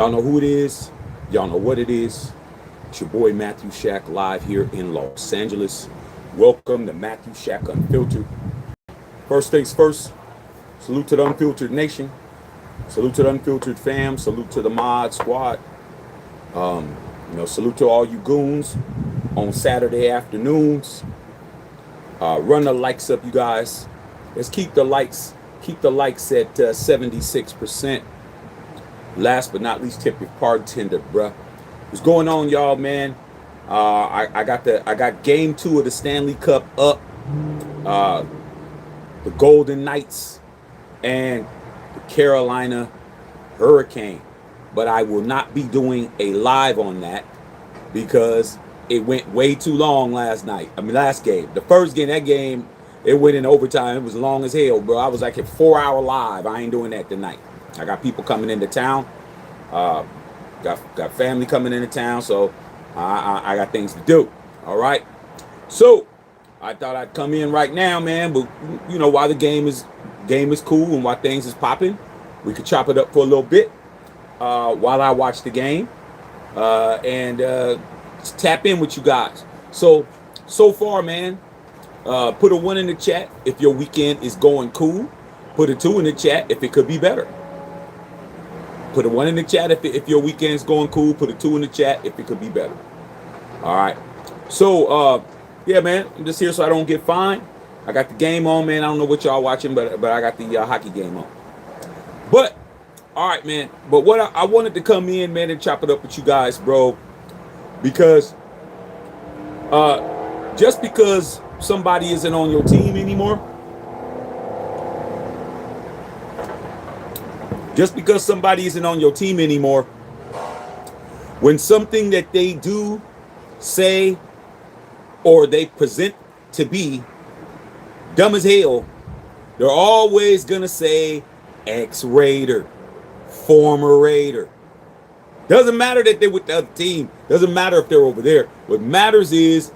Y'all know who it is. Y'all know what it is. It's your boy Matthew Shack live here in Los Angeles. Welcome to Matthew Shack Unfiltered. First things first, salute to the Unfiltered Nation. Salute to the Unfiltered fam. Salute to the Mod Squad. Salute to all you goons on Saturday afternoons. Run the likes up, you guys. Let's keep the likes at 76%. Last but not least, tip your bartender, bruh. What's going on, y'all, man? I got game 2 of the Stanley Cup up. The Golden Knights and the Carolina Hurricane. But I will not be doing a live on that because it went way too long last game. The first game, it went in overtime. It was long as hell, bro. I was like a 4-hour live. I ain't doing that tonight. I got people coming into town. Got family coming into town, so I got things to do. All right. So I thought I'd come in right now, man. But while the game is cool and while things is popping, we could chop it up for a little bit while I watch the game and tap in with you guys. So far, man. Put a 1 in the chat if your weekend is going cool. Put a 2 in the chat if it could be better. Put a 1 in the chat if your weekend's going cool. Put a 2 in the chat if it could be better. All right. So, yeah, man, I'm just here so I don't get fined. I got the game on, man. I don't know what y'all watching, but I got the hockey game on. But, all right, man. But what I wanted to come in, man, and chop it up with you guys, bro, because just because somebody isn't on your team anymore, when something that they do, say, or they present to be dumb as hell, they're always going to say ex-Raider, former Raider. Doesn't matter that they're with the other team. Doesn't matter if they're over there. What matters is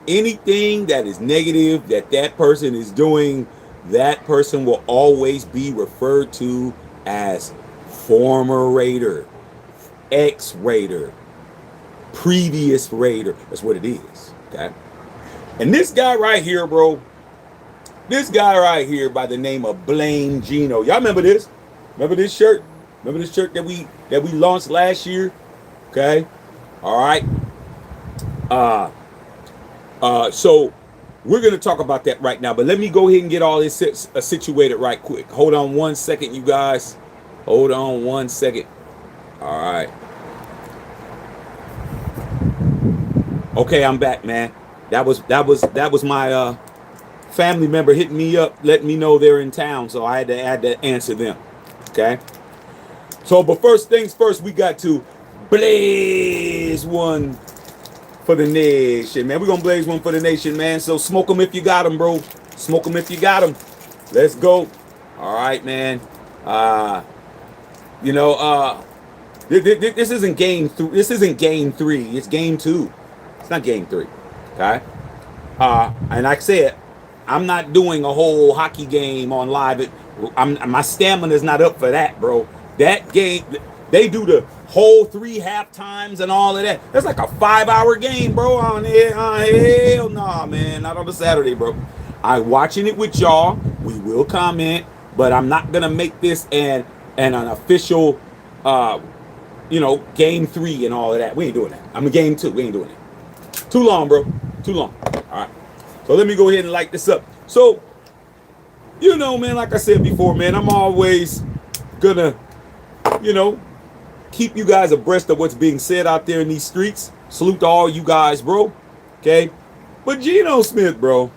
anything that is negative that person is doing, that person will always be referred to as former Raider, ex-Raider, previous Raider. That's what it is, okay? And this guy right here, bro, by the name of Blame Geno. Y'all remember this? Remember this shirt? Remember this shirt that we launched last year? Okay? All right. So we're going to talk about that right now, but let me go ahead and get all this situated right quick. Hold on 1 second, you guys. Hold on 1 second. All right. Okay, I'm back, man. That was my family member hitting me up, letting me know they're in town, so I had to answer them. Okay. So, but first things first, we got to blaze one for the nation, man. We're going to blaze one for the nation, man. So smoke them if you got them, bro. Smoke them if you got them. Let's go. All right, man. This isn't game 3. This isn't game 3. It's game 2. It's not game 3. Okay. And like I said, I'm not doing a whole hockey game on live. My stamina's not up for that, bro. That game, they do the whole 3 half times and all of that. That's like a 5-hour game, bro. Hell nah, man. Not on a Saturday, bro. I'm watching it with y'all. We will comment, but I'm not gonna make this an official, game 3 and all of that. We ain't doing that. I'm in game 2. We ain't doing it. Too long, bro. Too long. All right. So let me go ahead and light this up. So, man, like I said before, man, I'm always gonna, keep you guys abreast of what's being said out there in these streets. Salute to all you guys, bro. Okay? But Geno Smith, bro,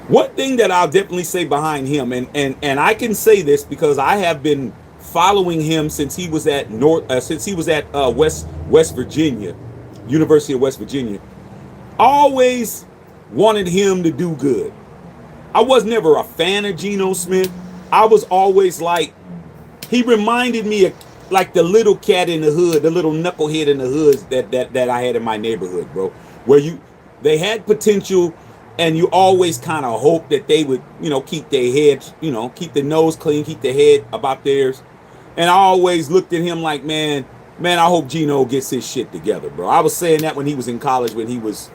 one thing that I'll definitely say behind him, and I can say this because I have been following him since he was at West Virginia, University of West Virginia. Always wanted him to do good. I was never a fan of Geno Smith. I was always like, he reminded me of like the little cat in the hood, the little knucklehead in the hood that I had in my neighborhood, bro. Where they had potential, and you always kind of hope that they would, keep their heads, keep the nose clean, keep their head about theirs. And I always looked at him like, man, I hope Geno gets his shit together, bro. I was saying that when he was in college, when he was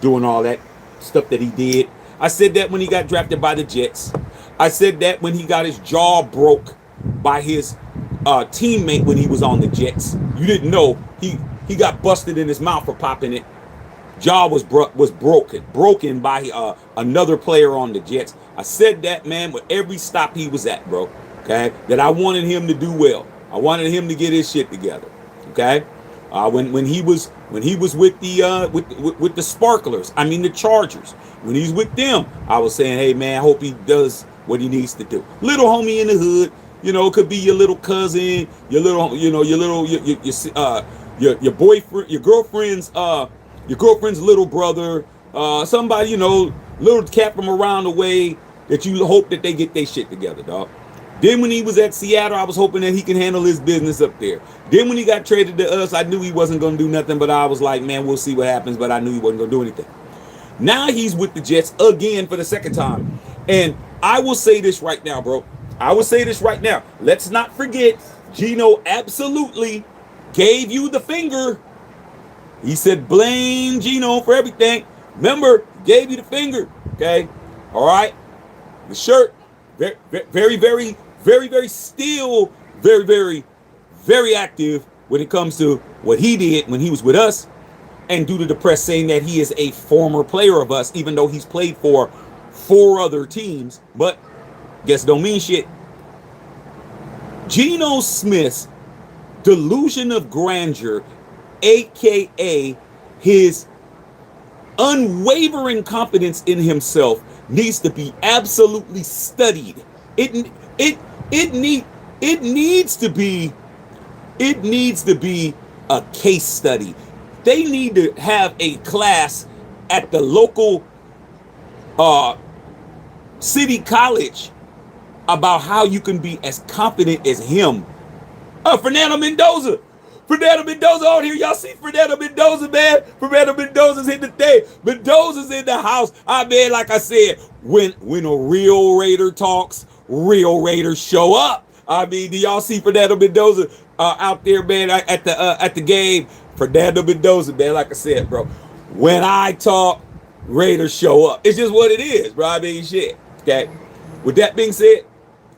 doing all that stuff that he did. I said that when he got drafted by the Jets. I said that when he got his jaw broke by his teammate when he was on the Jets. You didn't know he got busted in his mouth for popping it. Jaw was broken by another player on the Jets. I said that, man, with every stop he was at, bro. Okay, that I wanted him to do well. I wanted him to get his shit together. Okay, when he was with the Sparklers, I mean the Chargers. When he's with them, I was saying, hey man, I hope he does what he needs to do. Little homie in the hood, you know, it could be your little cousin, your little, you know, your boyfriend, your girlfriend's little brother, somebody, you know, little cat from around the way that you hope that they get their shit together, dog. Then when he was at Seattle, I was hoping that he can handle his business up there. Then when he got traded to us, I knew he wasn't going to do nothing, but I was like, man, we'll see what happens, but I knew he wasn't going to do anything. Now he's with the Jets again for the second time. And I will say this right now, bro. I will say this right now. Let's not forget, Geno absolutely gave you the finger. He said, blame Geno for everything. Remember, gave you the finger. Okay? All right? The shirt, very, still very active when it comes to what he did when he was with us, and due to the press saying that he is a former player of us, even though he's played for 4 other teams, but guess don't mean shit. Geno Smith's delusion of grandeur, aka his unwavering confidence in himself, needs to be absolutely studied. It needs to be a case study. They need to have a class at the local city college about how you can be as confident as him. Fernando Mendoza out here. Y'all see Fernando Mendoza, man? Fernando Mendoza's in the thing. Mendoza's in the house. I mean, like I said, when a real Raider talks, real Raiders show up. I mean, do y'all see Fernando Mendoza out there, man, at the game? Fernando Mendoza, man, like I said, bro. When I talk, Raiders show up. It's just what it is, bro. I mean, shit. Okay. With that being said,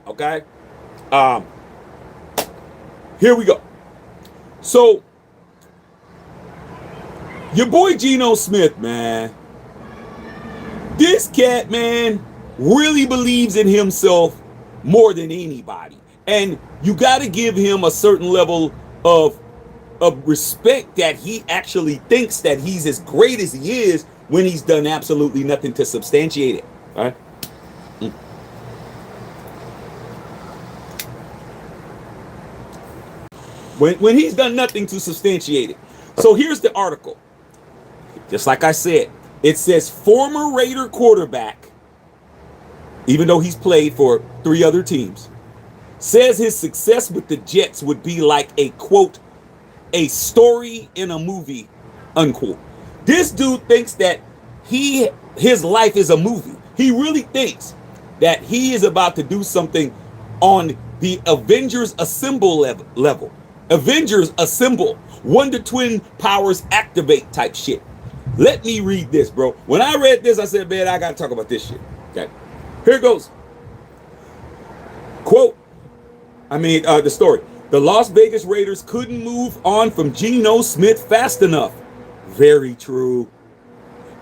okay. Here we go. So, your boy Geno Smith, man. This cat, man, really believes in himself more than anybody. And you got to give him a certain level of respect that he actually thinks that he's as great as he is when he's done absolutely nothing to substantiate it. All right? When he's done nothing to substantiate it. So here's the article. Just like I said, it says former Raider quarterback, even though he's played for 3 other teams, says his success with the Jets would be like a, quote, a story in a movie, unquote. This dude thinks that his life is a movie. He really thinks that he is about to do something on the Avengers Assemble level. Avengers Assemble, Wonder Twin powers activate type shit. Let me read this, bro. When I read this, I said, man, I gotta talk about this shit. Okay, here goes. Quote, the story. The Las Vegas Raiders couldn't move on from Geno Smith fast enough. Very true.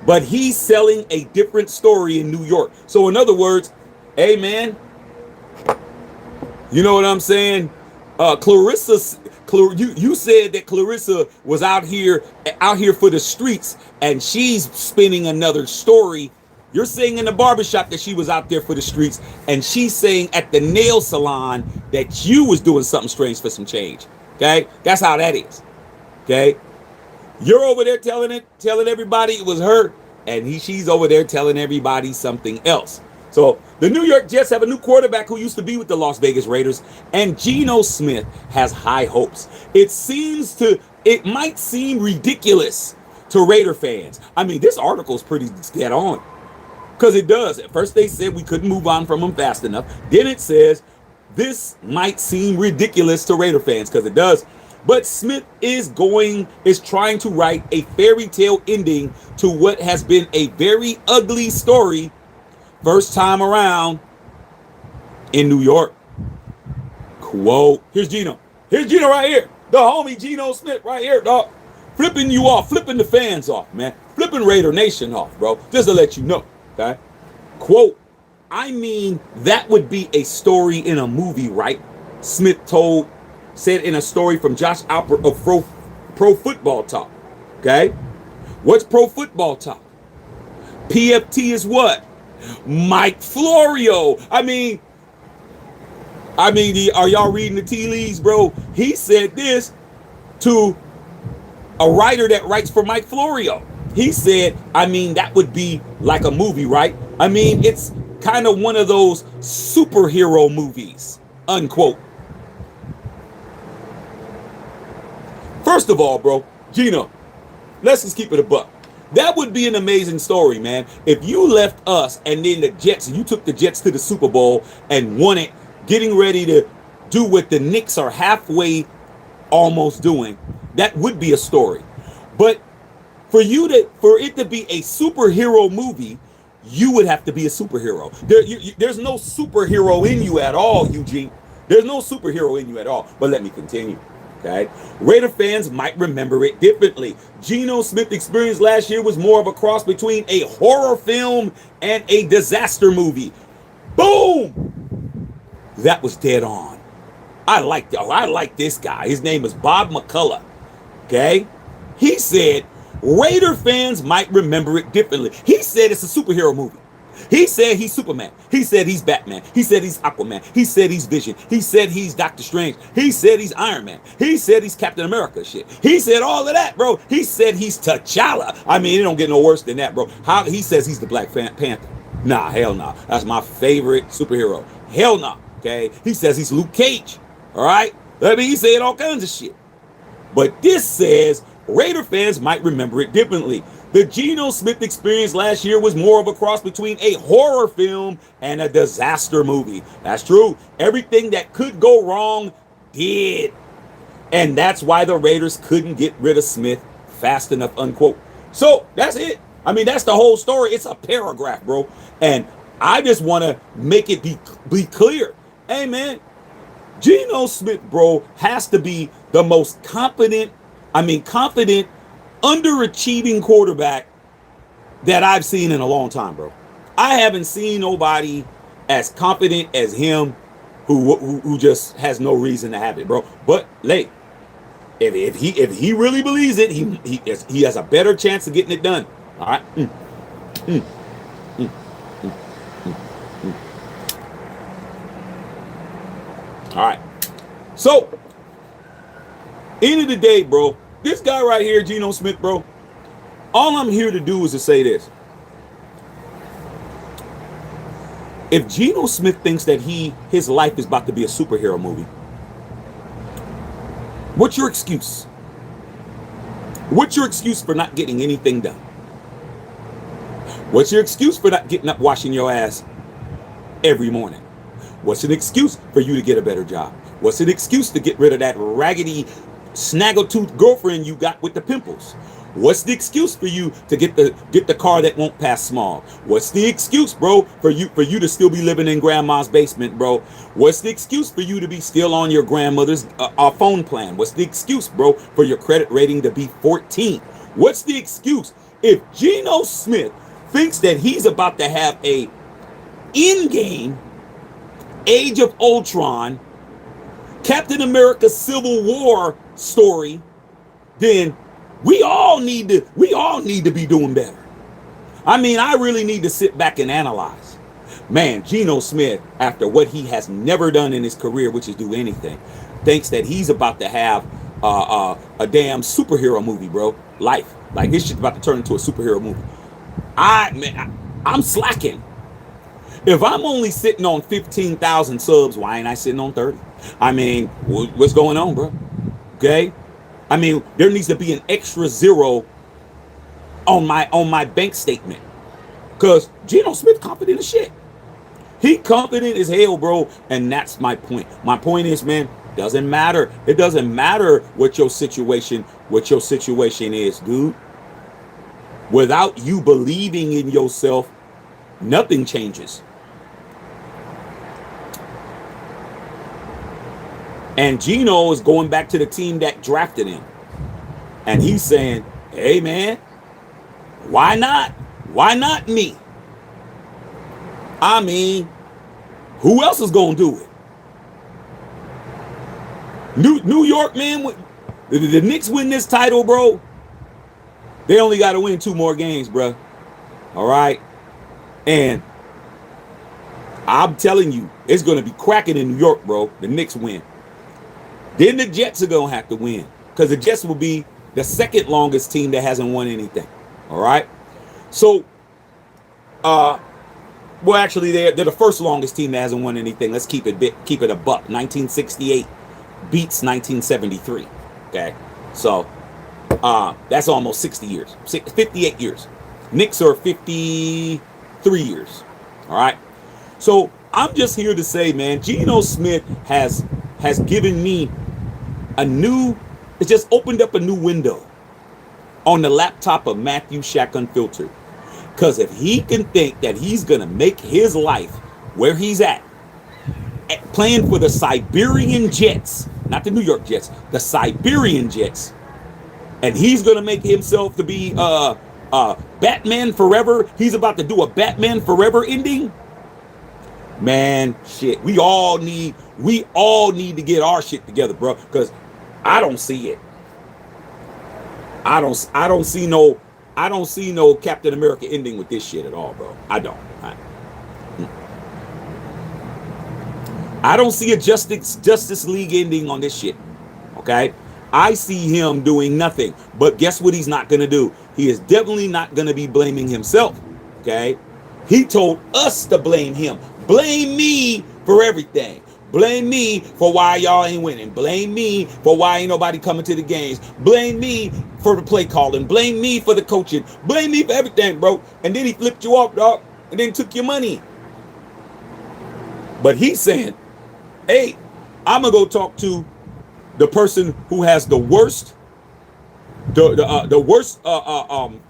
But he's selling a different story in New York. So in other words, hey man, you know what I'm saying? You said that Clarissa was out here for the streets, and she's spinning another story. You're saying in the barbershop that she was out there for the streets, and she's saying at the nail salon that you was doing something strange for some change. Okay, that's how that is. Okay, you're over there telling everybody it was her, and she's over there telling everybody something else. So the New York Jets have a new quarterback who used to be with the Las Vegas Raiders, and Geno Smith has high hopes. It might seem ridiculous to Raider fans. I mean, this article is pretty dead on, because it does. At first they said we couldn't move on from him fast enough. Then it says This might seem ridiculous to Raider fans, because it does, but Smith is trying to write a fairy tale ending to what has been a very ugly story first time around in New York. Quote, here's Geno. Here's Geno right here. The homie Geno Smith right here, dog. Flipping you off, flipping the fans off, man. Flipping Raider Nation off, bro. Just to let you know, okay? Quote, I mean, that would be a story in a movie, right? Smith said in a story from Josh Alpert of Pro Football Talk, okay? What's Pro Football Talk? PFT is what? Mike Florio. I mean, are y'all reading the tea leaves, bro? He said this to a writer that writes for Mike Florio. He said, I mean, that would be like a movie, right? I mean, it's kind of one of those superhero movies, unquote. First of all, bro, Geno, let's just keep it a buck. That would be an amazing story, man. If you left us and then the Jets, you took the Jets to the Super Bowl and won it, getting ready to do what the Knicks are halfway almost doing, that would be a story. But for it to be a superhero movie, you would have to be a superhero. There's no superhero in you at all, Eugene. There's no superhero in you at all. But let me continue. Okay. Raider fans might remember it differently. Geno Smith's experience last year was more of a cross between a horror film and a disaster movie. Boom! That was dead on. I like this guy. His name is Bob McCullough. Okay? He said Raider fans might remember it differently. He said it's a superhero movie. He said he's Superman. He said he's Batman. He said he's Aquaman. He said he's Vision. He said he's Doctor Strange. He said he's Iron Man. He said he's Captain America shit. He said all of that, bro. He said he's T'Challa. I mean, it don't get no worse than that, bro. How he says he's the Black Panther. Nah, hell nah. That's my favorite superhero. Hell nah. Okay? He says he's Luke Cage. All right? I mean, he said all kinds of shit. But this says Raider fans might remember it differently. The Geno Smith experience last year was more of a cross between a horror film and a disaster movie. That's true. Everything that could go wrong did. And that's why the Raiders couldn't get rid of Smith fast enough, unquote. So that's it. I mean, that's the whole story. It's a paragraph, bro. And I just want to make it be clear. Hey, man, Geno Smith, bro, has to be the most confident, underachieving quarterback that I've seen in a long time, bro. I haven't seen nobody as confident as him who just has no reason to have it, bro. But like, if he really believes it, he has a better chance of getting it done. All right. All right. So, end of the day, bro, this guy right here, Geno Smith, bro, all I'm here to do is to say this. If Geno Smith thinks that his life is about to be a superhero movie, what's your excuse? What's your excuse for not getting anything done? What's your excuse for not getting up, washing your ass every morning? What's an excuse for you to get a better job? What's an excuse to get rid of that raggedy snaggletooth girlfriend you got with the pimples? What's the excuse for you to get the car that won't pass smog? What's the excuse, bro, for you to still be living in grandma's basement, bro? What's the excuse for you to be still on your grandmother's phone plan? What's the excuse, bro, for your credit rating to be 14? What's the excuse? If Geno Smith thinks that he's about to have a in-game Age of Ultron, Captain America Civil War story, then we all need to be doing better. I mean, I really need to sit back and analyze. Man, Geno Smith, after what he has never done in his career, which is do anything, thinks that he's about to have a damn superhero movie, bro. Life. Like, this shit's about to turn into a superhero movie. I'm slacking. If I'm only sitting on 15,000 subs, why ain't I sitting on 30? I mean, what's going on, bro? Okay? I mean, there needs to be an extra zero on my bank statement. Because Geno Smith confident as shit. He confident as hell, bro. And that's my point. My point is, man, doesn't matter. It doesn't matter what your situation is, dude. Without you believing in yourself, nothing changes. And Geno is going back to the team that drafted him. And he's saying, hey, man, why not? Why not me? I mean, who else is going to do it? New York, man, the Knicks win this title, bro. They only got to win 2 more games, bro. All right? And I'm telling you, it's going to be cracking in New York, bro. The Knicks win. Then the Jets are going to have to win because the Jets will be the second longest team that hasn't won anything. All right? So, well, actually, they're the first longest team that hasn't won anything. Let's keep it a buck. 1968 beats 1973. Okay? So, that's almost 60 years. 58 years. Knicks are 53 years. All right? So, I'm just here to say, man, Geno Smith has given me it's just opened up a new window on the laptop of Matthew Shack Unfiltered. Because if he can think that he's going to make his life where he's at, playing for the Siberian Jets, not the New York Jets, the Siberian Jets, and he's going to make himself to be Batman Forever, he's about to do a Batman Forever ending, man, shit, we all need to get our shit together, bro, because I don't see it. I don't see no Captain America ending with this shit at all, bro. I don't. I don't see a Justice League ending on this shit. Okay? I see him doing nothing. But guess what he's not going to do? He is definitely not going to be blaming himself. Okay? He told us to blame him. Blame me for everything. Blame me for why y'all ain't winning. Blame me for why ain't nobody coming to the games. Blame me for the play calling. Blame me for the coaching. Blame me for everything, bro. And then he flipped you off, dog, and then took your money. But he's saying, hey, I'm going to go talk to the person who has the worst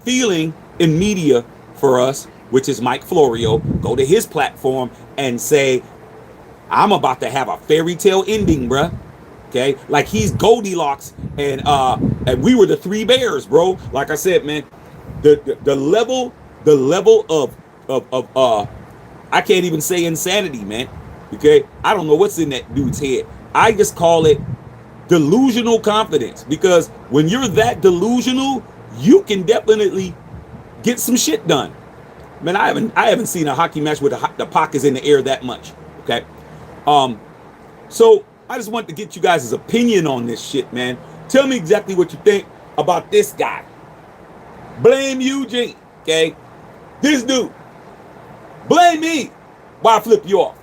feeling in media for us, which is Mike Florio. Go to his platform and say, I'm about to have a fairy tale ending, bruh. Okay, like he's Goldilocks, and we were the 3 bears, bro. Like I said, man, the level of I can't even say insanity, man. Okay, I don't know what's in that dude's head. I just call it delusional confidence, because when you're that delusional, you can definitely get some shit done. Man, I haven't seen a hockey match with the puck is in the air that much. Okay. So I just want to get you guys' opinion on this shit, man. Tell me exactly what you think about this guy. Blame Eugene, okay? This dude. Blame me why I flip you off.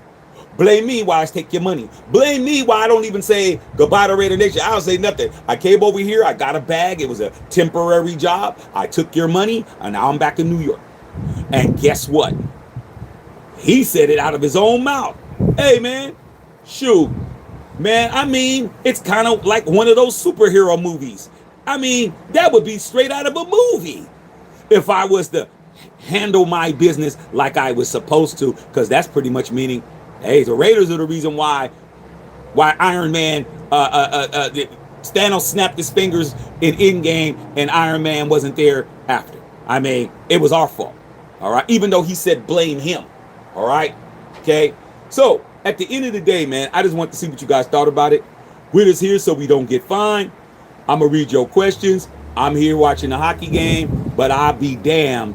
Blame me why I take your money. Blame me why I don't even say goodbye to Raider Nation. I don't say nothing. I came over here. I got a bag. It was a temporary job. I took your money, and now I'm back in New York. And guess what? He said it out of his own mouth. Hey, man, shoot, man, I mean, it's kind of like one of those superhero movies. I mean, that would be straight out of a movie if I was to handle my business like I was supposed to, because that's pretty much meaning, hey, the Raiders are the reason why Iron Man, Thanos snapped his fingers in Endgame and Iron Man wasn't there after. I mean, it was our fault, all right? Even though he said blame him, all right? Okay? So, at the end of the day, man, I just want to see what you guys thought about it. We're just here so we don't get fined. I'm going to read your questions. I'm here watching the hockey game, but I'll be damned,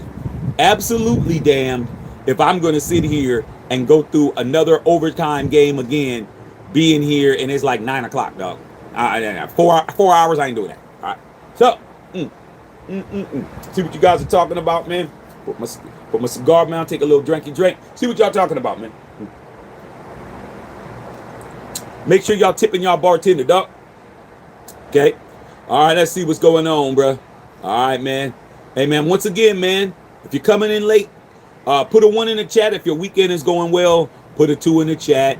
absolutely damned, if I'm going to sit here and go through another overtime game again, being here, and it's like 9 o'clock, dog. 4 hours, I ain't doing that. All right. So, see what you guys are talking about, man. Put my cigar down, take a little drink. See what y'all talking about, man. Make sure y'all tipping y'all bartender, dog. Okay. All right, let's see what's going on, bro. All right, man. Hey, man, once again, man, if you're coming in late, put a 1 in the chat if your weekend is going well. put a 2 in the chat.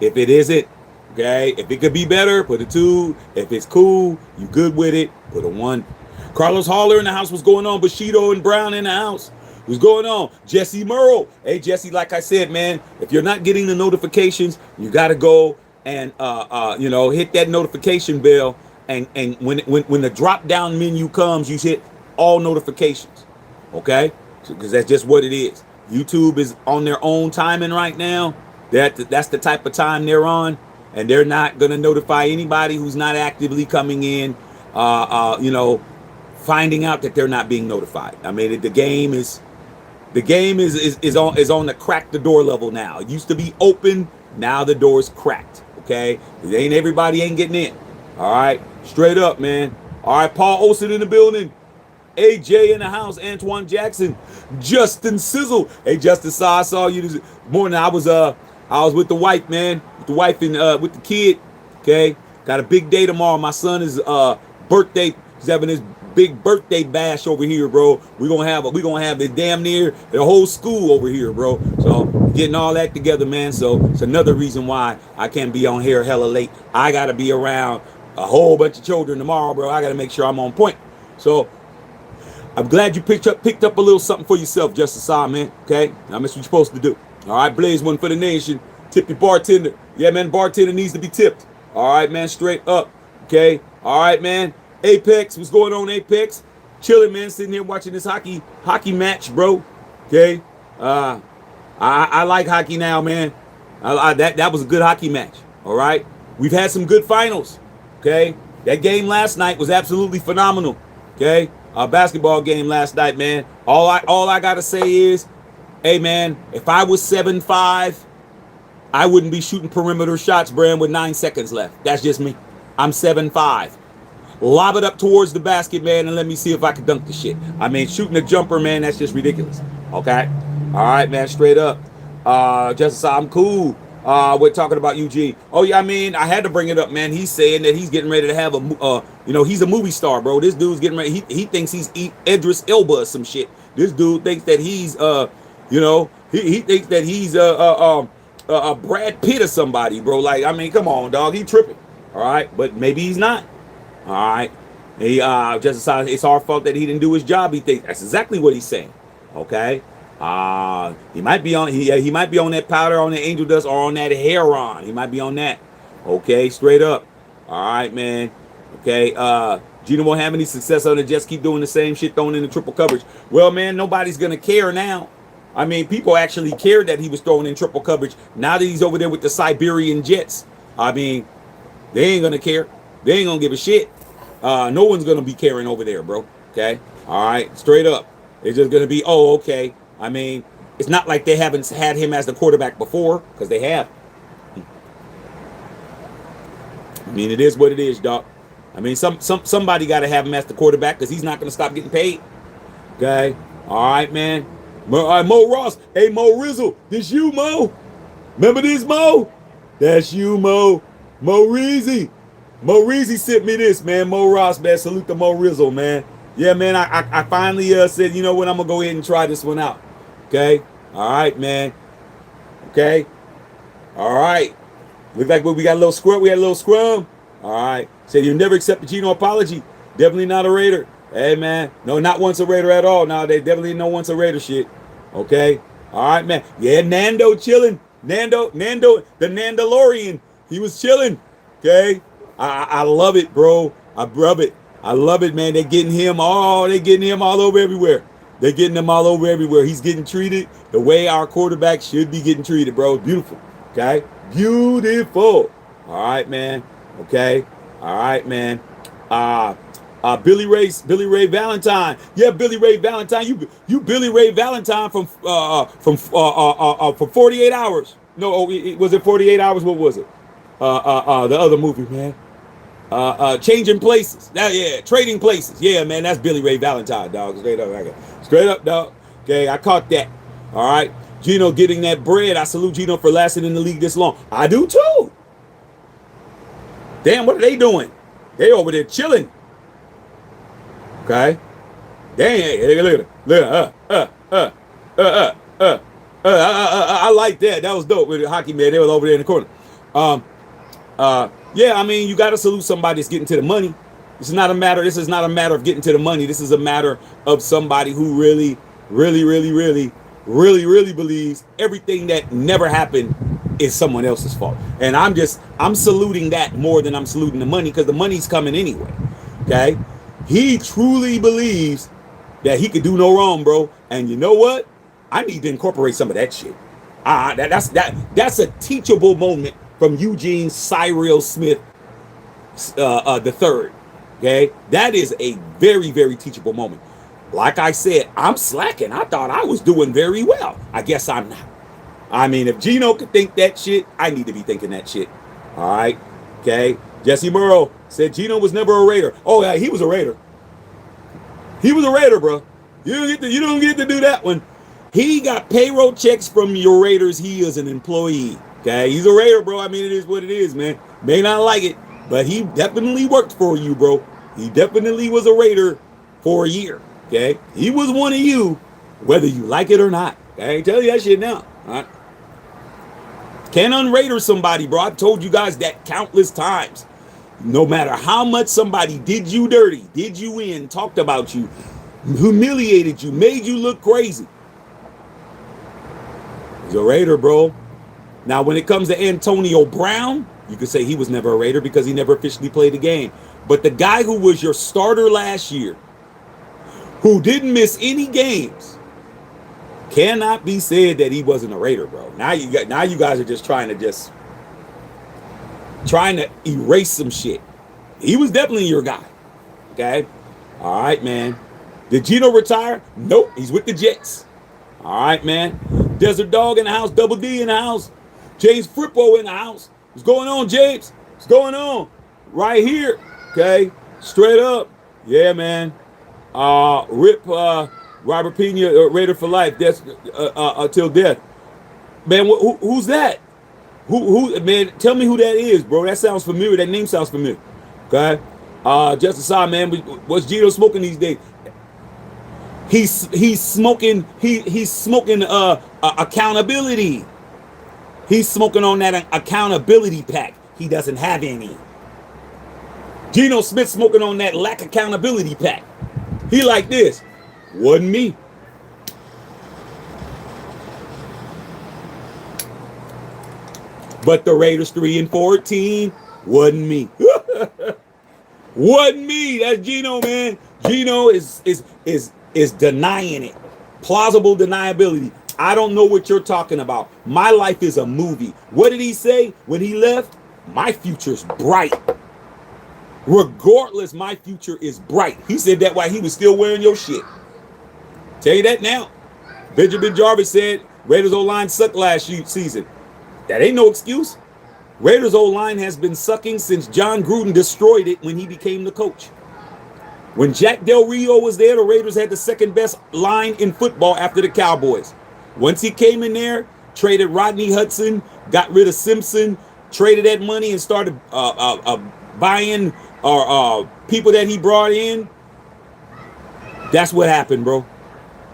If it isn't, okay, if it could be better, put a 2. If it's cool, you good with it, put a 1. Carlos Haller in the house. What's going on? Bushido and Brown in the house. What's going on? Jesse Merle. Hey, Jesse, like I said, man, if you're not getting the notifications, you got to go and, hit that notification bell. And when the drop down menu comes, you hit all notifications. Okay? Because that's just what it is. YouTube is on their own timing right now. That's the type of time they're on. And they're not going to notify anybody who's not actively coming in, finding out that they're not being notified. I mean, the game is on the crack the door level now. It used to be open, now the door's cracked. Okay, it ain't everybody ain't getting in. All right, straight up, man. All right, Paul Olsen in the building. AJ in the house. Antoine Jackson. Justin Sizzle. Hey, Justin, I saw you this morning. I was with the wife, man. With the wife and with the kid. Okay, got a big day tomorrow. My son is birthday. He's having his big birthday bash over here, bro. We're gonna have the damn near the whole school over here, bro. So getting all that together, man. So it's another reason why I can't be on here hella late. I gotta be around a whole bunch of children tomorrow, bro. I gotta make sure I'm on point. So I'm glad you picked up a little something for yourself, Justice man. Okay, now that's what you're supposed to do. All right, Blaze one for the nation. Tip your bartender. Yeah, man, bartender needs to be tipped. All right, man, straight up. Okay, all right, man. Apex, what's going on, Apex? Chilling, man, sitting here watching this hockey match, bro. Okay, I like hockey now, man. That was a good hockey match. All right, we've had some good finals. Okay, that game last night was absolutely phenomenal. Okay, basketball game last night, man. All I gotta say is, hey, man, if I was 7'5", I wouldn't be shooting perimeter shots, Brand, with 9 seconds left. That's just me. I'm 7'5". Lob it up towards the basket, man, and let me see if I can dunk the shit. I mean, shooting a jumper, man, that's just ridiculous. Okay? All right, man, straight up. Justice, I'm cool. We're talking about Eugene. Oh, yeah, I mean, I had to bring it up, man. He's saying that he's getting ready to have he's a movie star, bro. This dude's getting ready. He thinks he's Idris Elba or some shit. This dude thinks that he's, he thinks that he's Brad Pitt or somebody, bro. Like, I mean, come on, dog. He tripping. All right? But maybe he's not. All right, it's our fault that he didn't do his job. He thinks that's exactly what he's saying. Okay, he might be on that powder, on the angel dust, or on that heron. He might be on that. Okay, straight up. All right, man. Okay, Geno won't have any success on it. Just keep doing the same shit, throwing in the triple coverage. Well, man, nobody's gonna care now. I mean, people actually cared that he was throwing in triple coverage. Now that he's over there with the Siberian Jets, I mean, they ain't gonna care. They ain't gonna give a shit. No one's gonna be caring over there, bro. Okay, all right, straight up. It's just gonna be, oh, okay. I mean, it's not like they haven't had him as the quarterback before, because they have. I mean, it is what it is, dog. I mean, somebody got to have him as the quarterback because he's not gonna stop getting paid. Okay, all right, man. Mo Ross, hey Mo Rizzle, this you, Mo? Remember this, Mo? That's you, Mo. Mo Reezy. Mo Reezy sent me this, man. Mo Ross, man. Salute to Mo Rizzle, man. Yeah, man, I finally said, you know what, I'm going to go ahead and try this one out. Okay? All right, man. Okay? All right. Look like we got a little scrum. We had a little scrum. All right. Said you never accept the Geno apology. Definitely not a Raider. Hey, man. No, not once a Raider at all. No, they definitely no once a Raider shit. Okay? All right, man. Yeah, Nando chilling. Nando, the Nandalorian. He was chilling. Okay? I love it, bro. I love it. I love it, man. They're getting him all over everywhere. They're getting him all over everywhere. He's getting treated the way our quarterback should be getting treated, bro. Beautiful. Okay? Beautiful. All right, man. Okay? All right, man. Billy Ray Valentine. Yeah, Billy Ray Valentine. You Billy Ray Valentine from 48 hours. No, was it 48 hours? What was it? The other movie, man. Changing places. Yeah, trading places. Yeah, man, that's Billy Ray Valentine, dog. Straight up, dog. Okay, I caught that. All right. Geno getting that bread. I salute Geno for lasting in the league this long. I do too. Damn, what are they doing? They over there chilling. Okay. Dang, look at it. I like that. That was dope with the hockey man. They was over there in the corner. Um, yeah, I mean, you got to salute somebody that's getting to the money. This is not a matter. This is not a matter of getting to the money. This is a matter of somebody who really, really, really, really, really, really believes everything that never happened is someone else's fault. And I'm saluting that more than I'm saluting the money, because the money's coming anyway. Okay, he truly believes that he could do no wrong, bro. And you know what? I need to incorporate some of that shit. That's a teachable moment from Eugene Cyril Smith the third. Okay, that is a very, very teachable moment. Like I said, I'm slacking. I thought I was doing very well. I guess I'm not. I mean, if Geno could think that shit, I need to be thinking that shit. All right. Okay. Jesse Burrow said Geno was never a Raider. Oh yeah, he was a Raider. He was a Raider, bro. You don't get to do that one. He got payroll checks from your Raiders. He is an employee. Okay, he's a Raider, bro. I mean, it is what it is, man. May not like it, but he definitely worked for you, bro. He definitely was a Raider for a year. Okay, he was one of you, whether you like it or not. I ain't tell you that shit now. All right. Can't unraider somebody, bro. I've told you guys that countless times. No matter how much somebody did you dirty, did you in, talked about you, humiliated you, made you look crazy, he's a Raider, bro. Now, when it comes to Antonio Brown, you could say he was never a Raider because he never officially played the game. But the guy who was your starter last year, who didn't miss any games, cannot be said that he wasn't a Raider, bro. Now you guys are just trying to erase some shit. He was definitely your guy. Okay? All right, man. Did Geno retire? Nope. He's with the Jets. All right, man. Desert Dog in the house. Double D in the house. James Frippo in the house. What's going on, James? What's going on? Right here. Okay? Straight up. Yeah, man. Rip Robert Pena, Raider for life. That's till death. Man, who's that? Who? Man, tell me who that is, bro. That sounds familiar. That name sounds familiar. Okay. Just aside, man. What's Geno smoking these days? He's smoking. He's smoking accountability. He's smoking on that accountability pack. He doesn't have any. Geno Smith smoking on that lack accountability pack. He like this. Wasn't me. But the Raiders 3-14 wasn't me. Wasn't me. That's Geno, man. Geno is denying it. Plausible deniability. I don't know what you're talking about. My life is a movie. What did he say when he left? My future's bright. Regardless, my future is bright. He said that while he was still wearing your shit. Tell you that now. Benjamin Jarvis said Raiders O-line sucked last season. That ain't no excuse. Raiders O-line has been sucking since John Gruden destroyed it when he became the coach. When Jack Del Rio was there, the Raiders had the second best line in football after the Cowboys. Once he came in there, traded Rodney Hudson, got rid of Simpson, traded that money and started buying people that he brought in. That's what happened, bro.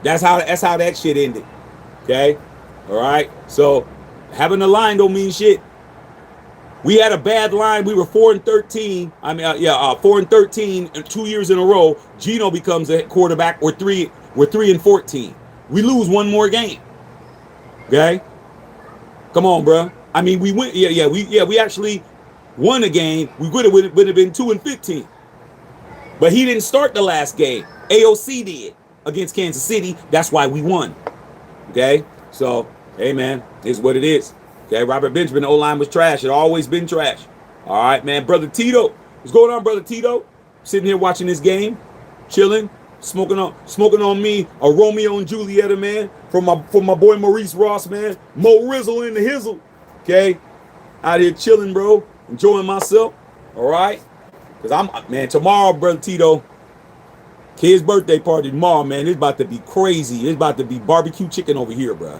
That's how that shit ended. Okay? All right? So having a line don't mean shit. We had a bad line. We were 4-13. 4-13 2 years in a row. Geno becomes a quarterback. We're 3-14. We lose one more game. Okay? Come on, bro. I mean, we went. We actually won a game. We would have been 2-15. But he didn't start the last game. AOC did against Kansas City. That's why we won. Okay? So, hey, man, it's what it is. Okay, Robert Benjamin, the O-line was trash. It always been trash. All right, man. Brother Tito. What's going on, Brother Tito? Sitting here watching this game, chilling, smoking on me, a Romeo and Julieta, man, from my boy Maurice Ross, man. Mo Rizzle in the hizzle. Okay? Out here chilling, bro. Enjoying myself. All right? Because tomorrow, Brother Tito, kid's birthday party tomorrow, man. It's about to be crazy. It's about to be barbecue chicken over here, bro.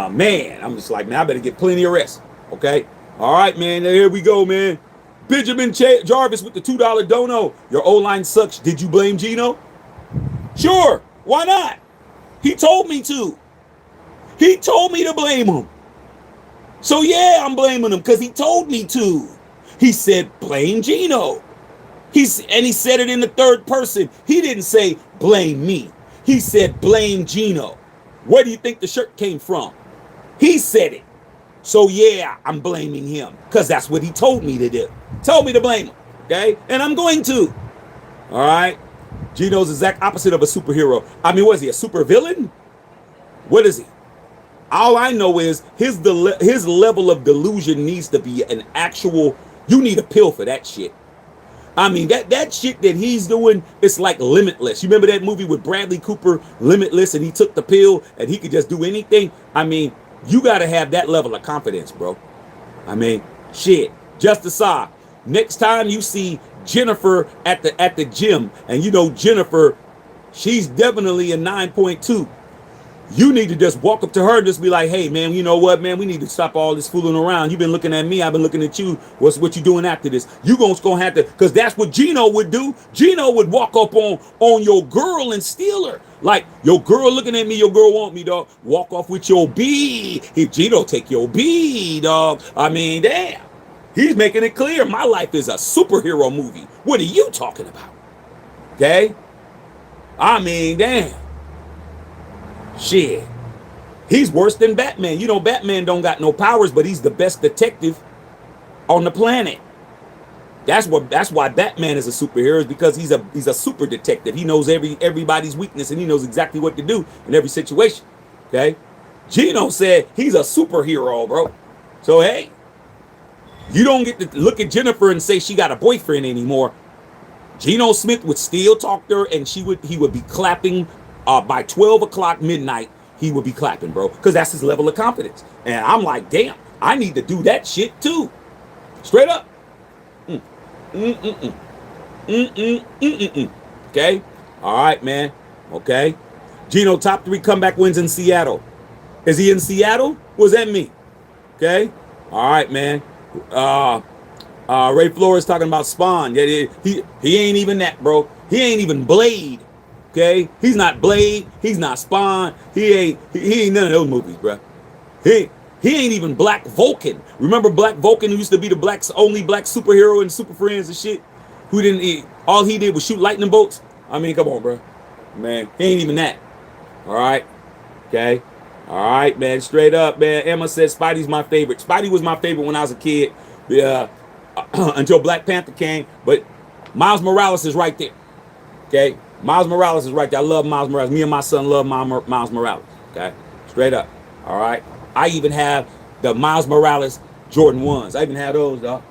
Man, I'm just like, man, I better get plenty of rest. Okay? All right, man. Here we go, man. Benjamin Jarvis with the $2 dono. Your O-line sucks. Did you blame Geno? Sure. Why not? He told me to. He told me to blame him. So yeah, I'm blaming him because he told me to. He said, blame Geno. He said it in the third person. He didn't say, blame me. He said, blame Geno. Where do you think the shirt came from? He said it. So yeah, I'm blaming him because that's what he told me to do. Told me to blame him, okay? And I'm going to. All right? Geno's the exact opposite of a superhero. I mean, what is he, a super villain? What is he? All I know is his level of delusion needs to be an actual, you need a pill for that shit. I mean, that shit that he's doing, it's like Limitless. You remember that movie with Bradley Cooper, Limitless, and he took the pill and he could just do anything? I mean, you got to have that level of confidence, bro. I mean, shit. Just aside, next time you see Jennifer at the gym, and you know Jennifer, she's definitely a 9.2. You need to just walk up to her and just be like, hey, man, you know what, man? We need to stop all this fooling around. You've been looking at me. I've been looking at you. What you doing after this? You gonna have to, because that's what Geno would do. Geno would walk up on your girl and steal her. Like, your girl looking at me, your girl want me, dog. Walk off with your B. If Geno take your B, dog. I mean, damn. He's making it clear my life is a superhero movie. What are you talking about? Okay? I mean, damn. Shit. He's worse than Batman. You know, Batman don't got no powers, but he's the best detective on the planet. That's why Batman is a superhero, is because he's a super detective. He knows everybody's weakness and he knows exactly what to do in every situation. Okay? Geno said he's a superhero, bro. So hey, you don't get to look at Jennifer and say she got a boyfriend anymore. Geno Smith would still talk to her and he would be clapping. By 12 o'clock midnight, he would be clapping, bro, because that's his level of confidence. And I'm like, damn, I need to do that shit too. Straight up. Okay? All right, man. Okay? Geno, top 3 comeback wins in Seattle. Is he in Seattle? What does that mean? Okay? All right, man. Ray Flores talking about Spawn. Yeah, he ain't even that, bro. He ain't even Blade. Okay, he's not Blade, he's not Spawn, he ain't none of those movies, bro. He ain't even Black Vulcan. Remember Black Vulcan, who used to be the only black superhero in Super Friends and shit? Who didn't all he did was shoot lightning bolts? I mean, come on, bro. Man, he ain't even that. All right, okay, all right, man. Straight up, man. Emma said Spidey's my favorite. Spidey was my favorite when I was a kid. Yeah, until Black Panther came, but Miles Morales is right there. Okay. Miles Morales is right there. I love Miles Morales. Me and my son love Miles Morales. Okay? Straight up. All right? I even have the Miles Morales Jordan 1s. I even have those, dog.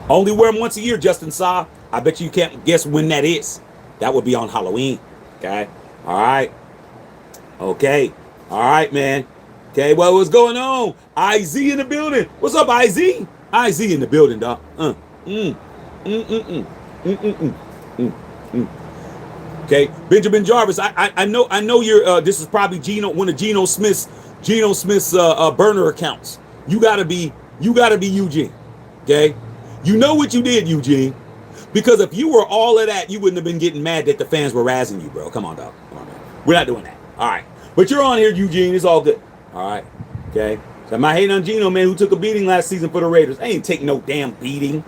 Only wear them once a year, Justin Saw. I bet you can't guess when that is. That would be on Halloween. Okay? All right? Okay. All right, man. Okay, well, what's going on? IZ in the building. What's up, IZ? IZ in the building, dog. Okay, Benjamin Jarvis. I know you're. This is probably one of Geno Smith's burner accounts. You gotta be Eugene. Okay, you know what you did, Eugene. Because if you were all of that, you wouldn't have been getting mad that the fans were razzing you, bro. Come on, dog. Come on, man. We're not doing that. All right, but you're on here, Eugene. It's all good. All right. Okay. So am I hating on Geno, man, who took a beating last season for the Raiders? I ain't taking no damn beating.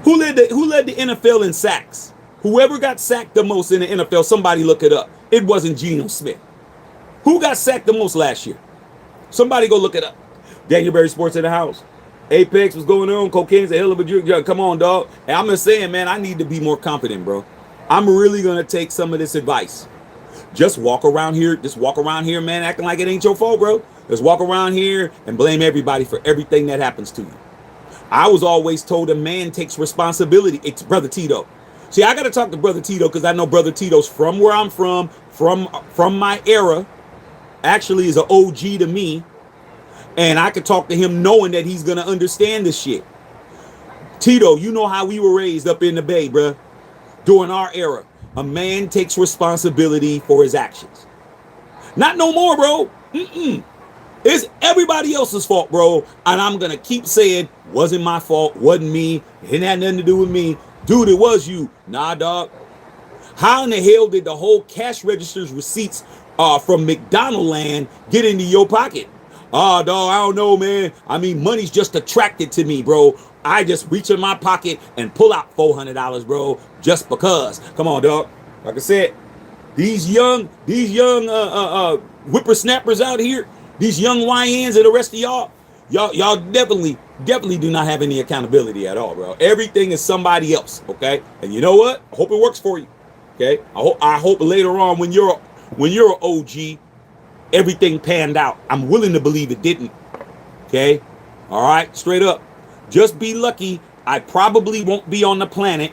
Who led the NFL in sacks? Whoever got sacked the most in the NFL, somebody look it up. It wasn't Geno Smith. Who got sacked the most last year? Somebody go look it up. Daniel Berry Sports in the house. Apex, what's going on? Cocaine's a hell of a drug. Come on, dog. And I'm just saying, man, I need to be more confident, bro. I'm really going to take some of this advice. Just walk around here, man, acting like it ain't your fault, bro. Just walk around here and blame everybody for everything that happens to you. I was always told a man takes responsibility. It's Brother Tito. See, I got to talk to Brother Tito because I know Brother Tito's from where I'm from my era. Actually is an OG to me. And I could talk to him knowing that he's going to understand this shit. Tito, you know how we were raised up in the Bay, bro. During our era, a man takes responsibility for his actions. Not no more, bro. It's everybody else's fault, bro. And I'm going to keep saying, wasn't my fault, wasn't me, it didn't have nothing to do with me. Dude, it was you. Nah, dog. How in the hell did the whole cash registers receipts from McDonald land get into your pocket. Oh, dog, I don't know, man. I mean, money's just attracted to me, bro. I just reach in my pocket and pull out $400, bro, just because. Come on, dog. Like I said, these young whippersnappers out here, these young YNs and the rest of y'all definitely do not have any accountability at all, bro. Everything is somebody else, okay? And you know what? I hope it works for you, okay? I hope later on when you're an OG, everything panned out. I'm willing to believe it didn't, okay? All right, straight up. Just be lucky. I probably won't be on the planet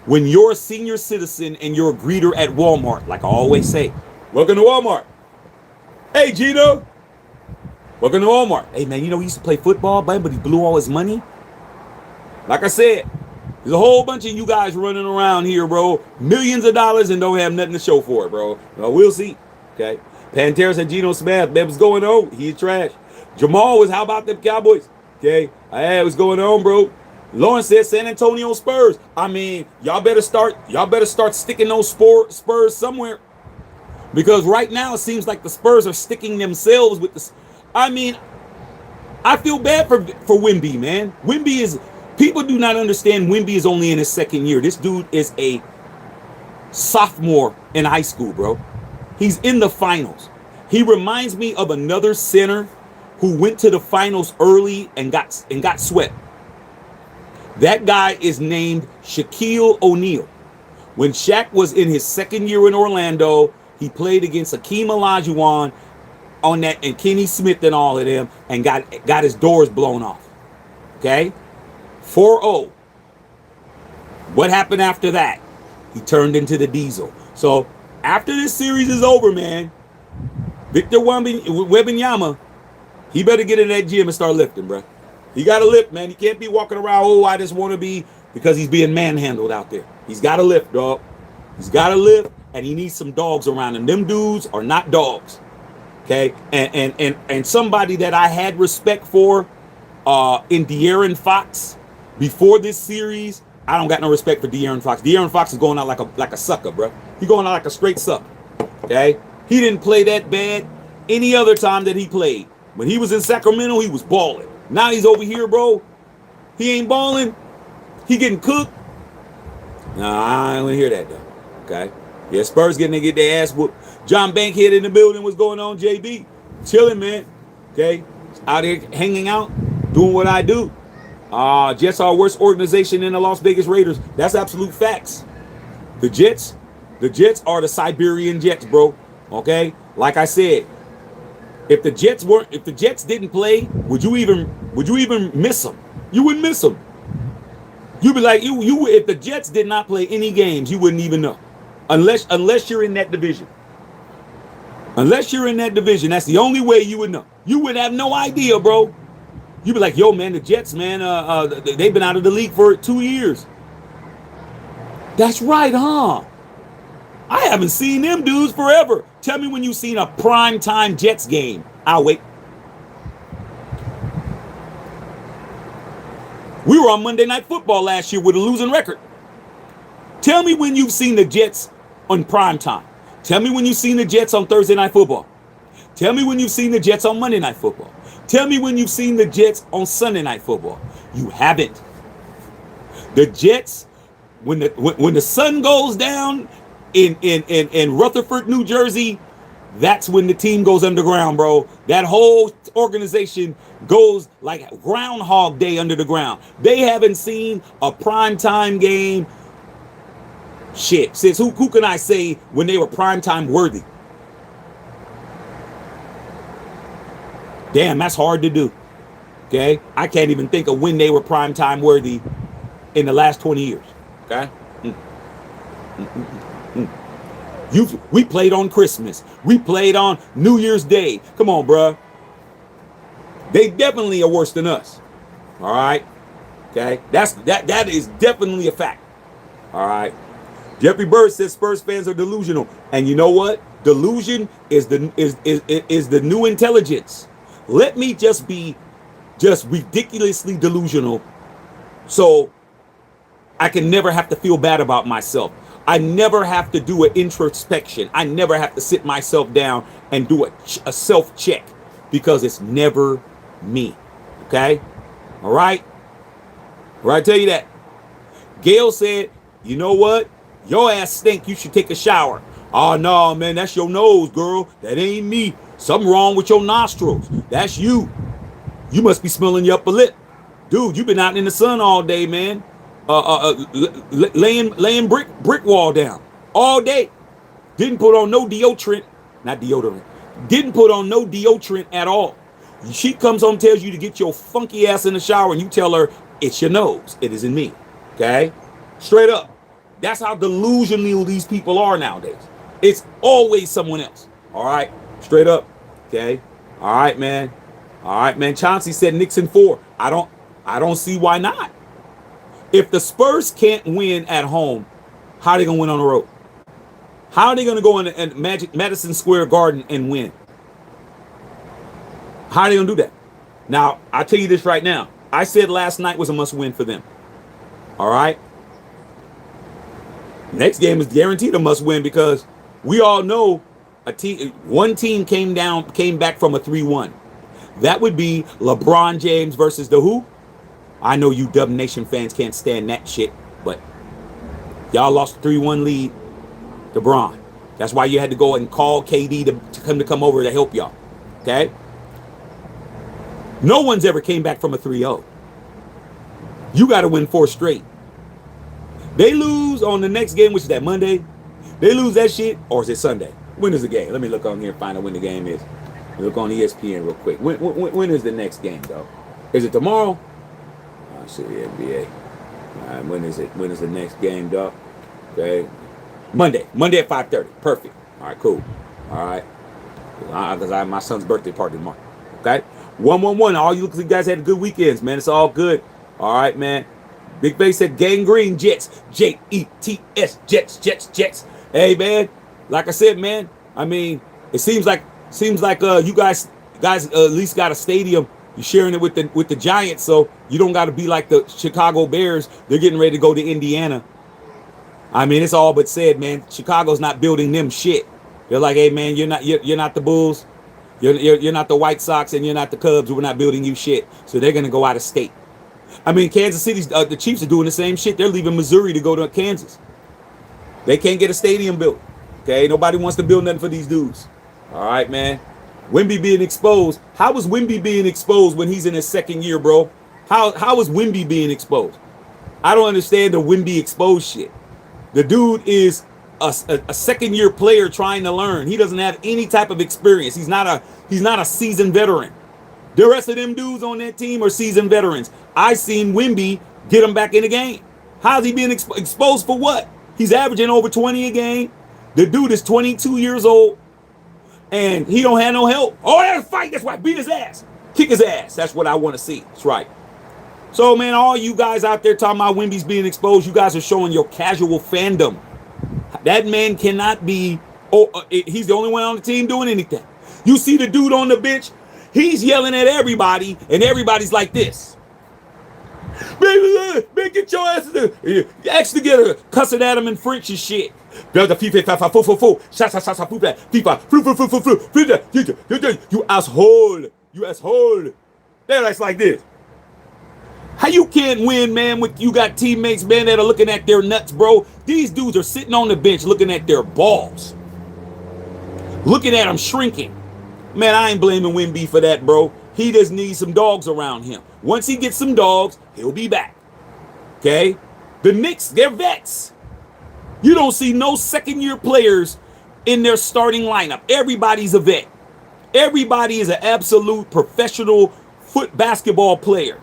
when you're a senior citizen and you're a greeter at Walmart, like I always say. Welcome to Walmart. Hey, Geno. Welcome to Walmart. Hey, man, you know he used to play football, but he blew all his money. Like I said, there's a whole bunch of you guys running around here, bro. Millions of dollars and don't have nothing to show for it, bro. Well, we'll see. Okay. Pantera said Geno smashed. Man, what's going on? He's trash. Jamal was, how about them Cowboys? Okay. Hey, what's going on, bro? Lawrence said San Antonio Spurs. I mean, y'all better start sticking those Spurs somewhere. Because right now it seems like the Spurs are sticking themselves with the. I mean, I feel bad for Wemby, man. Wemby is, people do not understand Wemby is only in his second year. This dude is a sophomore in high school, bro. He's in the finals. He reminds me of another center who went to the finals early and got swept. That guy is named Shaquille O'Neal. When Shaq was in his second year in Orlando, he played against Hakeem Olajuwon on that and Kenny Smith and all of them and got his doors blown off. Okay? 4-0. What happened after that? He turned into the Diesel. So after this series is over, man, Victor Wembanyama, he better get in that gym and start lifting, bro. He got to lift, man. He can't be walking around, oh, I just want to be, because he's being manhandled out there. He's got to lift, dog. He's got to lift, and he needs some dogs around him. Them dudes are not dogs, okay? And somebody that I had respect for in De'Aaron Fox before this series, I don't got no respect for De'Aaron Fox. De'Aaron Fox is going out like a sucker, bro. He going out like a straight sucker, okay? He didn't play that bad any other time that he played. When he was in Sacramento, he was balling. Now he's over here, bro. He ain't balling. He getting cooked. Nah, I don't want to hear that, though. Okay? Yeah, Spurs getting to get their ass whooped. John Bankhead in the building. What's going on, JB? Chilling, man. Okay? Out here hanging out, doing what I do. Jets are worst organization in the Las Vegas Raiders. That's absolute facts. The Jets are the Siberian Jets, bro. Okay? Like I said, if the Jets didn't play, would you even miss them? You wouldn't miss them. You'd be like, you if the Jets did not play any games, you wouldn't even know. Unless you're in that division. Unless you're in that division, that's the only way you would know. You would have no idea, bro. You'd be like, yo, man, the Jets, man, they've been out of the league for 2 years. That's right, huh? I haven't seen them dudes forever. Tell me when you've seen a primetime Jets game. I'll wait. We were on Monday Night Football last year with a losing record. Tell me when you've seen the Jets on primetime. Tell me when you've seen the Jets on Thursday Night Football. Tell me when you've seen the Jets on Monday Night Football. Tell me when you've seen the Jets on Sunday Night Football. You haven't. The Jets, when the sun goes down in Rutherford, New Jersey, that's when the team goes underground, bro. That whole organization goes like Groundhog Day under the ground. They haven't seen a primetime game. Shit, since who can I say when they were primetime worthy? Damn, that's hard to do. Okay? I can't even think of when they were primetime worthy in the last 20 years. Okay? We played on Christmas. We played on New Year's Day. Come on, bruh. They definitely are worse than us. All right? Okay? That is definitely a fact. All right? Jeffrey Bird says Spurs fans are delusional. And you know what? Delusion is the new intelligence. Let me just be ridiculously delusional so I can never have to feel bad about myself. I never have to do an introspection. I never have to sit myself down and do a self-check because it's never me. Okay? All right? All right, I tell you that. Gail said, you know what? Your ass stink. You should take a shower. Oh, no, man, that's your nose, girl. That ain't me. Something wrong with your nostrils. That's you. You must be smelling your upper lip. Dude, you've been out in the sun all day, man. Laying brick wall down all day. Didn't put on no deodorant. Not deodorant. Didn't put on no deodorant at all. She comes home, tells you to get your funky ass in the shower, and you tell her, it's your nose. It isn't me. Okay? Straight up. That's how delusional these people are nowadays. It's always someone else. All right? Straight up. Okay? All right, man. All right, man. Chauncey said Knicks in 4. I don't see why not. If the Spurs can't win at home, how are they going to win on the road? How are they going to go in Madison Square Garden and win? How are they going to do that? Now, I'll tell you this right now. I said last night was a must-win for them. All right? Next game is guaranteed a must-win because we all know one team came back from a 3-1. That would be LeBron James versus the who? I know you Dub Nation fans can't stand that shit, but y'all lost a 3-1 lead to Bron. That's why you had to go and call KD to come over to help y'all. Okay? No one's ever came back from a 3-0. You got to win 4 straight. They lose on the next game, which is that Monday. They lose that shit, or is it Sunday? When is the game? Let me look on here and find out when the game is. Look on ESPN real quick. When is the next game, though? Is it tomorrow? I see the NBA. All right, when is it? When is the next game, dog? Okay. Monday at 5:30. Perfect. All right, cool. All right. Because I have my son's birthday party tomorrow. Okay. 1-1-1. All you guys had good weekends, man. It's all good. All right, man. Big Face said Gangrene Jets. Jets. Jets. Hey, man. Like I said, man. I mean, it seems like you guys at least got a stadium. You're sharing it with the Giants, so you don't got to be like the Chicago Bears. They're getting ready to go to Indiana. I mean, it's all but said, man. Chicago's not building them shit. They're like, hey, man, you're not the Bulls. You're not the White Sox, and you're not the Cubs. We're not building you shit. So they're gonna go out of state. I mean, Kansas City's the Chiefs are doing the same shit. They're leaving Missouri to go to Kansas. They can't get a stadium built. Okay, nobody wants to build nothing for these dudes. All right, man. Wemby being exposed. How was Wemby being exposed when he's in his second year, bro? How is Wemby being exposed? I don't understand the Wemby exposed shit. The dude is a second year player trying to learn. He doesn't have any type of experience. He's not a seasoned veteran. The rest of them dudes on that team are seasoned veterans. I seen Wemby get him back in the game. How's he being exposed for what? He's averaging over 20 a game. The dude is 22 years old. And he don't have no help. Oh, that's a fight. That's why. Beat his ass. Kick his ass. That's what I want to see. That's right. So, man, all you guys out there talking about Wemby's being exposed, you guys are showing your casual fandom. That man cannot be, he's the only one on the team doing anything. You see the dude on the bench, he's yelling at everybody, and everybody's like this. Man, get your ass in there. Actually get her cussing at him in French and shit. You asshole. You asshole. That's like this. How you can't win, man, when you got teammates, man, that are looking at their nuts, bro? These dudes are sitting on the bench looking at their balls. Looking at them shrinking. Man, I ain't blaming Wemby for that, bro. He just needs some dogs around him. Once he gets some dogs, he'll be back. Okay? The Knicks, they're vets. You don't see no second-year players in their starting lineup. Everybody's a vet. Everybody is an absolute professional basketball player.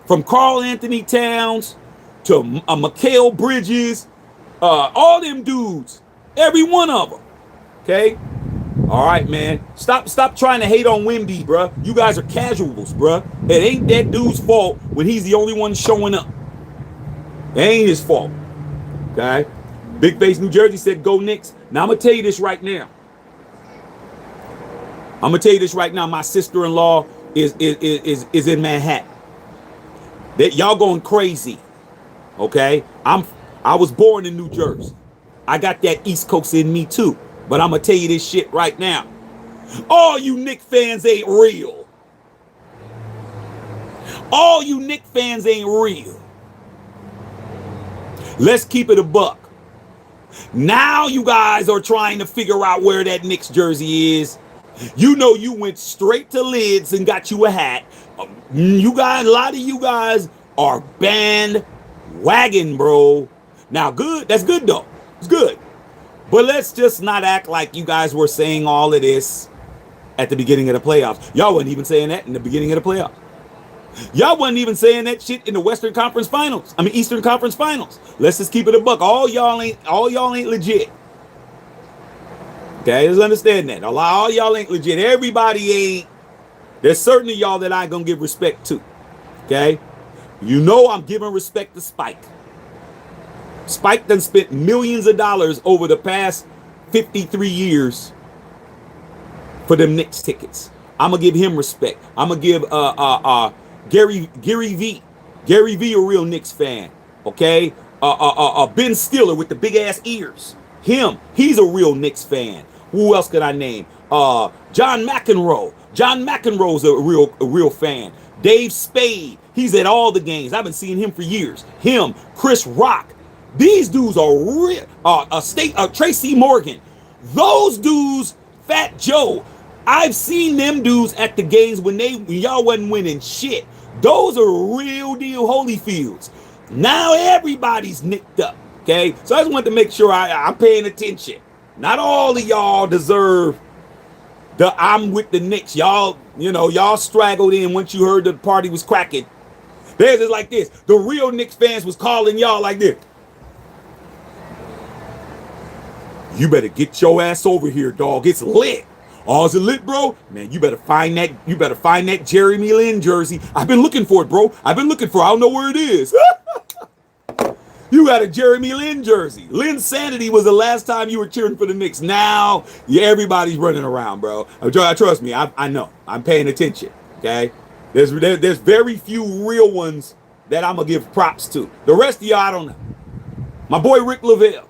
From Karl Anthony Towns to Mikal Bridges, all them dudes, every one of them. Okay? All right, man. Stop trying to hate on Wemby, bruh. You guys are casuals, bruh. It ain't that dude's fault when he's the only one showing up. It ain't his fault. Okay? Big Face New Jersey said, go Knicks. Now, I'm going to tell you this right now. My sister-in-law is in Manhattan. Y'all going crazy. Okay? I was born in New Jersey. I got that East Coast in me too. But I'm going to tell you this shit right now. All you Knicks fans ain't real. All you Knicks fans ain't real. Let's keep it a buck. Now you guys are trying to figure out where that Knicks jersey is. You know you went straight to Lids and got you a hat. You guys, a lot of you guys are bandwagon, bro. Now, good. That's good, though. It's good. But let's just not act like you guys were saying all of this at the beginning of the playoffs. Y'all wasn't even saying that in the beginning of the playoffs. Y'all wasn't even saying that shit in the Eastern Conference Finals. Let's just keep it a buck. All y'all ain't legit. Okay, let's understand that. All y'all ain't legit. Everybody ain't. There's certain of y'all that I ain't gonna give respect to. Okay? You know I'm giving respect to Spike. Spike done spent millions of dollars over the past 53 years for them Knicks tickets. I'm gonna give him respect. I'm gonna give Gary V. Gary V, a real Knicks fan. Okay? Ben Stiller with the big ass ears. He's a real Knicks fan. Who else could I name? John McEnroe. John McEnroe's a real fan. Dave Spade. He's at all the games. I've been seeing him for years. Chris Rock. These dudes are real. Tracy Morgan. Those dudes, Fat Joe. I've seen them dudes at the games when y'all wasn't winning shit. Those are real deal Holyfields. Now everybody's nicked up. Okay, so I just wanted to make sure I'm paying attention. Not all of y'all deserve the I'm with the Knicks. Y'all straggled in once you heard the party was cracking. There's just like this. The real Knicks fans was calling y'all like this. You better get your ass over here, dog. It's lit. Oh, is it lit, bro? Man, you better find that Jeremy Lin jersey. I've been looking for it, bro. I don't know where it is. You got a Jeremy Lin jersey. Lin Sanity was the last time you were cheering for the Knicks. Now, everybody's running around, bro. Trust me, I know. I'm paying attention, okay? There's very few real ones that I'm going to give props to. The rest of y'all, I don't know. My boy Rick Lavelle.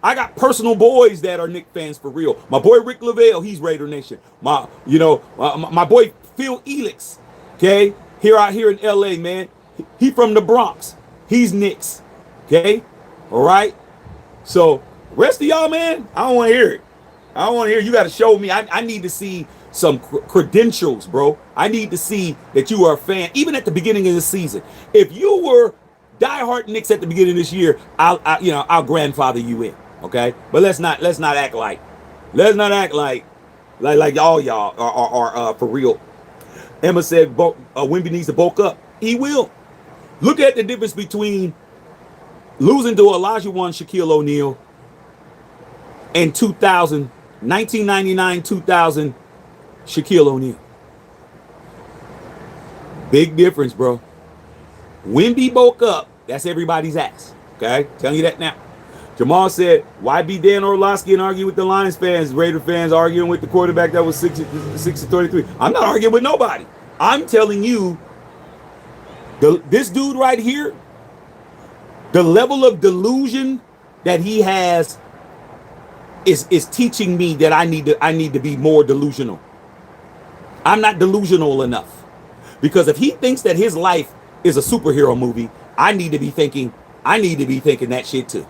I got personal boys that are Knicks fans for real. My boy Rick Lavelle, he's Raider Nation. My boy Phil Elix, okay? Out here in LA, man. He from the Bronx. He's Knicks. Okay? All right? So, rest of y'all, man, I don't want to hear it. I don't want to hear it. You got to show me. I need to see some credentials, bro. I need to see that you are a fan, even at the beginning of the season. If you were diehard Knicks at the beginning of this year, I'll grandfather you in. Okay? But let's not act like all y'all are for real. Emma said Wemby needs to bulk up. He will. Look at the difference between losing to Olajuwon Shaquille O'Neal and 1999-2000 Shaquille O'Neal. Big difference, bro. Wemby bulk up. That's everybody's ass. Okay? Telling you that now. Jamal said, why be Dan Orlovsky and argue with the Lions fans, Raider fans arguing with the quarterback that was 6-33? I'm not arguing with nobody. I'm telling you, this dude right here, the level of delusion that he has is teaching me that I need to be more delusional. I'm not delusional enough. Because if he thinks that his life is a superhero movie, I need to be thinking that shit too.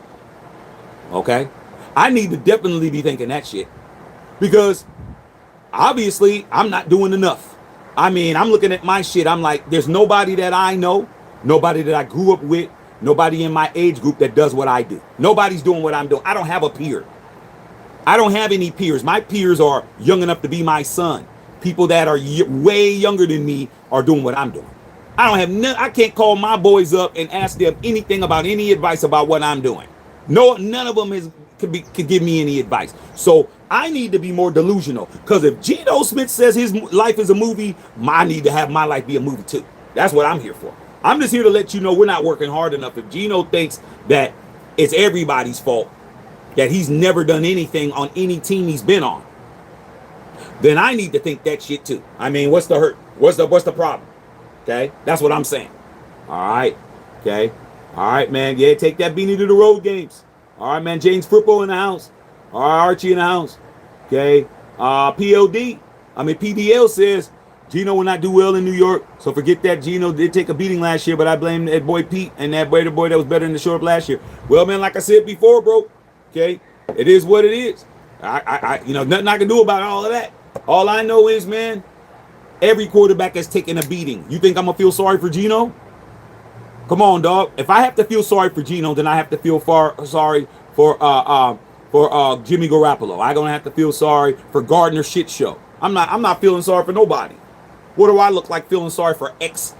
Okay? I need to definitely be thinking that shit. Because obviously I'm not doing enough. I mean, I'm looking at my shit. I'm like, there's nobody that I know, nobody that I grew up with, nobody in my age group that does what I do. Nobody's doing what I'm doing. I don't have a peer. I don't have any peers. My peers are young enough to be my son. People that are way younger than me are doing what I'm doing. I can't call my boys up and ask them anything about any advice about what I'm doing. No, none of them could give me any advice. So I need to be more delusional. Because if Geno Smith says his life is a movie, I need to have my life be a movie too. That's what I'm here for. I'm just here to let you know we're not working hard enough. If Geno thinks that it's everybody's fault, that he's never done anything on any team he's been on, then I need to think that shit too. I mean, what's the hurt? What's the problem? Okay? That's what I'm saying. All right. Okay? All right, man. Yeah, take that beanie to the road games. All right, man. James Frippo in the house. All right, Archie in the house. Okay. PDL says Geno will not do well in New York. So forget that. Geno did take a beating last year, but I blame that boy Pete and that boy, the boy that was better in the show up last year. Well, man, like I said before, bro. Okay, it is what it is. Nothing I can do about all of that. All I know is, man, every quarterback has taken a beating. You think I'm gonna feel sorry for Geno? Come on, dog. If I have to feel sorry for Geno, then I have to feel sorry for Jimmy Garoppolo. I'm gonna have to feel sorry for Gardner shit show. I'm not feeling sorry for nobody. What do I look like feeling sorry for ex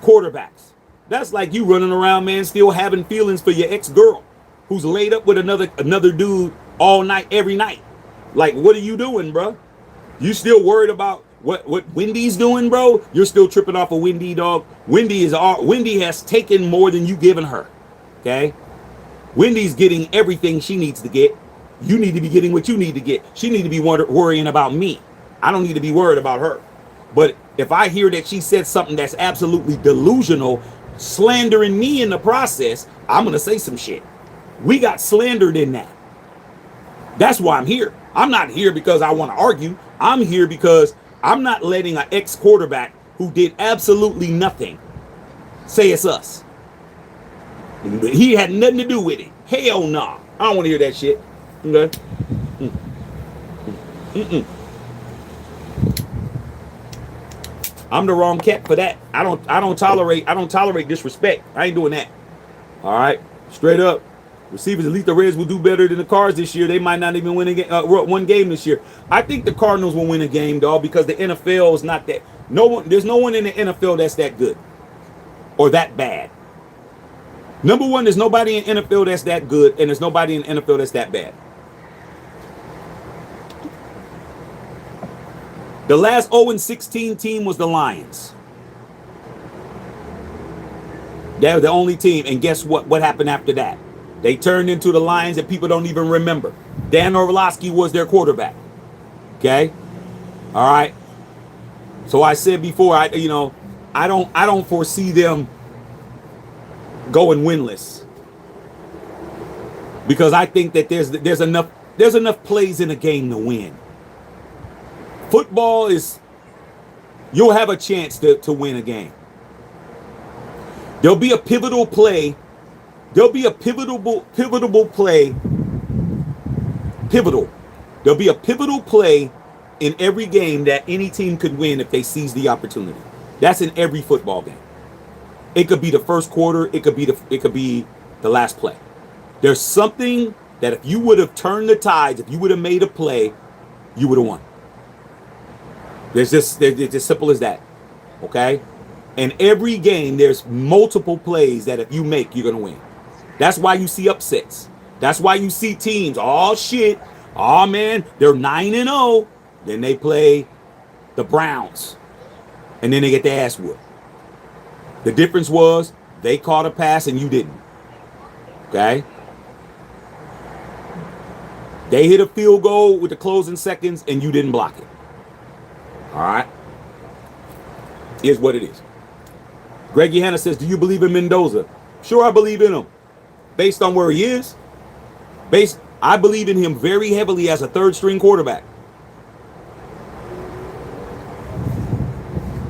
quarterbacks? That's like you running around, man, still having feelings for your ex girl who's laid up with another dude all night, every night. Like, what are you doing, bro? You still worried about what Wendy's doing, bro? You're still tripping off of Wendy, dog. Wendy has taken more than you given her. Okay? Wendy's getting everything she needs to get. You need to be getting what you need to get. She need to be worrying about me. I don't need to be worried about her. But if I hear that she said something that's absolutely delusional, slandering me in the process, I'm going to say some shit. We got slandered in that. That's why I'm here. I'm not here because I want to argue. I'm here because I'm not letting an ex-quarterback who did absolutely nothing say it's us. He had nothing to do with it. Hell no. Nah. I don't want to hear that shit. Okay? I'm the wrong cat for that. I don't tolerate disrespect. I ain't doing that. All right, straight up. Receivers, at least the Reds will do better than the Cards this year. They might not even win one game this year. I think the Cardinals will win a game, dog, because the NFL is not that. There's no one in the NFL that's that good or that bad. Number one, there's nobody in NFL that's that good, and there's nobody in NFL that's that bad. The last 0-16 team was the Lions. They were the only team, and guess what? What happened after that? They turned into the Lions that people don't even remember. Dan Orlovsky was their quarterback. Okay? All right. So I said before, I don't foresee them going winless, because I think that there's enough plays in a game to win. Football is, you'll have a chance to win a game. There'll be a pivotal play. There'll be a pivotal play. There'll be a pivotal play in every game that any team could win if they seize the opportunity. That's in every football game. It could be the first quarter. It could be the last play. There's something that if you would have turned the tides, if you would have made a play, you would have won. It's as simple as that. Okay? In every game, there's multiple plays that if you make, you're going to win. That's why you see upsets. That's why you see teams, oh shit, oh man, they're 9-0. Then they play the Browns. And then they get their ass whooped. The difference was they caught a pass and you didn't. Okay? They hit a field goal with the closing seconds and you didn't block it. All right? Here's what it is. Greggy Hanna says, do you believe in Mendoza? Sure, I believe in him. Based on where he is. I believe in him very heavily as a third-string quarterback.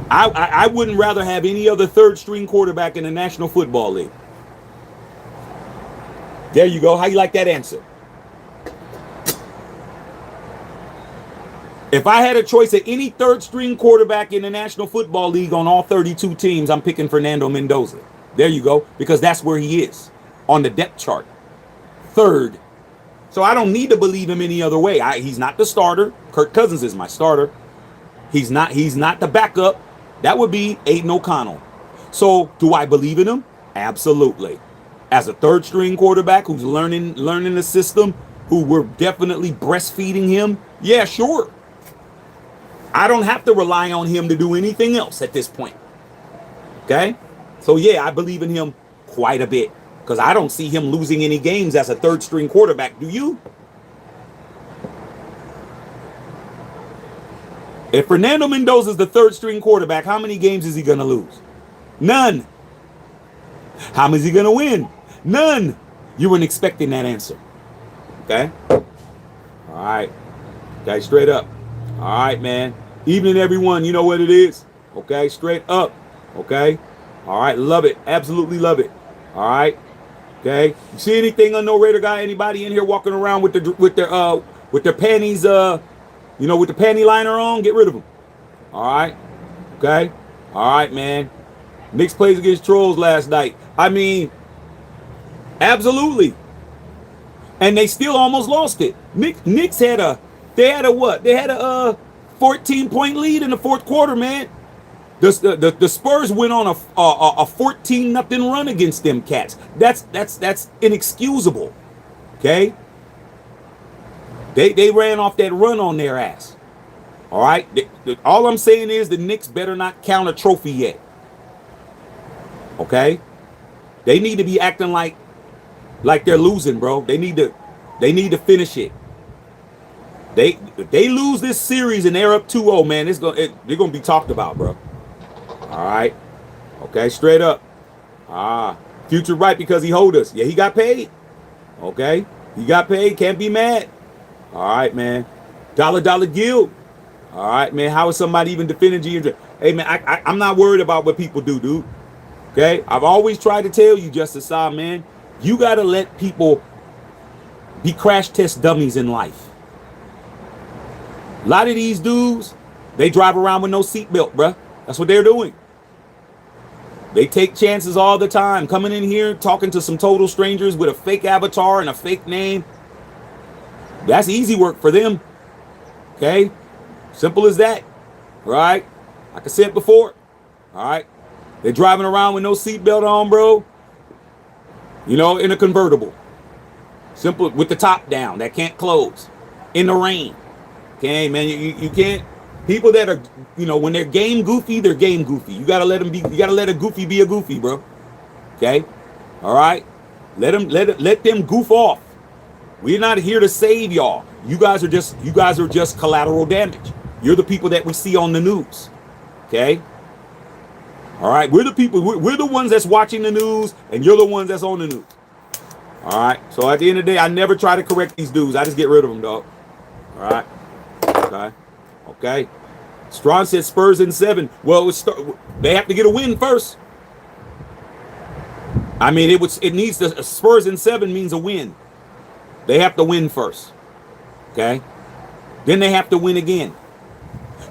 I wouldn't rather have any other third-string quarterback in the National Football League. There you go. How you like that answer? If I had a choice of any third-string quarterback in the National Football League on all 32 teams, I'm picking Fernando Mendoza. There you go. Because that's where he is on the depth chart. Third. So I don't need to believe him any other way. He's not the starter. Kirk Cousins is my starter. He's not the backup. That would be Aiden O'Connell. So do I believe in him? Absolutely. As a third-string quarterback who's learning the system, who we're definitely breastfeeding him, yeah, sure. I don't have to rely on him to do anything else at this point. Okay? So yeah, I believe in him quite a bit. Because I don't see him losing any games as a third-string quarterback. Do you? If Fernando Mendoza is the third-string quarterback, how many games is he going to lose? None. How many is he going to win? None. You weren't expecting that answer. Okay? All right. Okay, straight up. All right, man. Evening, everyone. You know what it is. Okay, straight up. Okay? All right, love it. Absolutely love it. All right? Okay? You see anything on No Raider Guy? Anybody in here walking around with their panties, with the panty liner on? Get rid of them. All right? Okay? All right, man. Knicks plays against Trolls last night. I mean, absolutely. And they still almost lost it. Knicks had a 14-point lead in the fourth quarter, man. The Spurs went on a 14-0 run against them cats. That's inexcusable. Okay? They ran off that run on their ass. All right? All I'm saying is the Knicks better not count a trophy yet. Okay? They need to be acting like they're losing, bro. They need to finish it. If they lose this series and they're up 2-0, man, they're gonna be talked about, bro. All right. Okay, straight up. Future right because he hold us. Yeah, he got paid. Okay? He got paid. Can't be mad. All right, man. Dollar Guild. All right, man. How is somebody even defending G? Hey, man, I'm not worried about what people do, dude. Okay? I've always tried to tell you, Justice Saab, man, you got to let people be crash test dummies in life. A lot of these dudes, they drive around with no seatbelt, bruh. That's what they're doing. They take chances all the time, coming in here, talking to some total strangers with a fake avatar and a fake name. That's easy work for them. Okay? Simple as that. Right? Like I said before. All right? They're driving around with no seatbelt on, bro. In a convertible. Simple, with the top down, that can't close. In the rain. Okay, man, you can't. People that are, when they're game goofy, they're game goofy. You gotta let a goofy be a goofy, bro. Okay? All right? Let them goof off. We're not here to save y'all. You guys are just collateral damage. You're the people that we see on the news. Okay? All right, we're the people, we're the ones that's watching the news, and you're the ones that's on the news. All right, so at the end of the day, I never try to correct these dudes. I just get rid of them, dog. All right, okay. Strawn said Spurs in 7. Well, they have to get a win first. I mean, it needs to, Spurs in 7 means a win. They have to win first. Okay, then they have to win again.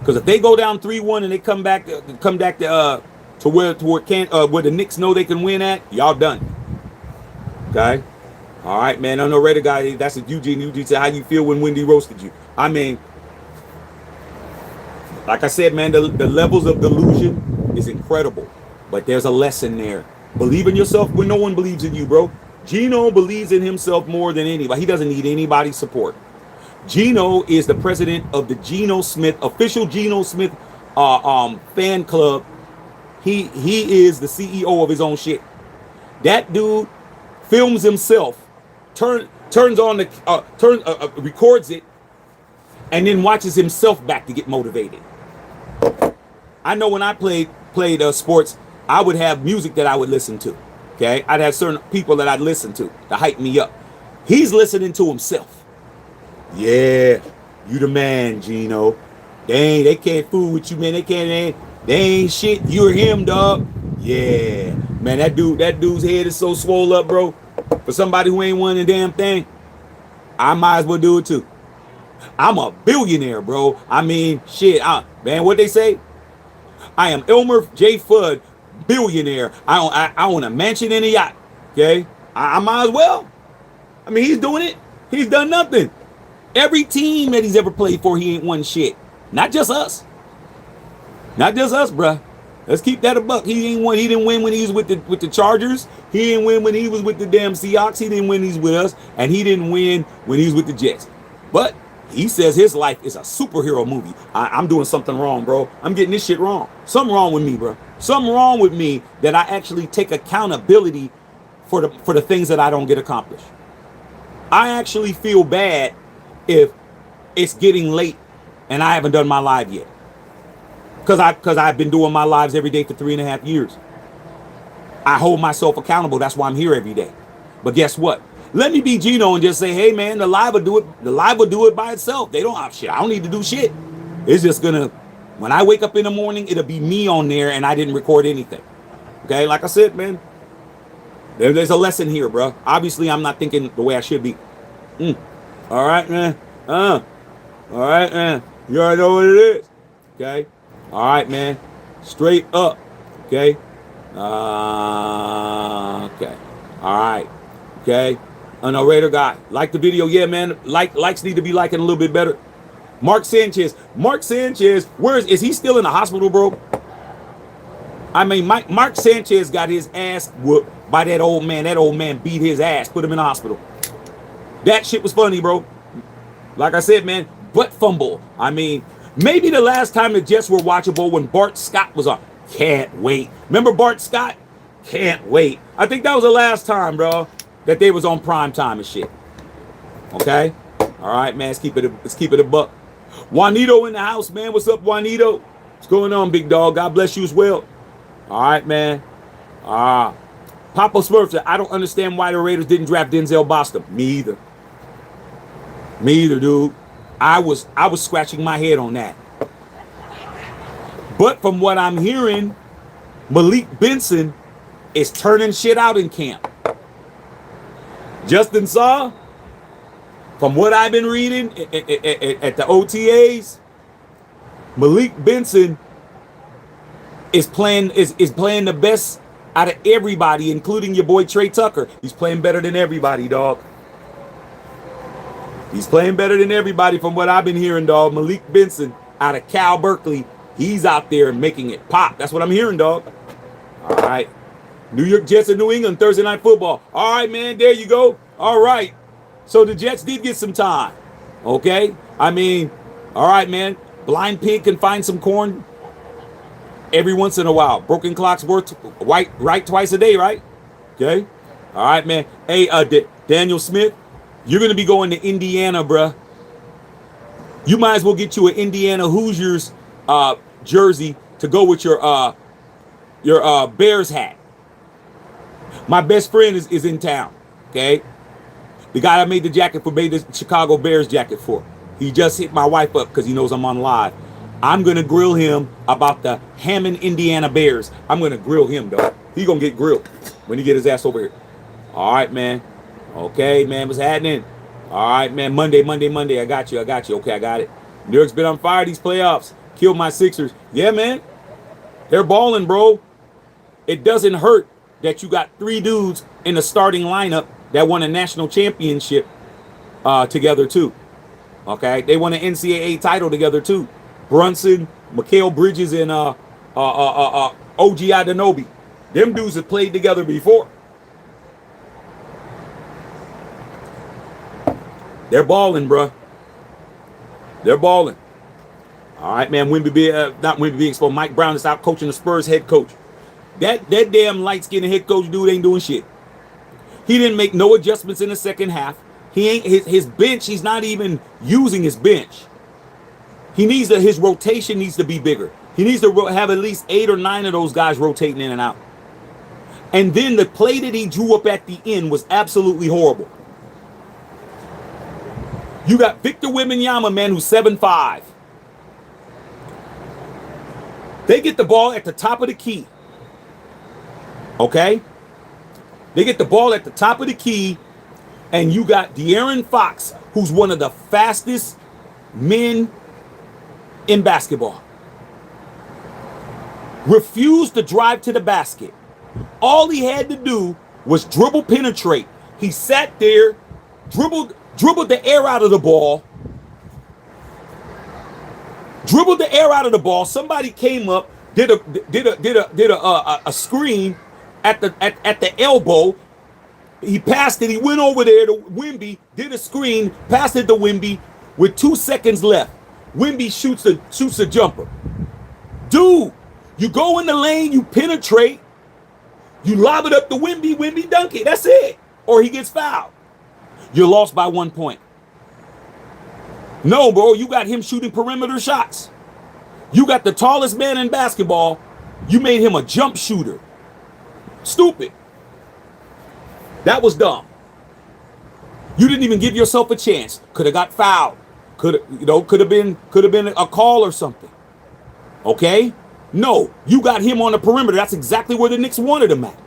Because if they go down 3-1 and they come back to where the Knicks know they can win at, y'all done. Okay? All right, man. I know Raider Guy, that's a Eugene. Eugene said, how you feel when Wendy roasted you? I mean, like I said, man, the levels of delusion is incredible. But there's a lesson there. Believe in yourself when no one believes in you, bro. Geno believes in himself more than anybody. He doesn't need anybody's support. Geno is the president of the official Geno Smith fan club. He is the CEO of his own shit. That dude films himself, records it, and then watches himself back to get motivated. I know when I played sports, I would have music that I would listen to. Okay, I'd have certain people that I'd listen to hype me up. He's listening to himself. Yeah, you the man, Geno. They can't fool with you, man. They ain't shit. You're him, dog. Yeah, man. That dude's head is so swole up, bro. For somebody who ain't won a damn thing, I might as well do it too. I'm a billionaire, bro. I mean, shit. Man, what they say? I am Elmer J. Fudd, billionaire. I own a mansion and a yacht. Okay, I might as well. I mean, he's doing it. He's done nothing. Every team that he's ever played for, he ain't won shit. Not just us. Not just us, bruh. Let's keep that a buck. He ain't won. He didn't win when he was with the Chargers. He didn't win when he was with the damn Seahawks. He didn't win when he's with us, and he didn't win when he was with the Jets. But he says his life is a superhero movie. I'm doing something wrong, bro. I'm getting this shit wrong. Something wrong with me, bro. Something wrong with me that I actually take accountability for the things that I don't get accomplished. I actually feel bad if it's getting late and I haven't done my live yet. Because I've been doing my lives every day for 3.5 years. I hold myself accountable. That's why I'm here every day. But guess what? Let me be Geno and just say, hey man, the live will do it. The live will do it by itself. They don't have shit. I don't need to do shit. It's just gonna, when I wake up in the morning, it'll be me on there and I didn't record anything. Okay, like I said, man, there's a lesson here, bro. Obviously, I'm not thinking the way I should be. All right, man. All right, man. You already know what it is. Okay. All right, man. Straight up. Okay. Okay. All right. Okay. No Raider guy. Like the video. Yeah, man. Likes need to be liking a little bit better. Mark Sanchez. Where is he still in the hospital, bro? I mean, Mark Sanchez got his ass whooped by that old man. That old man beat his ass, put him in the hospital. That shit was funny, bro. Like I said, man, butt fumble. I mean, maybe the last time the Jets were watchable when Bart Scott was on. Can't wait. Remember Bart Scott? Can't wait. I think that was the last time, bro, that they was on prime time and shit. Okay? All right, man. Let's keep it a buck. Juanito in the house, man. What's up, Juanito? What's going on, big dog? God bless you as well. All right, man. Papa Smurf said, I don't understand why the Raiders didn't draft Denzel Boston. Me either. Me either, dude. I was scratching my head on that. But from what I'm hearing, Malik Benson is turning shit out in camp. Justin Saw, from what I've been reading at the OTAs, Malik Benson is playing the best out of everybody, including your boy Trey Tucker. He's playing better than everybody, dog. He's playing better than everybody from what I've been hearing, dog. Malik Benson out of Cal Berkeley, he's out there making it pop. That's what I'm hearing, dog. All right. New York Jets and New England, Thursday Night Football. All right, man, there you go. All right. So the Jets did get some time. Okay? I mean, all right, man. Blind pig can find some corn every once in a while. Broken clock's worth right twice a day, right? Okay? All right, man. Hey, Daniel Smith, you're going to be going to Indiana, bruh. You might as well get you an Indiana Hoosiers jersey to go with your Bears hat. My best friend is in town, okay? The guy I made the jacket for, made the Chicago Bears jacket for. He just hit my wife up because he knows I'm on live. I'm going to grill him about the Hammond, Indiana Bears. I'm going to grill him, dog. He going to get grilled when he get his ass over here. All right, man. Okay, man. What's happening? All right, man. Monday. I got you. Okay, I got it. New York's been on fire these playoffs. Killed my Sixers. Yeah, man. They're balling, bro. It doesn't hurt that you got three dudes in the starting lineup that won a national championship together, too. Okay? They won an NCAA title together, too. Brunson, Mikal Bridges, and OG Anunoby. Them dudes have played together before. They're balling, bruh. They're balling. All right, man. Not Wimby being exposed. Mike Brown is out coaching the Spurs head coach. That damn light-skinned head coach dude ain't doing shit. He didn't make no adjustments in the second half. He ain't his bench. He's not even using his bench. His rotation needs to be bigger. He needs to have at least 8 or 9 of those guys rotating in and out. And then the play that he drew up at the end was absolutely horrible. You got Victor Wembanyama, man, who's 7'5". They get the ball at the top of the key. Okay? They get the ball at the top of the key, and you got De'Aaron Fox, who's one of the fastest men in basketball. Refused to drive to the basket. All he had to do was dribble penetrate. He sat there, dribbled the air out of the ball. Somebody came up, did a screen at the elbow. He passed it. He went over there to Wemby, did a screen, passed it to Wemby with 2 seconds left. Wemby shoots a jumper. Dude, you go in the lane, you penetrate, you lob it up to Wemby dunk it. That's it. Or he gets fouled. You're lost by 1 point. No, bro, you got him shooting perimeter shots. You got the tallest man in basketball. You made him a jump shooter. Stupid. That was dumb. You didn't even give yourself a chance. Could have got fouled. Could have been a call or something. Okay? No, you got him on the perimeter. That's exactly where the Knicks wanted him at.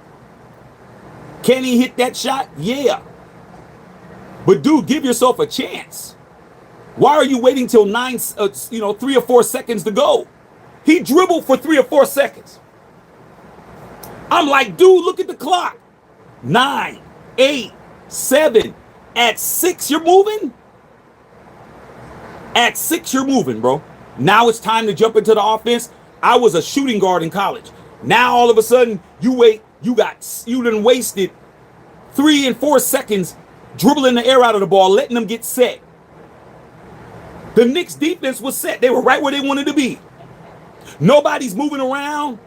Can he hit that shot? Yeah. But dude, give yourself a chance. Why are you waiting till 3 or 4 seconds to go? He dribbled for 3 or 4 seconds. I'm like, dude, look at the clock. 9, 8, 7. At 6, you're moving? At 6, you're moving, bro. Now it's time to jump into the offense. I was a shooting guard in college. Now all of a sudden, you done wasted 3 and 4 seconds dribbling the air out of the ball, letting them get set. The Knicks defense was set. They were right where they wanted to be. Nobody's moving around.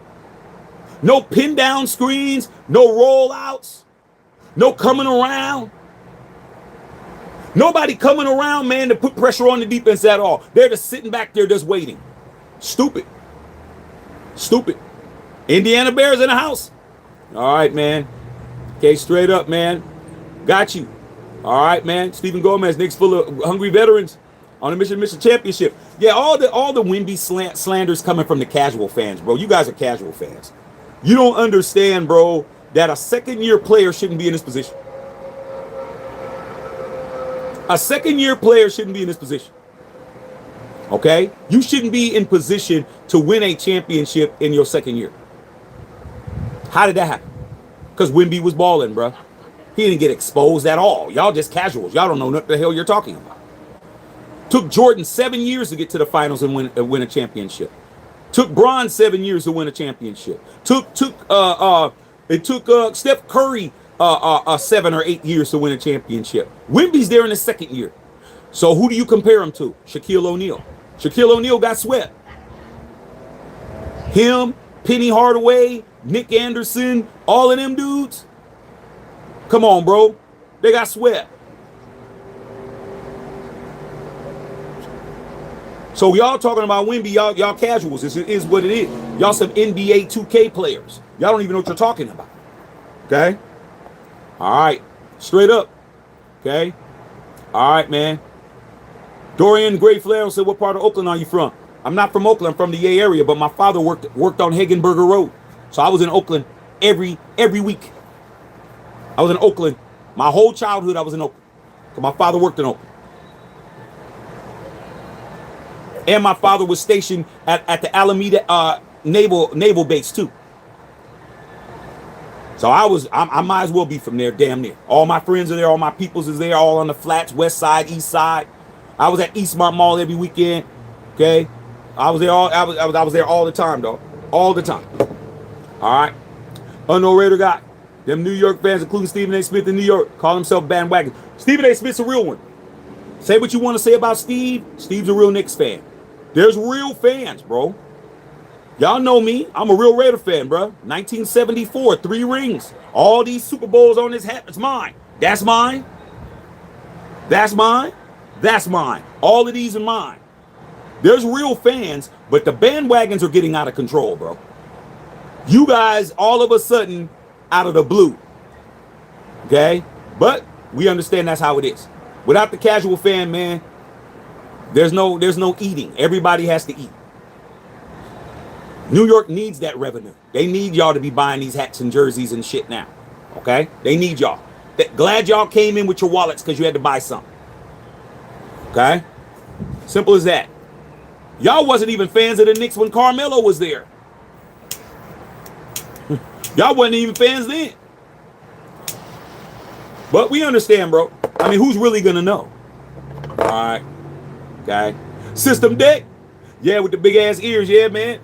No pin down screens. No rollouts. No coming around. Nobody coming around, man, to put pressure on the defense at all. They're just sitting back there just waiting. Stupid. Stupid. Indiana Bears in the house. All right, man. Okay, straight up, man. Got you. All right, man. Stephen Gomez, Knicks full of hungry veterans on a mission championship. Yeah, all the Wemby slanders coming from the casual fans, bro. You guys are casual fans. You don't understand, bro, that a second-year player shouldn't be in this position. A second-year player shouldn't be in this position. Okay? You shouldn't be in position to win a championship in your second year. How did that happen? Because Wemby was balling, bro. He didn't get exposed at all. Y'all just casuals. Y'all don't know what the hell you're talking about. Took Jordan 7 years to get to the finals and win a championship. Took Bron 7 years to win a championship. It took Steph Curry 7 or 8 years to win a championship. Wemby's there in his second year. So who do you compare him to? Shaquille O'Neal. Shaquille O'Neal got swept. Him, Penny Hardaway, Nick Anderson, all of them dudes. Come on, bro. They got swept. So y'all talking about Wemby, y'all casuals. This is what it is. Y'all some NBA 2K players. Y'all don't even know what you're talking about. Okay? All right. Straight up. Okay? All right, man. Dorian Gray Flair said, what part of Oakland are you from? I'm not from Oakland. I'm from the Bay Area, but my father worked on Hagenberger Road. So I was in Oakland every week. I was in Oakland. My whole childhood, I was in Oakland. Because my father worked in Oakland. And my father was stationed at the Alameda Naval Base too. So I might as well be from there, damn near. All my friends are there, all my peoples is there, all on the flats, west side, east side. I was at Eastmont Mall every weekend. Okay, I was there I was there all the time, though, all the time. All right, Unknown Raider guy. Them New York fans, including Stephen A. Smith in New York, call himself bandwagon. Stephen A. Smith's a real one. Say what you want to say about Steve. Steve's a real Knicks fan. There's real fans, bro. Y'all know me. I'm a real Raider fan, bro. 1974, 3 rings. All these Super Bowls on his hat. It's mine. That's mine. That's mine. That's mine. All of these are mine. There's real fans, but the bandwagons are getting out of control, bro. You guys, all of a sudden, out of the blue. Okay? But we understand that's how it is. Without the casual fan, man, there's no eating. Everybody has to eat. New York needs that revenue. They need y'all to be buying these hats and jerseys and shit now. Okay? They need y'all. Glad y'all came in with your wallets because you had to buy something. Okay? Simple as that. Y'all wasn't even fans of the Knicks when Carmelo was there. Y'all wasn't even fans then. But we understand, bro. I mean, who's really going to know? All right. Okay. System Deck. Yeah, with the big ass ears. Yeah, man.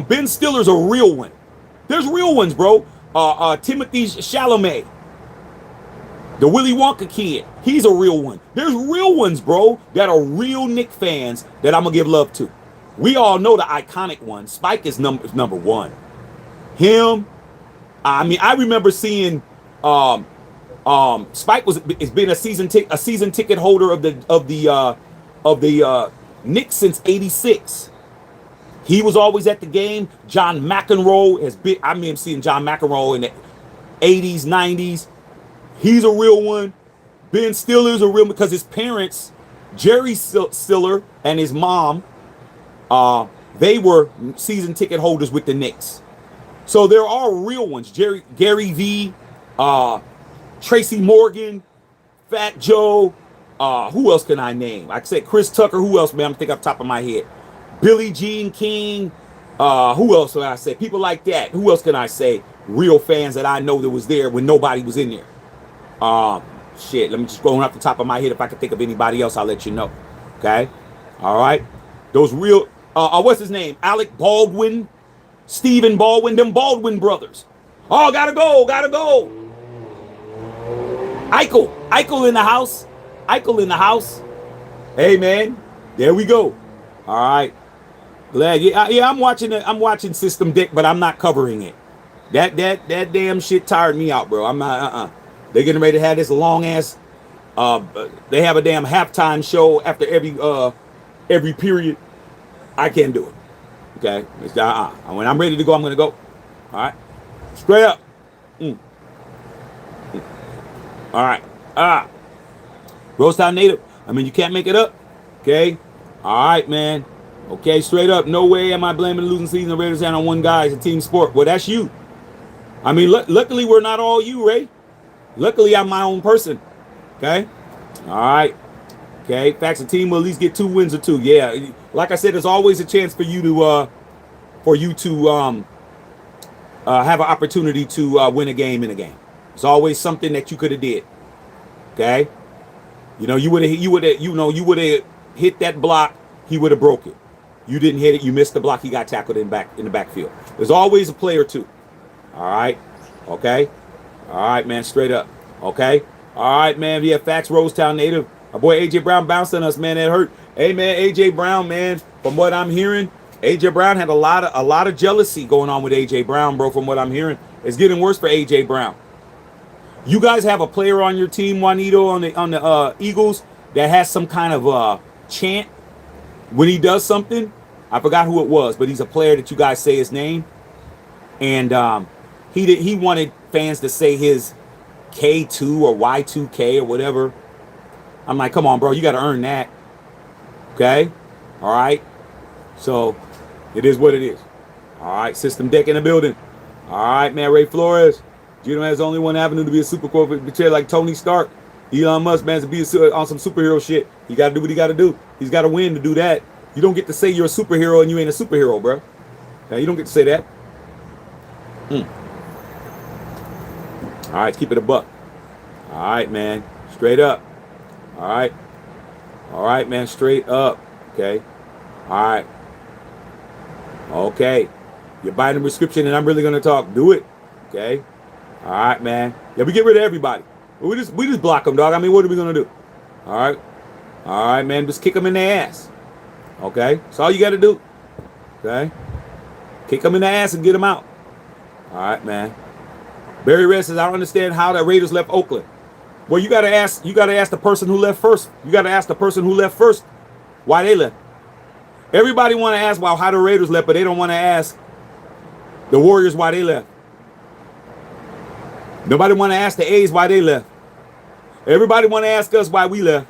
Ben Stiller's a real one. There's real ones, bro. Timothy Chalamet. The Willy Wonka kid. He's a real one. There's real ones, bro, that are real Knick fans that I'm going to give love to. We all know the iconic one. Spike is number one. Him. I mean, I remember seeing Spike has been a season ticket holder of the Knicks since '86. He was always at the game. John McEnroe has been. I remember seeing John McEnroe in the '80s, '90s. He's a real one. Ben Stiller's a real, because his parents, Jerry Stiller and his mom, they were season ticket holders with the Knicks. So there are real ones. Gary V, Tracy Morgan, Fat Joe. Who else can I name? I said Chris Tucker. Who else, man? I'm thinking off the top of my head. Billie Jean King. Who else can I say? People like that. Who else can I say? Real fans that I know that was there when nobody was in there. Shit, let me just go off the top of my head. If I can think of anybody else, I'll let you know. Okay? All right? Those real, what's his name? Alec Baldwin, Stephen Baldwin, them Baldwin brothers. Oh, gotta go. Eichel in the house. Eichel in the house. Hey, man. There we go. All right. Glad. Yeah, I'm watching System Dick, but I'm not covering it. That damn shit tired me out, bro. I'm not, They're getting ready to have this long ass, they have a damn halftime show after every period. I can't do it. Okay? When I'm ready to go, I'm going to go. All right? Straight up. All right. Rosetown native. I mean, you can't make it up. Okay? All right, man. Okay, straight up. No way am I blaming the losing season of Raiders on one guy. It's a team sport. Well, that's you. I mean, luckily, we're not all you, Ray. Luckily, I'm my own person. Okay? All right. Okay, facts, a team will at least get 2 wins or 2. Yeah, like I said, there's always a chance for you to have an opportunity to win a game in a game. It's always something that you could have did. Okay? You would have hit that block, he would have broke it. You didn't hit it, you missed the block, he got tackled in the backfield. There's always a play or two. All right? Okay? All right, man, straight up. Okay? All right, man, we have facts, Rosetown native. My boy A.J. Brown bounced on us, man, that hurt. Hey, man, A.J. Brown, man, from what I'm hearing, A.J. Brown had a lot of jealousy going on with A.J. Brown, bro, from what I'm hearing. It's getting worse for A.J. Brown. You guys have a player on your team, Juanito, on the Eagles, that has some kind of chant when he does something. I forgot who it was, but he's a player that you guys say his name. And he wanted fans to say his K2 or Y2K or whatever. I'm like, come on, bro, you got to earn that. Okay? All right? So, it is what it is. All right, System Deck in the building. All right, man, Ray Flores. Geno has only one avenue to be a super corporate like Tony Stark. Elon Musk, man, to be on some superhero shit. He got to do what he got to do. He's got to win to do that. You don't get to say you're a superhero and you ain't a superhero, bro. Now, you don't get to say that. All right, keep it a buck. All right, man, straight up. All right, man, straight up. Okay. All right. Okay. You're buying the prescription and I'm really going to talk. Do it. Okay. All right, man. Yeah, we get rid of everybody. We just block them, dog. I mean, what are we going to do? All right. All right, man. Just kick them in the ass. Okay. That's all you got to do. Okay. Kick them in the ass and get them out. All right, man. Barry Red says, I don't understand how the Raiders left Oakland. Well, you gotta ask the person who left first. You gotta ask the person who left first why they left. Everybody want to ask how the Raiders left, but they don't want to ask the Warriors why they left. Nobody want to ask the A's why they left. Everybody want to ask us why we left,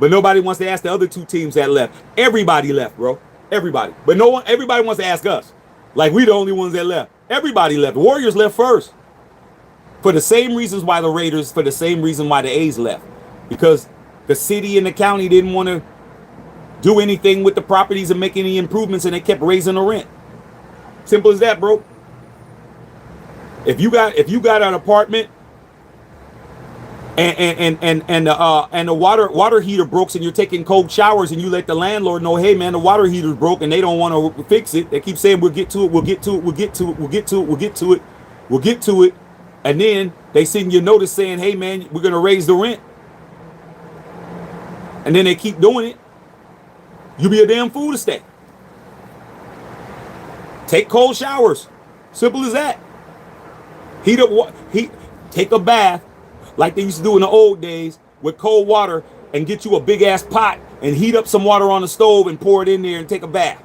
but nobody wants to ask the other 2 teams that left. Everybody left, bro. Everybody. But everybody wants to ask us. Like we the only ones that left. Everybody left. The Warriors left first. For the same reasons why the Raiders, for the same reason why the A's left. Because the city and the county didn't want to do anything with the properties and make any improvements, and they kept raising the rent. Simple as that, bro. If you got an apartment and the water heater broke and you're taking cold showers and you let the landlord know, hey man, the water heater's broke and they don't want to fix it. They keep saying we'll get to it. And then they send you a notice saying, hey, man, we're going to raise the rent. And then they keep doing it. You be a damn fool to stay. Take cold showers. Simple as that. Take a bath like they used to do in the old days with cold water and get you a big-ass pot and heat up some water on the stove and pour it in there and take a bath.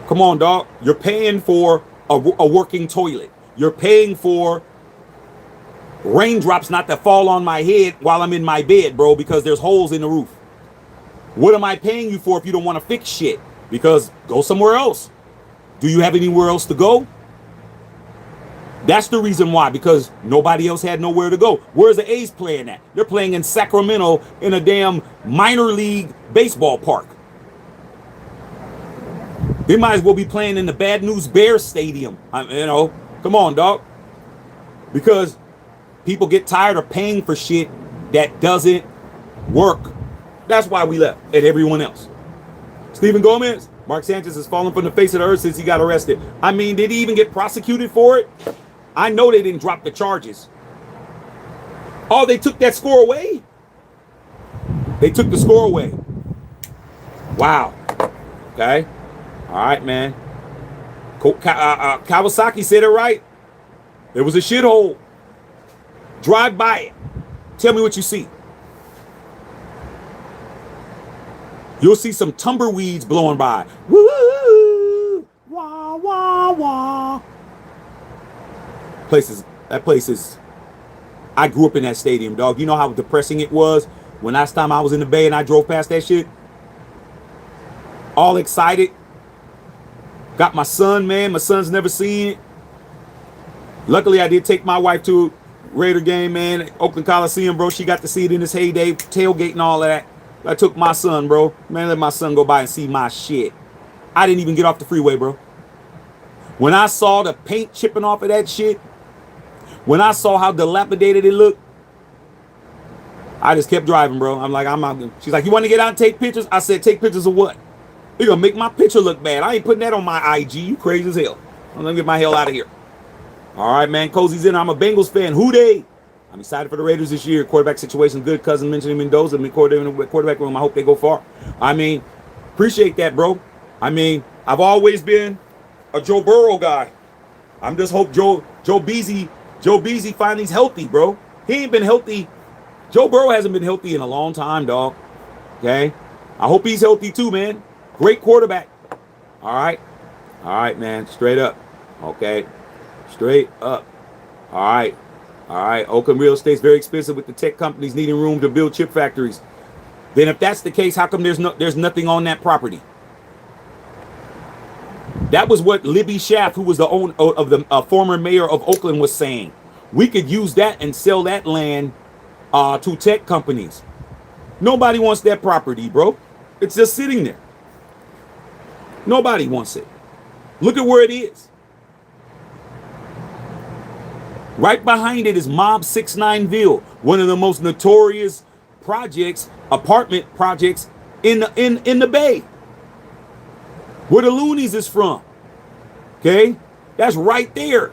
Come on, dog. You're paying for a working toilet. You're paying for raindrops not to fall on my head while I'm in my bed, bro, because there's holes in the roof. What am I paying you for if you don't want to fix shit? Because go somewhere else. Do you have anywhere else to go? That's the reason why, because nobody else had nowhere to go. Where's the A's playing at? They're playing in Sacramento in a damn minor league baseball park. They might as well be playing in the Bad News Bears Stadium. Come on, dog. Because people get tired of paying for shit that doesn't work. That's why we left, and everyone else. Stephen Gomez, Mark Sanchez has fallen from the face of the earth since he got arrested. I mean, did he even get prosecuted for it? I know they didn't drop the charges. Oh, they took that score away? They took the score away. Wow. Okay. All right, man. Kawasaki said it right. There was a shithole. Drive by it. Tell me what you see. You'll see some tumbleweeds blowing by. Woo! Wah, wah, wah. That place is, I grew up in that stadium, dog. You know how depressing it was when last time I was in the Bay and I drove past that shit? All excited. Got my son, man. My son's never seen it. Luckily, I did take my wife to a Raider game, man. Oakland Coliseum, bro. She got to see it in its heyday, tailgate and all of that. I took my son, bro. Man, let my son go by and see my shit. I didn't even get off the freeway, bro. When I saw the paint chipping off of that shit, when I saw how dilapidated it looked, I just kept driving, bro. I'm like, I'm out. She's like, you want to get out and take pictures? I said, take pictures of what? You're going to make my picture look bad. I ain't putting that on my IG. You crazy as hell. I'm going to get my hell out of here. All right, man. Cozy's in. I'm a Bengals fan. Who they? I'm excited for the Raiders this year. Quarterback situation good. Cousin mentioned Mendoza. I mean, quarterback room. I hope they go far. I mean, appreciate that, bro. I mean, I've always been a Joe Burrow guy. I'm just hope Joe Beasy finally's healthy, bro. He ain't been healthy. Joe Burrow hasn't been healthy in a long time, dog. Okay? I hope he's healthy too, man. Great quarterback. All right, man. Straight up. Okay. Straight up. All right. Oakland real estate's very expensive with the tech companies needing room to build chip factories. Then if that's the case, how come there's nothing on that property? That was what Libby Schaff, who was the owner of the former mayor of Oakland, was saying. We could use that and sell that land to tech companies. Nobody wants that property, bro. It's just sitting there. Nobody wants it. Look at where it is. Right behind it is Mob 69ville, one of the most notorious apartment projects in the Bay. Where the Loonies is from. Okay? That's right there.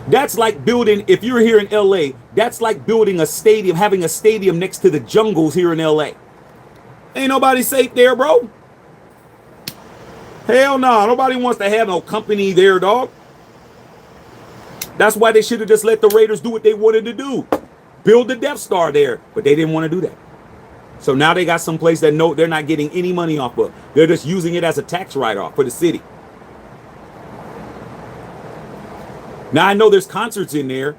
That's like building, if you're here in LA, that's like building a stadium, having a stadium next to the jungles here in LA. Ain't nobody safe there, bro. Hell no. Nobody wants to have no company there, dog. That's why they should have just let the Raiders do what they wanted to do. Build the Death Star there. But they didn't want to do that. So now they got some place that they're not getting any money off of. They're just using it as a tax write-off for the city. Now I know there's concerts in there,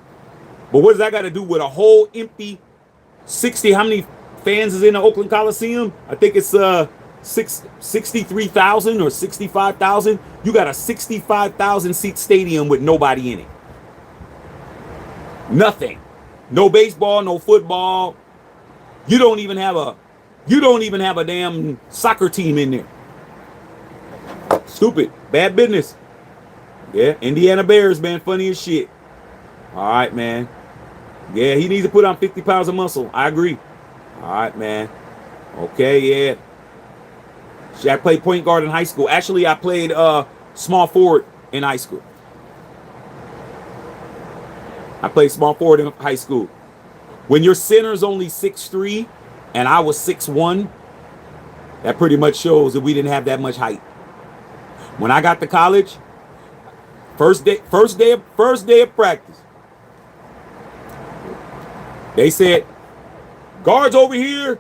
but what does that got to do with a whole empty 60? How many fans is in the Oakland Coliseum? I think it's 63,000 or 65,000. You got a 65,000 seat stadium with nobody in it. Nothing. No baseball, no football. You don't even have a damn soccer team in there. Stupid. Bad business. Yeah, Indiana Bears, man, funny as shit. All right, man. Yeah, he needs to put on 50 pounds of muscle. I agree. All right, man. Okay, yeah. I played point guard in high school. Actually, I played small forward in high school. I played small forward in high school. When your center's only 6'3", and I was 6'1", that pretty much shows that we didn't have that much height. When I got to college, first day of practice, they said, guards over here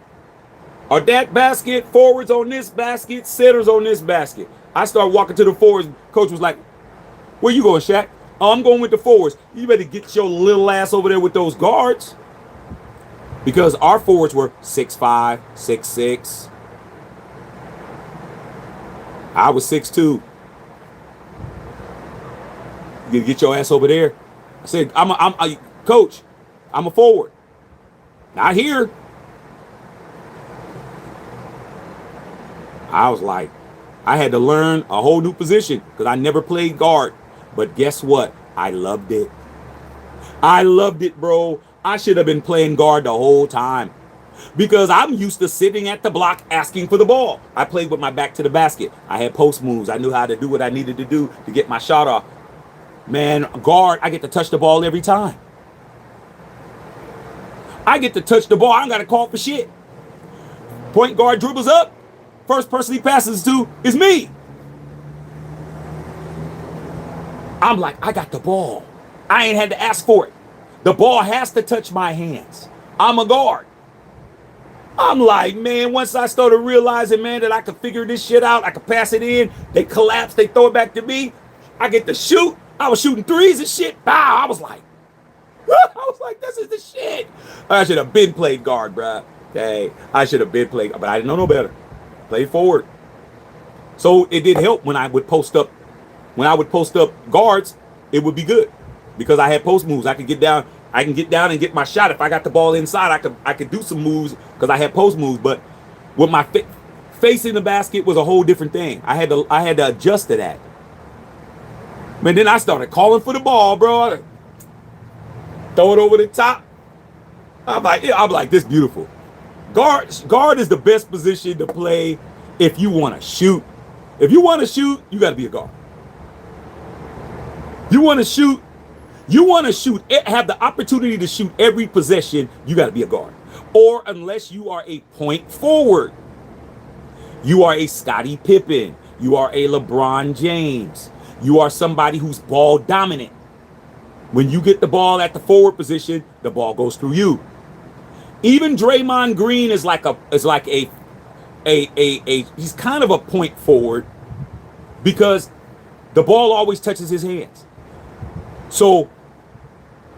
are that basket, forwards on this basket, centers on this basket. I started walking to the forwards. Coach was like, where you going, Shaq? Oh, I'm going with the forwards. You better get your little ass over there with those guards. Because our forwards were 6'5", 6'6". I was 6'2". You get your ass over there. I said, coach, I'm a forward. Not here. I was like, I had to learn a whole new position because I never played guard. But guess what? I loved it. I loved it, bro. I should have been playing guard the whole time because I'm used to sitting at the block asking for the ball. I played with my back to the basket. I had post moves. I knew how to do what I needed to do to get my shot off. Man, guard, I get to touch the ball every time. I get to touch the ball. I don't got to call for shit. Point guard dribbles up. First person he passes to is me. I'm like, I got the ball. I ain't had to ask for it. The ball has to touch my hands. I'm a guard. I'm like, man, once I started realizing, man, that I could figure this shit out, I could pass it in, they collapse, they throw it back to me, I get to shoot. I was shooting threes and shit. Bow. I was like, this is the shit. I should have been played guard, bruh. Okay, I should have been played, but I didn't know no better. Played forward. So it did help when I would post up. When I would post up guards, it would be good because I had post moves. I could get down. I can get down and get my shot. If I got the ball inside, I could do some moves because I had post moves. But with my face in the basket was a whole different thing. I had to adjust to that. Man, then I started calling for the ball, bro. Throw it over the top. I'm like, this beautiful. Guard is the best position to play if you want to shoot. If you want to shoot, you got to be a guard. You want to shoot, have the opportunity to shoot every possession, you got to be a guard. Or unless you are a point forward. You are a Scottie Pippen. You are a LeBron James. You are somebody who's ball dominant. When you get the ball at the forward position, the ball goes through you. Even Draymond Green is like he's kind of a point forward because the ball always touches his hands. So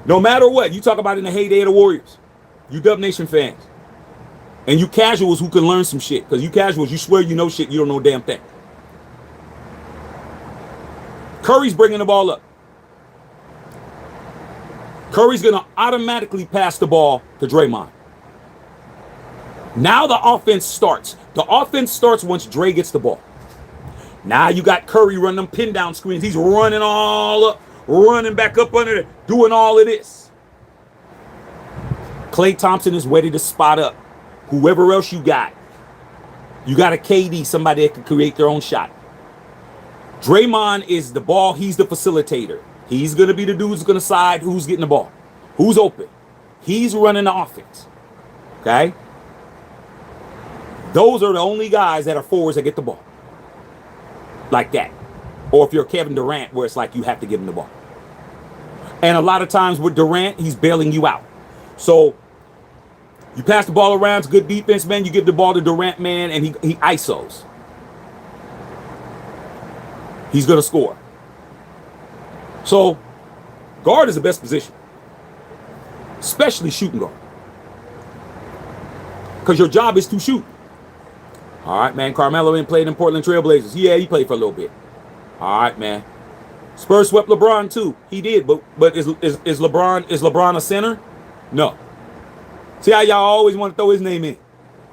no matter what, you talk about in the heyday of the Warriors, you Dub Nation fans, and you casuals who can learn some shit, because you casuals, you swear you know shit, you don't know a damn thing. Curry's bringing the ball up. Curry's going to automatically pass the ball to Draymond. Now the offense starts. The offense starts once Dre gets the ball. Now you got Curry running them pin down screens. He's running all up, running back up under it, doing all of this. Klay Thompson is ready to spot up whoever else you got. You got a KD, somebody that can create their own shot. Draymond is the ball. He's the facilitator. He's going to be the dude who's going to decide who's getting the ball, who's open. He's running the offense. Okay? Those are the only guys that are forwards that get the ball. Like that. Or if you're Kevin Durant, where it's like you have to give him the ball. And a lot of times with Durant, he's bailing you out. So you pass the ball around, it's good defense, man. You give the ball to Durant, man, and he ISOs. He's going to score. So guard is the best position. Especially shooting guard. Because your job is to shoot. All right, man. Carmelo ain't played in Portland Trail Blazers. Yeah, he played for a little bit. All right, man. Spurs swept LeBron too. He did, but is LeBron a center? No. See how y'all always want to throw his name in,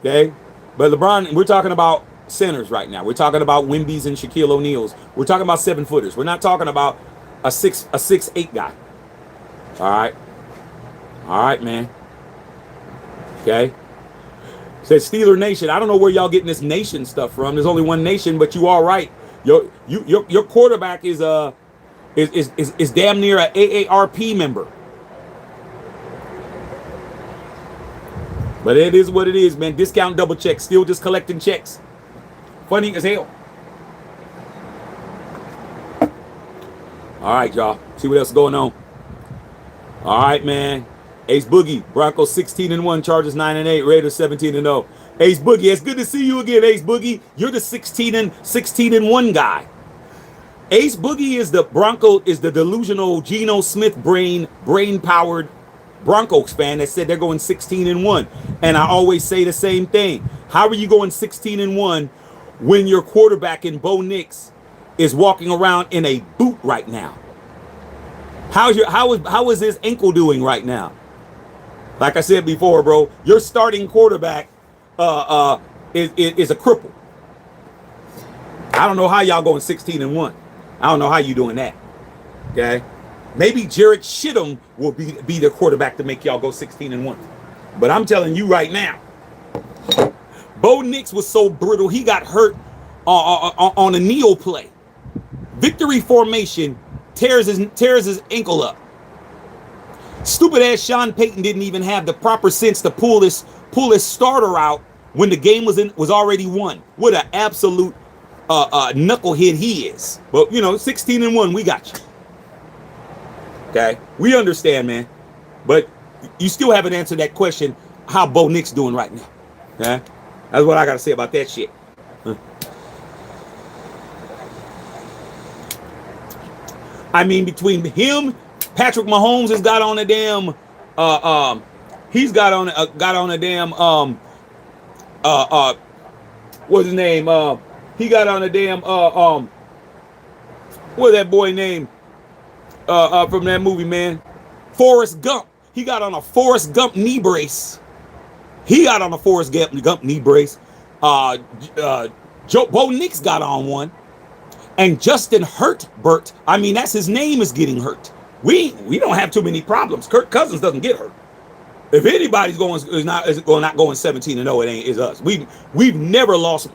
okay? But LeBron, we're talking about centers right now. We're talking about Wemby's and Shaquille O'Neal's. We're talking about 7-footers. We're not talking about a 6'8" guy. All right, man. Okay. Says Steeler Nation. I don't know where y'all getting this nation stuff from. There's only one nation, but you all right. Your quarterback is damn near an AARP member. But it is what it is, man. Discount double check. Still just collecting checks. Funny as hell. All right, y'all. See what else is going on. All right, man. Ace Boogie. Broncos 16-1. Chargers 9-8. Raiders 17-0. Ace Boogie. It's good to see you again, Ace Boogie. You're the 16-1 guy. Ace Boogie is the delusional Geno Smith brain powered Broncos fan that said they're going 16-1. And I always say the same thing. How are you going 16-1 when your quarterback in Bo Nix is walking around in a boot right now? How is his ankle doing right now? Like I said before, bro, your starting quarterback is a cripple. I don't know how y'all going 16-1. I don't know how you doing that. Okay, maybe Jarrett Stidham will be the quarterback to make y'all go 16-1. But I'm telling you right now, Bo Nix was so brittle he got hurt on a neo play. Victory formation tears his ankle up. Stupid ass Sean Payton didn't even have the proper sense to pull his starter out when the game was already won. What an absolute knucklehead he is. But 16-1, we got you. Okay, we understand, man. But you still haven't answered that question. How Bo Nix doing right now? Okay, that's what I got to say about that shit. I mean, between him, Patrick Mahomes has got on a damn. He's got on a damn. What's his name? He got on a damn. What's that boy name? From that movie, man. Forrest Gump. He got on a Forrest Gump knee brace. Bo Nix got on one. And Justin Herbert, I mean, that's his name, is getting hurt. We don't have too many problems. Kirk Cousins doesn't get hurt. If anybody's not going 17-0, it's us. We've never lost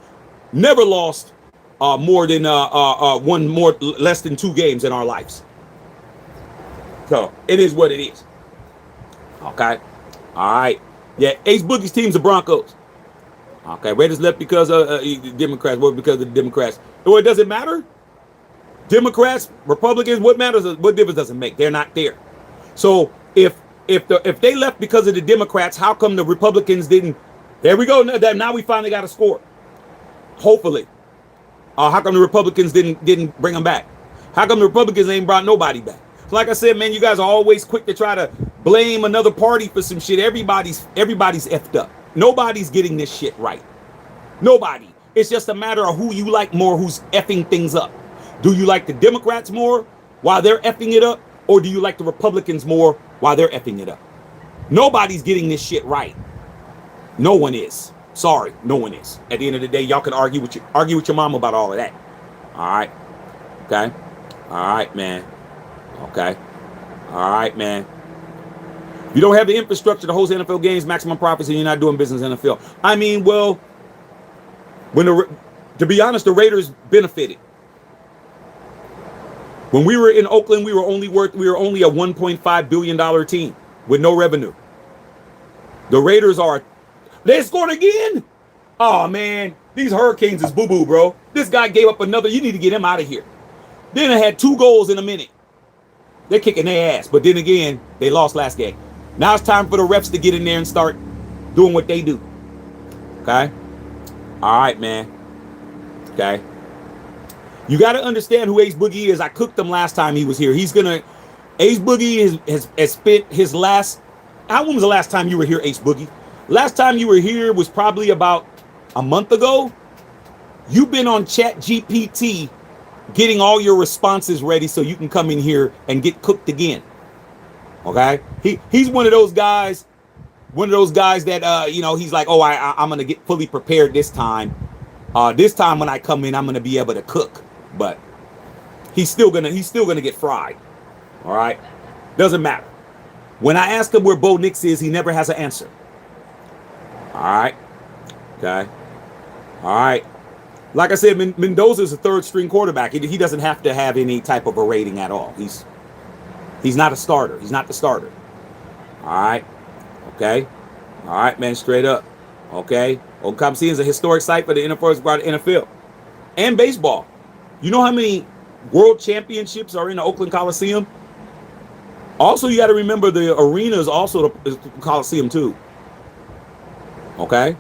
more than less than 2 games in our lives. So it is what it is. Okay. All right. Yeah, Ace Boogie's team's the Broncos. Okay, Raiders left because of Democrats. What, because of the Democrats? Well, it doesn't matter. Democrats, Republicans, what matters? What difference does it make? They're not there. So if they left because of the Democrats, how come the Republicans didn't? There we go. Now we finally got a score. Hopefully. How come the Republicans didn't bring them back? How come the Republicans ain't brought nobody back? So like I said, man, you guys are always quick to try to blame another party for some shit. Everybody's effed up. Nobody's getting this shit right. Nobody. It's just a matter of who you like more, who's effing things up. Do you like the Democrats more while they're effing it up? Or do you like the Republicans more while they're effing it up? Nobody's getting this shit right. No one is. Sorry, no one is. At the end of the day, y'all can argue with your mom about all of that. All right. Okay. All right, man. Okay. All right, man. You don't have the infrastructure to host NFL games, maximum profits, and you're not doing business in the NFL. I mean, well, to be honest, the Raiders benefited. When we were in Oakland, we were only a $1.5 billion team with no revenue. The Raiders they scored again? Oh, man, these Hurricanes is boo-boo, bro. This guy gave up another. You need to get him out of here. Then they had 2 goals in a minute. They're kicking their ass. But then again, they lost last game. Now it's time for the refs to get in there and start doing what they do. Okay? All right, man. Okay? You got to understand who Ace Boogie is. I cooked him last time he was here. Ace Boogie has spent his last... When was the last time you were here, Ace Boogie? Last time you were here was probably about a month ago. You've been on Chat GPT getting all your responses ready so you can come in here and get cooked again. Okay? He's one of those guys that, he's like, oh, I'm going to get fully prepared this time. This time when I come in, I'm going to be able to cook. But he's still gonna get fried. All right? Doesn't matter. When I ask him where Bo Nix is, he never has an answer. All right? Okay? All right. Like I said, Mendoza's a 3rd string quarterback. He doesn't have to have any type of a rating at all. He's not a starter. He's not the starter. All right? Okay? All right, man, straight up. Okay? Old Coliseum is a historic site for the NFL and baseball. You know how many world championships are in the Oakland Coliseum? Also, you got to remember the arena is also the Coliseum too. Okay?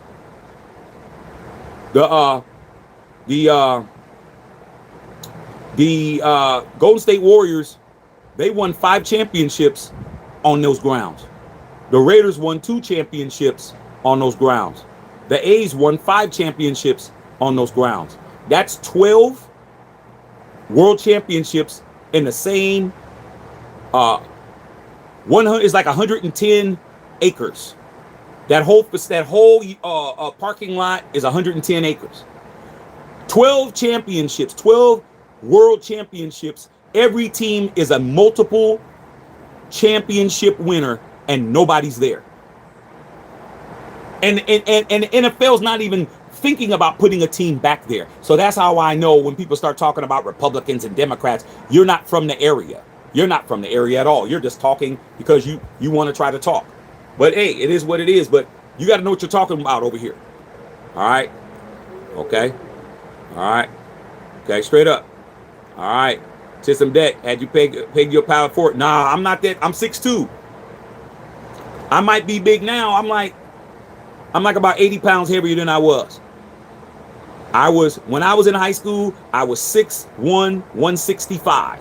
The Golden State Warriors, they won 5 championships on those grounds. The Raiders won 2 championships on those grounds. The A's won 5 championships on those grounds. That's 12 world championships in the same 100 is like 110 acres. That whole parking lot is 110 acres. 12 championships, 12 world championships. Every team is a multiple championship winner, and nobody's there. And the NFL's not even thinking about putting a team back there. So that's how I know when people start talking about Republicans and Democrats, you're not from the area. You're not from the area at all. You're just talking because you want to try to talk. But hey, it is what it is. But you got to know what you're talking about over here. All right. Okay. All right. Okay. Straight up. All right. System deck. Had you peg your power for it? Nah, I'm not that. I'm 6'2". I might be big now. I'm like about 80 pounds heavier than I was. When I was in high school, I was 6'1", 165.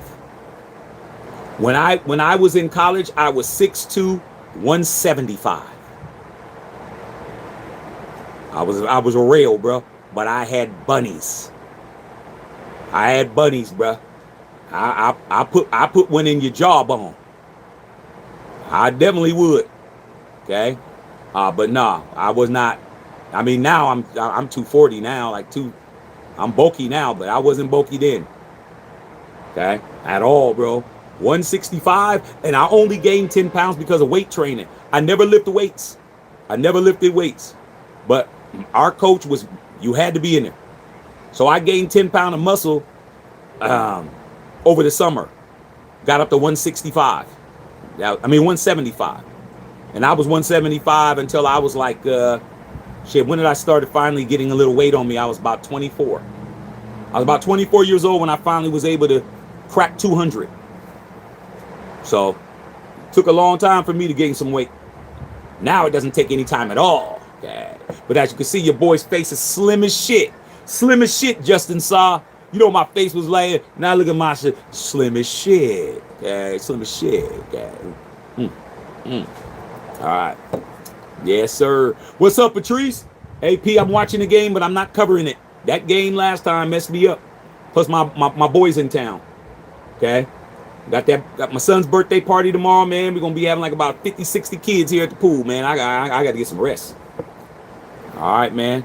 When I was in college, I was 6'2", 175. I was a rail, bro, but I had bunnies. I had bunnies, bro. I put one in your jawbone. I definitely would. Okay, but nah, I was not. I mean, now I'm 240 now, I'm bulky now, but I wasn't bulky then. Okay, at all, bro. 165, and I only gained 10 pounds because of weight training. I never lifted weights. But our coach you had to be in there. So I gained 10 pounds of muscle over the summer. Got up to 165. 175. And I was 175 until I was like, when did I start finally getting a little weight on me? I was about 24. I was about 24 years old when I finally was able to crack 200. So it took a long time for me to gain some weight. Now it doesn't take any time at all. Okay. But as you can see, your boy's face is slim as shit. Slim as shit, Justin saw. You know my face was like, now look at my shit. Slim as shit. Okay, slim as shit. Okay. All right. Yes, sir. What's up, Patrice? AP, I'm watching the game, but I'm not covering it. That game last time messed me up. Plus my boys in town. Okay. Got my son's birthday party tomorrow, man. We're gonna be having like about 50, 60 kids here at the pool, man. I got to get some rest. All right, man.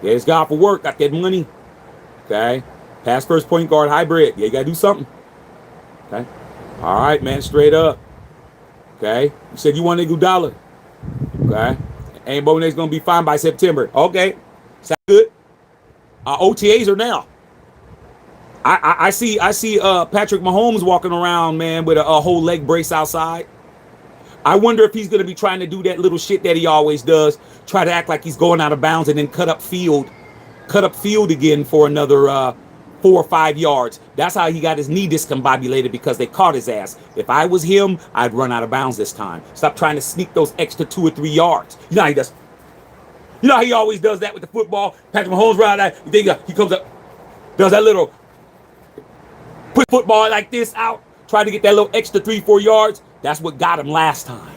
There's God for work. Got that money. Okay. Pass first point guard hybrid. Yeah, you gotta do something. Okay. All right, man. Straight up. Okay. You said you wanted Iguodala. Okay. And Bo Nick's gonna be fine by September. Okay. Sound good. OTAs are now. I see Patrick Mahomes walking around, man, with a whole leg brace outside. I wonder if he's going to be trying to do that little shit that he always does, try to act like he's going out of bounds and then cut up field again for another 4 or 5 yards. That's how he got his knee discombobulated, because they caught his ass. If I was him, I'd run out of bounds this time. Stop trying to sneak those extra 2 or 3 yards. You know how he does. You know how he always does that with the football. Patrick Mahomes right out. He comes up, does that little put football like this out, try to get that little extra 3-4 yards. That's what got him last time.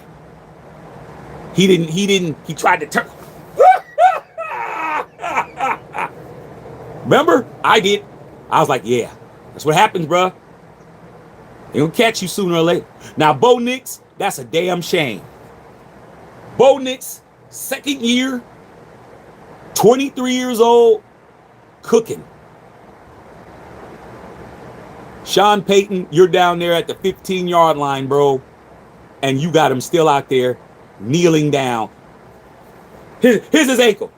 He tried to turn. Remember? I did. I was like, yeah, that's what happens, bro. They're gonna catch you sooner or later. Now, Bo Nix, that's a damn shame. Bo Nix, second year, 23 years old, cooking. Sean Payton, you're down there at the 15-yard line, bro, and you got him still out there kneeling down. Here's his ankle.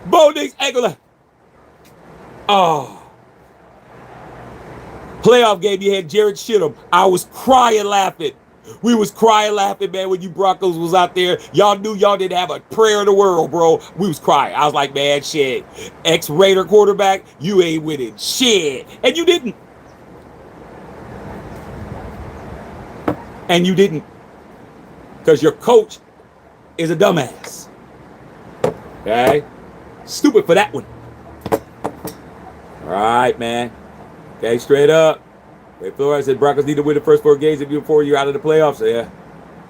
Bo Nix ankle. Oh. Playoff game, you had Jared Shittum. I was crying laughing. We was crying laughing, man, when you Broncos was out there. Y'all knew y'all didn't have a prayer in the world, bro. We was crying. I was like, man, shit. Ex-Raider quarterback, you ain't winning shit. And you didn't. And you didn't. Because your coach is a dumbass. Okay? Stupid for that one. All right, man. Okay, straight up. Ray Flores said Broncos need to win the first 4 games before you're out of the playoffs. So, yeah.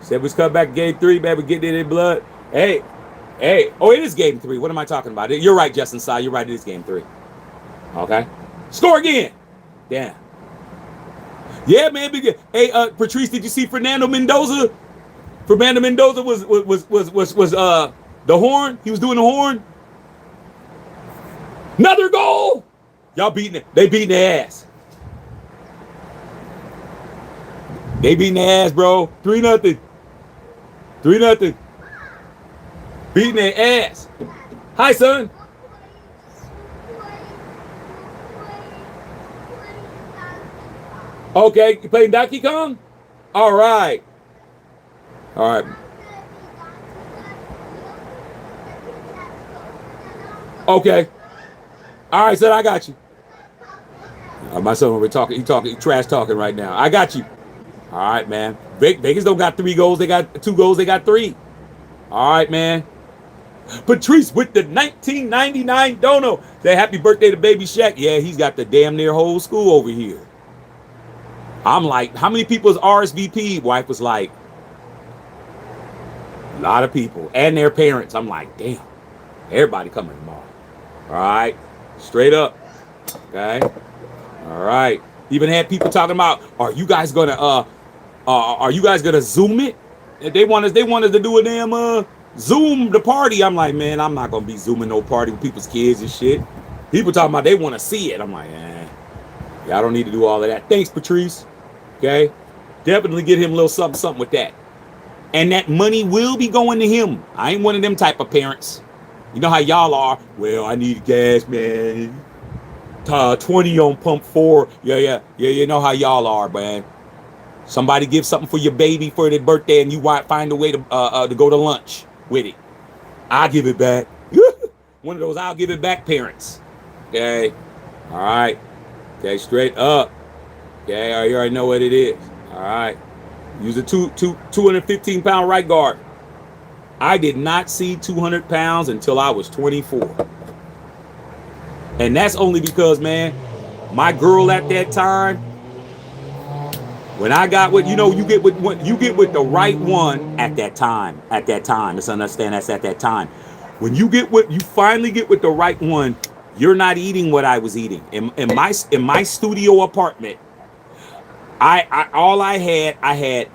Said we come back game 3, man. We getting it in blood. Hey. Oh, it is game 3. What am I talking about? You're right, Justin Sai. You're right. It is game 3. Okay. Score again. Damn. Yeah, man. Hey, Patrice, did you see Fernando Mendoza? Fernando Mendoza was the horn. He was doing the horn. Another goal. Y'all beating it. They beating their ass. They beating their ass, bro. 3-0. 3-0. Beating their ass. Hi, son. Okay, you playing Donkey Kong? All right. All right. Okay. All right, son, I got you. My son over talking. He trash talking right now. I got you. All right, man. Vegas don't got 3 goals. They got 2 goals. They got 3. All right, man. Patrice with the 1999 dono. Say happy birthday to Baby Shaq. Yeah, he's got the damn near whole school over here. I'm like, how many people's RSVP? Wife was like, a lot of people and their parents. I'm like, damn, everybody coming tomorrow. All right, straight up. Okay, all right. Even had people talking about, are you guys gonna Zoom it? They want us to do a damn Zoom the party. I'm like, man, I'm not gonna be Zooming no party with people's kids and shit. People talking about they want to see it. I'm like, yeah, I don't need to do all of that. Thanks, Patrice. Okay, definitely get him a little something with that. And that money will be going to him. I ain't one of them type of parents. You know how y'all are. Well, I need gas, man. 20 on pump 4. Yeah. You know how y'all are, man. Somebody give something for your baby for their birthday, and you find a way to go to lunch with it. I'll give it back. One of those I'll give it back parents. Okay. All right. Okay, straight up. Okay, you already know what it is. All right. Use a 215-pound right guard. I did not see 200 pounds until I was 24. And that's only because, man, my girl at that time, when I got with, you get with the right one at that time. Let's understand that's at that time. When you finally get with the right one, you're not eating what I was eating. In my studio apartment, I had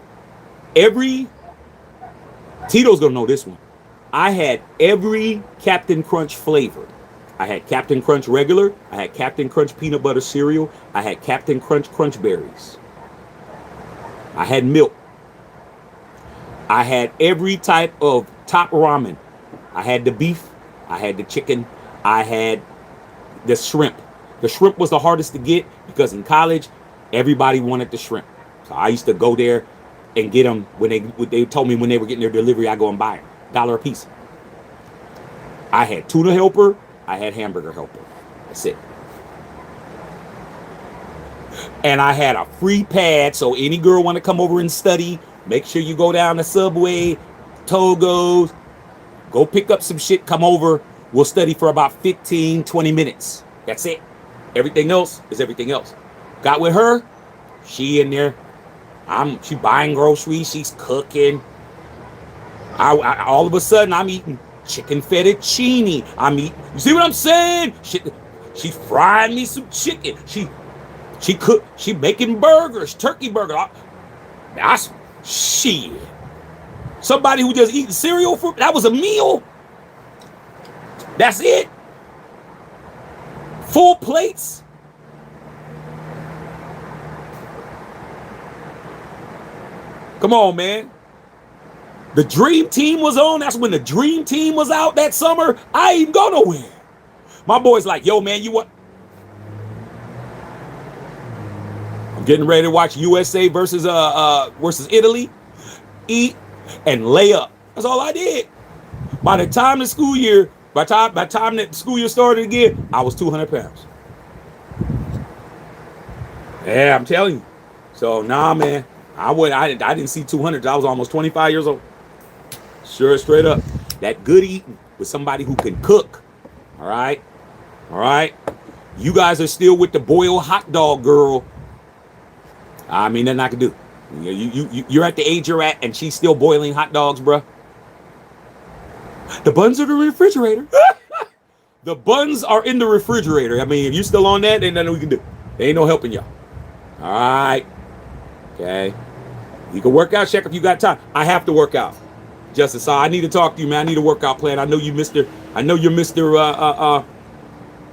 every, Tito's gonna know this one. I had every Captain Crunch flavor. I had Captain Crunch regular. I had Captain Crunch peanut butter cereal. I had Captain Crunch Crunch berries. I had milk. I had every type of top ramen. I had the beef. I had the chicken. I had the shrimp. The shrimp was the hardest to get because in college, everybody wanted the shrimp. So I used to go there and get them when they told me when they were getting their delivery, I go and buy them. $1 a piece. I had tuna helper. I had hamburger helper. That's it. And I had a free pad, so any girl want to come over and study, make sure you go down the Subway, Togo's, go pick up some shit, come over. We'll study for about 15, 20 minutes. That's it. Everything else is everything else. Got with her, she in there. She buying groceries, she's cooking. I all of a sudden, I'm eating chicken fettuccine. You see what I'm saying? She frying me some chicken. She making burgers, turkey burger. That's shit. Somebody who just eating cereal that was a meal. That's it. Full plates. Come on, man. The Dream Team was on. That's when the Dream Team was out that summer. I ain't go nowhere. My boy's like, yo, man, you what? I'm getting ready to watch USA versus Italy. Eat and lay up. That's all I did. By the time the school year started again, I was 200 pounds. Yeah, I'm telling you. So nah, man. I didn't see 200. I was almost 25 years old. Sure, straight up. That good eating with somebody who can cook. All right. You guys are still with the boiled hot dog girl. I mean, nothing I can do. You're at the age you're at, and she's still boiling hot dogs, bruh. The buns are in the refrigerator. The buns are in the refrigerator. I mean, if you're still on that, ain't nothing we can do. There ain't no helping y'all. All right. Okay. You can work out, check if you got time. I have to work out. Justice, I need to talk to you, man. I need a workout plan. I know you, Mr. I know you're Mr.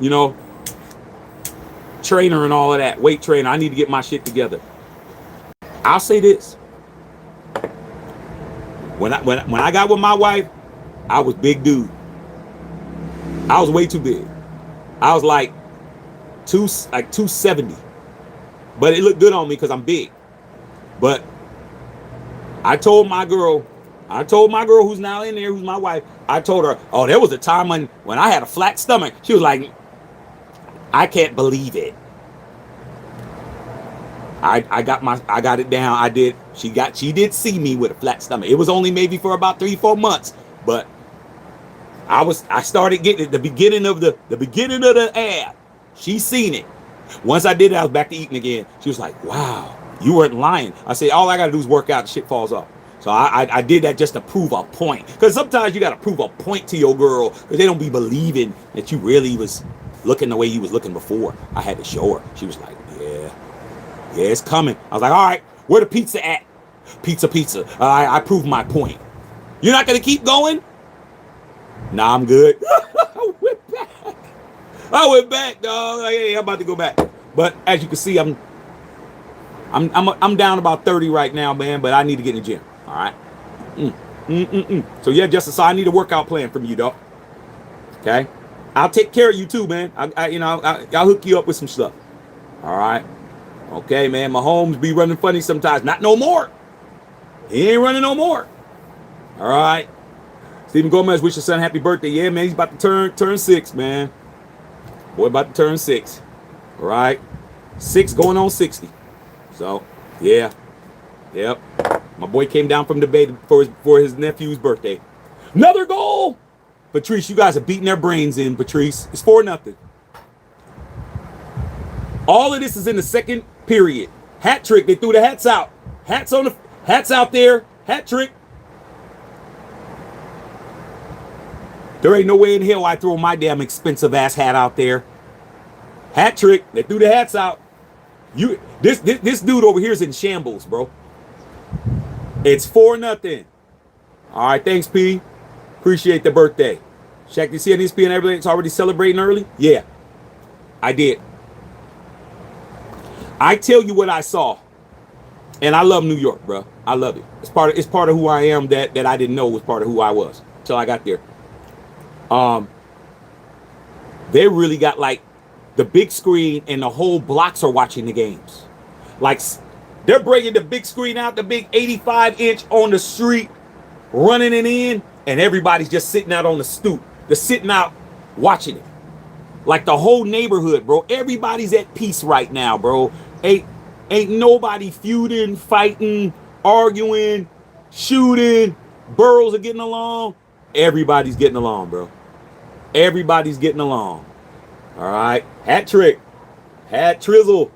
You know, trainer and all of that, weight trainer. I need to get my shit together. I'll say this: when I got with my wife, I was big dude. I was way too big. I was like 270, but it looked good on me because I'm big. But I told my girl who's now in there, who's my wife, I told her, oh, there was a time when I had a flat stomach. She was like, I can't believe it. I got it down. I did. She did see me with a flat stomach. It was only maybe for about 3-4 months, but I started getting it, the beginning of the ad. She seen it. Once I did it, I was back to eating again. She was like, wow, you weren't lying. I said, all I got to do is work out, the shit falls off. So I did that just to prove a point. Because sometimes you got to prove a point to your girl because they don't be believing that you really was looking the way you was looking before. I had to show her. She was like, yeah, it's coming. I was like, all right, where the pizza at? Pizza. I proved my point. You're not going to keep going? Nah, I'm good. I went back, dog. Like, hey, I'm about to go back. But as you can see, I'm down about 30 right now, man. But I need to get in the gym. All right. So yeah, Justice, I need a workout plan from you, dog. Okay. I'll take care of you too, man. I'll hook you up with some stuff. All right. Okay, man. Mahomes be running funny sometimes. Not no more. He ain't running no more. All right. Stephen Gomez, wish your son happy birthday. Yeah, man. He's about to turn 6, man. Boy, about to turn 6. All right. 6 going on 60. So, yeah. Yep. My boy came down from the Bay for his nephew's birthday. Another goal. Patrice, you guys are beating their brains in, Patrice. It's 4-0. All of this is in the second period. Hat trick. They threw the hats out. Hats out there. Hat trick. There ain't no way in hell I throw my damn expensive ass hat out there. Hat trick. They threw the hats out. This dude over here is in shambles, bro. It's 4-0. All right, thanks, P. Appreciate the birthday. Shaq, you see on ESPN everything's already celebrating early? Yeah, I did. I tell you what I saw, and I love New York, bro. I love it. It's part of who I am that I didn't know was part of who I was until I got there. They really got like the big screen and the whole blocks are watching the games. Like they're bringing the big screen out, the big 85-inch on the street, running it in, and everybody's just sitting out on the stoop. They're sitting out watching it. Like the whole neighborhood, bro. Everybody's at peace right now, bro. Ain't nobody feuding, fighting, arguing, shooting. Burrows are getting along. Everybody's getting along, bro. Everybody's getting along. All right. Hat trick. Hat trizzle.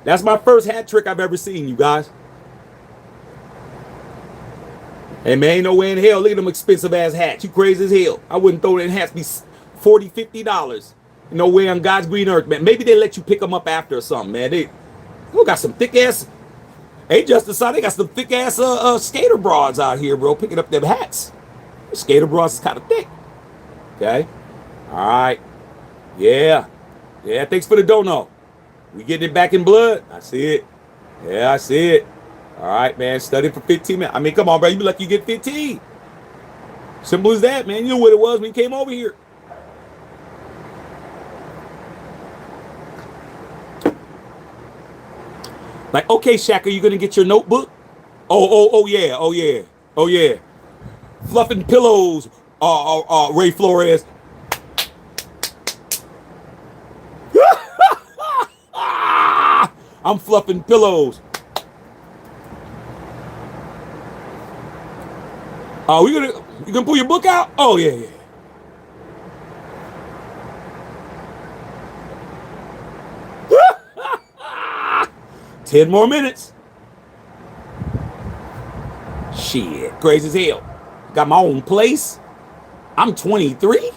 That's my first hat trick I've ever seen, you guys. Hey, man, ain't no way in hell. Look at them expensive ass hats. You crazy as hell. I wouldn't throw them hats be $40, $50. No way on God's green earth, man. Maybe they let you pick them up after or something, man. They got some thick ass. Hey, Justice, they got some thick ass skater broads out here, bro, picking up them hats. Skater broads is kind of thick. Okay. All right. Yeah. Thanks for the dono. We getting it back in blood. I see it. Yeah, I see it. All right, man. Study for 15 minutes. I mean, come on, bro. You be lucky you get 15. Simple as that, man. You knew what it was when you came over here. Like, okay, Shaq, are you gonna get your notebook? Oh yeah. Fluffing pillows, Ray Flores. I'm fluffing pillows. You gonna pull your book out? Oh yeah. 10 more minutes. Shit, crazy as hell. Got my own place. I'm 23.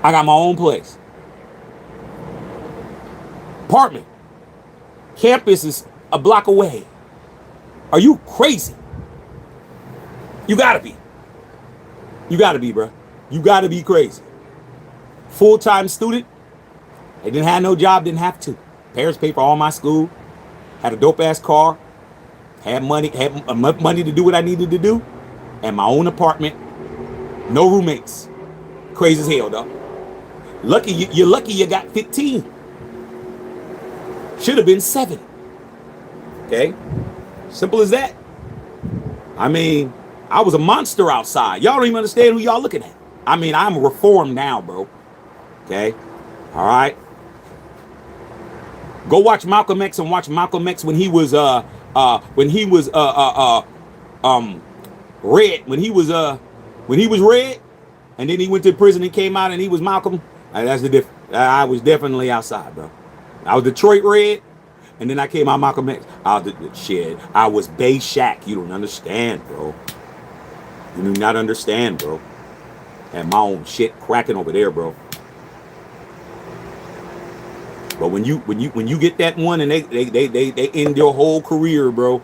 I got my own place. Apartment. Campus is a block away. Are you crazy? You gotta be. You gotta be, bro. You gotta be crazy. Full-time student. They didn't have no job, didn't have to. Parents paid for all my school. Had a dope-ass car. Had money enough money to do what I needed to do. And my own apartment. No roommates. Crazy as hell, though. You're lucky you got 15. Should have been 7. Okay? Simple as that. I mean, I was a monster outside. Y'all don't even understand who y'all looking at. I mean, I'm reformed now, bro. Okay? All right? Go watch Malcolm X and watch Malcolm X when he was red. When he was red, and then he went to prison and came out and he was Malcolm. That's the difference. I was definitely outside, bro. I was Detroit red, and then I came out Malcolm X. I was Bay Shack. You don't understand, bro. You do not understand, bro. And my own shit cracking over there, bro. But when you get that one and they end your whole career, bro.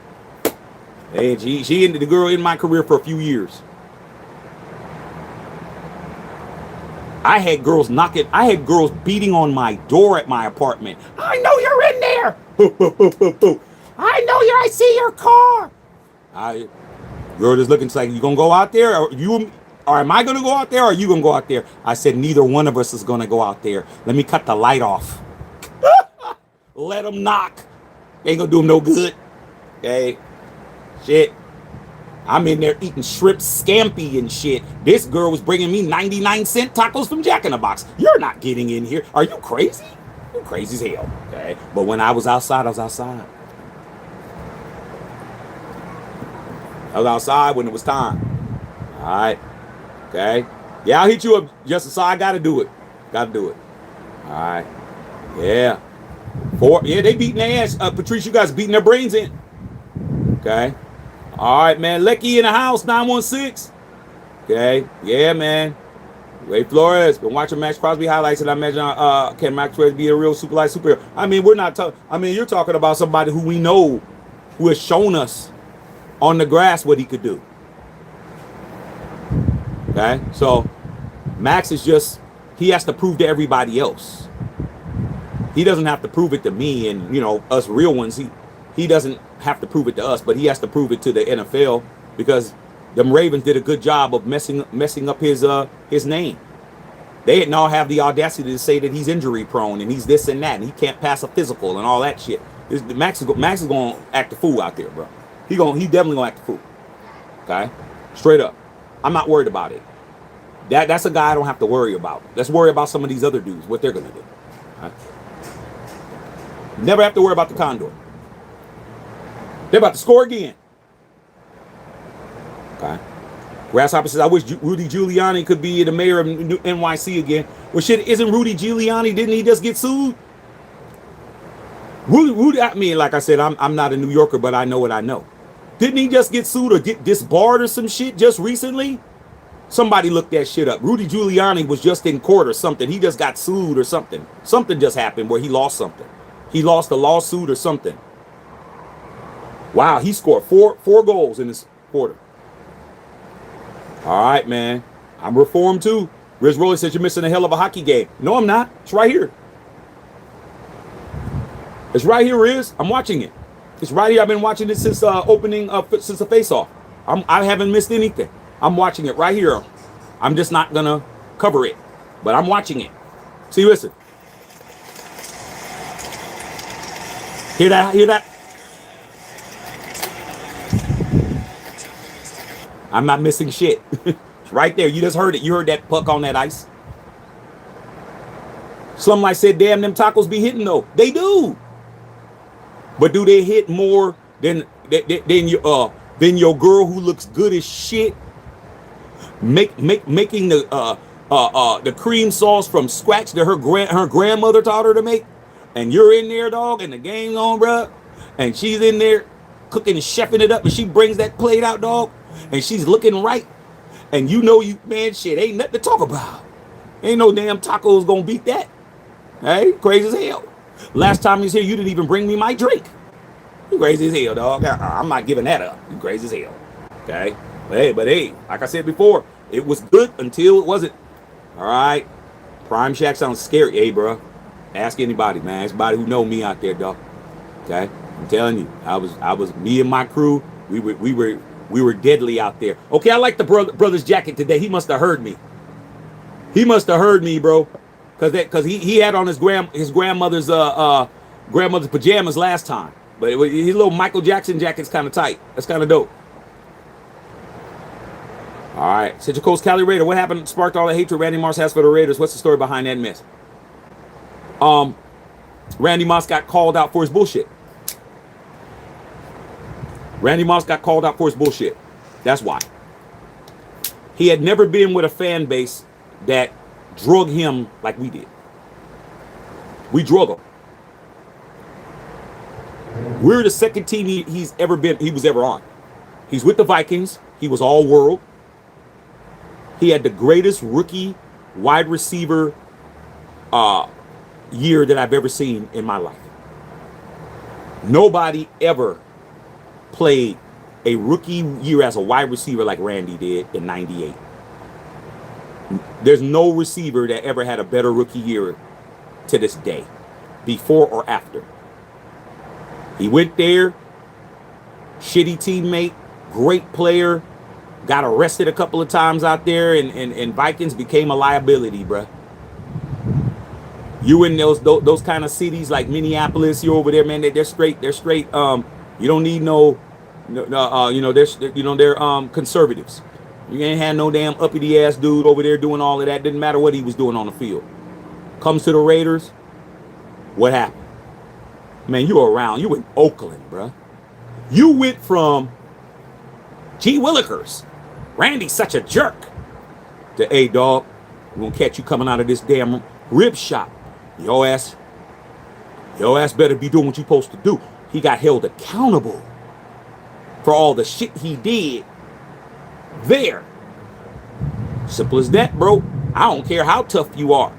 And she ended the girl in my career for a few years. I had girls beating on my door at my apartment. I know you're in there. I know I see your car. Girl just looking like, you gonna go out there, or am I gonna go out there, or are you gonna go out there? I said neither one of us is gonna go out there. Let me cut the light off. Let them knock. Ain't gonna do them no good. Okay. Shit. I'm in there eating shrimp scampi and shit. This girl was bringing me 99-cent tacos from Jack in the Box. You're not getting in here. Are you crazy? You're crazy as hell. Okay. But when I was outside, I was outside. I was outside when it was time. All right. Okay. Yeah, I'll hit you up, Justice. So I gotta do it. Gotta do it. All right. Yeah. They beating their ass. Patrice, you guys beating their brains in. Okay. All right, man. Lecky in the house, 916. Okay. Yeah, man. Ray Flores. Been watching Max Crosby highlights, and I imagine can Max Crosby be a real superhero? I mean, we're not talking. I mean, you're talking about somebody who we know, who has shown us on the grass what he could do. Okay. So Max is just, he has to prove to everybody else. He doesn't have to prove it to me and, us real ones. He doesn't have to prove it to us, but he has to prove it to the NFL, because them Ravens did a good job of messing up his name. They didn't all have the audacity to say that he's injury prone and he's this and that and he can't pass a physical and all that shit. Max is going to act a fool out there, bro. He definitely going to act a fool. Okay? Straight up. I'm not worried about it. That's a guy I don't have to worry about. Let's worry about some of these other dudes, what they're going to do. Right? Never have to worry about the Condor. They're about to score again. Okay. Grasshopper says, I wish Rudy Giuliani could be the mayor of NYC again. Well, shit, isn't Rudy Giuliani, didn't he just get sued? Rudy, I mean, like I said, I'm not a New Yorker, but I know what I know. Didn't he just get sued or get disbarred or some shit just recently? Somebody looked that shit up. Rudy Giuliani was just in court or something. He just got sued or something. Something just happened where he lost something. He lost a lawsuit or something. Wow, he scored four goals in this quarter. All right, man. I'm reformed too. Riz Roller says you're missing a hell of a hockey game. No, I'm not. It's right here. It's right here, Riz. I'm watching it. It's right here. I've been watching it since since the face-off. I haven't missed anything. I'm watching it right here. I'm just not gonna cover it, but I'm watching it. See, listen. Hear that? Hear that? I'm not missing shit. It's right there. You just heard it. You heard that puck on that ice. Slumlight said, damn, them tacos be hitting though. They do. But do they hit more than your girl who looks good as shit? Making the cream sauce from scratch that her grandmother taught her to make? and you're in there, dog, and the game's on, bro, and she's in there cooking and chefing it up, and she brings that plate out, dog, and she's looking right, and you know you, man, shit, ain't nothing to talk about. Ain't no damn tacos gonna beat that. Hey, crazy as hell. Last time you was here, you didn't even bring me my drink. You crazy as hell, dog. I'm not giving that up. You crazy as hell. Okay? But hey, like I said before, it was good until it wasn't. All right? Prime Shack sounds scary. Hey, bro. Ask anybody, man. Anybody who know me out there, dog. Okay? I'm telling you, I was me and my crew, we were deadly out there. Okay, I like the brother's jacket today. He must have heard me. He must have heard me, bro. Cause he had on his grandmother's pajamas last time. But his little Michael Jackson jacket's kind of tight. That's kind of dope. All right. Central Coast Cali Raider. What happened? Sparked all the hatred Randy Moss has for the Raiders. What's the story behind that mess? Randy Moss got called out for his bullshit. Randy Moss got called out for his bullshit. That's why. He had never been with a fan base that drug him like we did. We drug him. We're the second team he was ever on. He's with the Vikings. He was all world. He had the greatest rookie wide receiver year that I've ever seen in my life. Nobody ever played a rookie year as a wide receiver like Randy did in '98. There's no receiver that ever had a better rookie year to this day, before or after. He went there, shitty teammate, great player, got arrested a couple of times out there, and Vikings became a liability, bruh. You in those kind of cities like Minneapolis, you over there, man. They're straight. You don't need they're conservatives. You ain't had no damn uppity ass dude over there doing all of that. Didn't matter what he was doing on the field. Comes to the Raiders, what happened? Man, you were around. You were in Oakland, bruh. You went from G. Willikers, Randy's such a jerk, to, hey, dog, we're gonna catch you coming out of this damn rib shop. Your ass better be doing what you're supposed to do. He got held accountable for all the shit he did there. Simple as that, bro. I don't care how tough you are.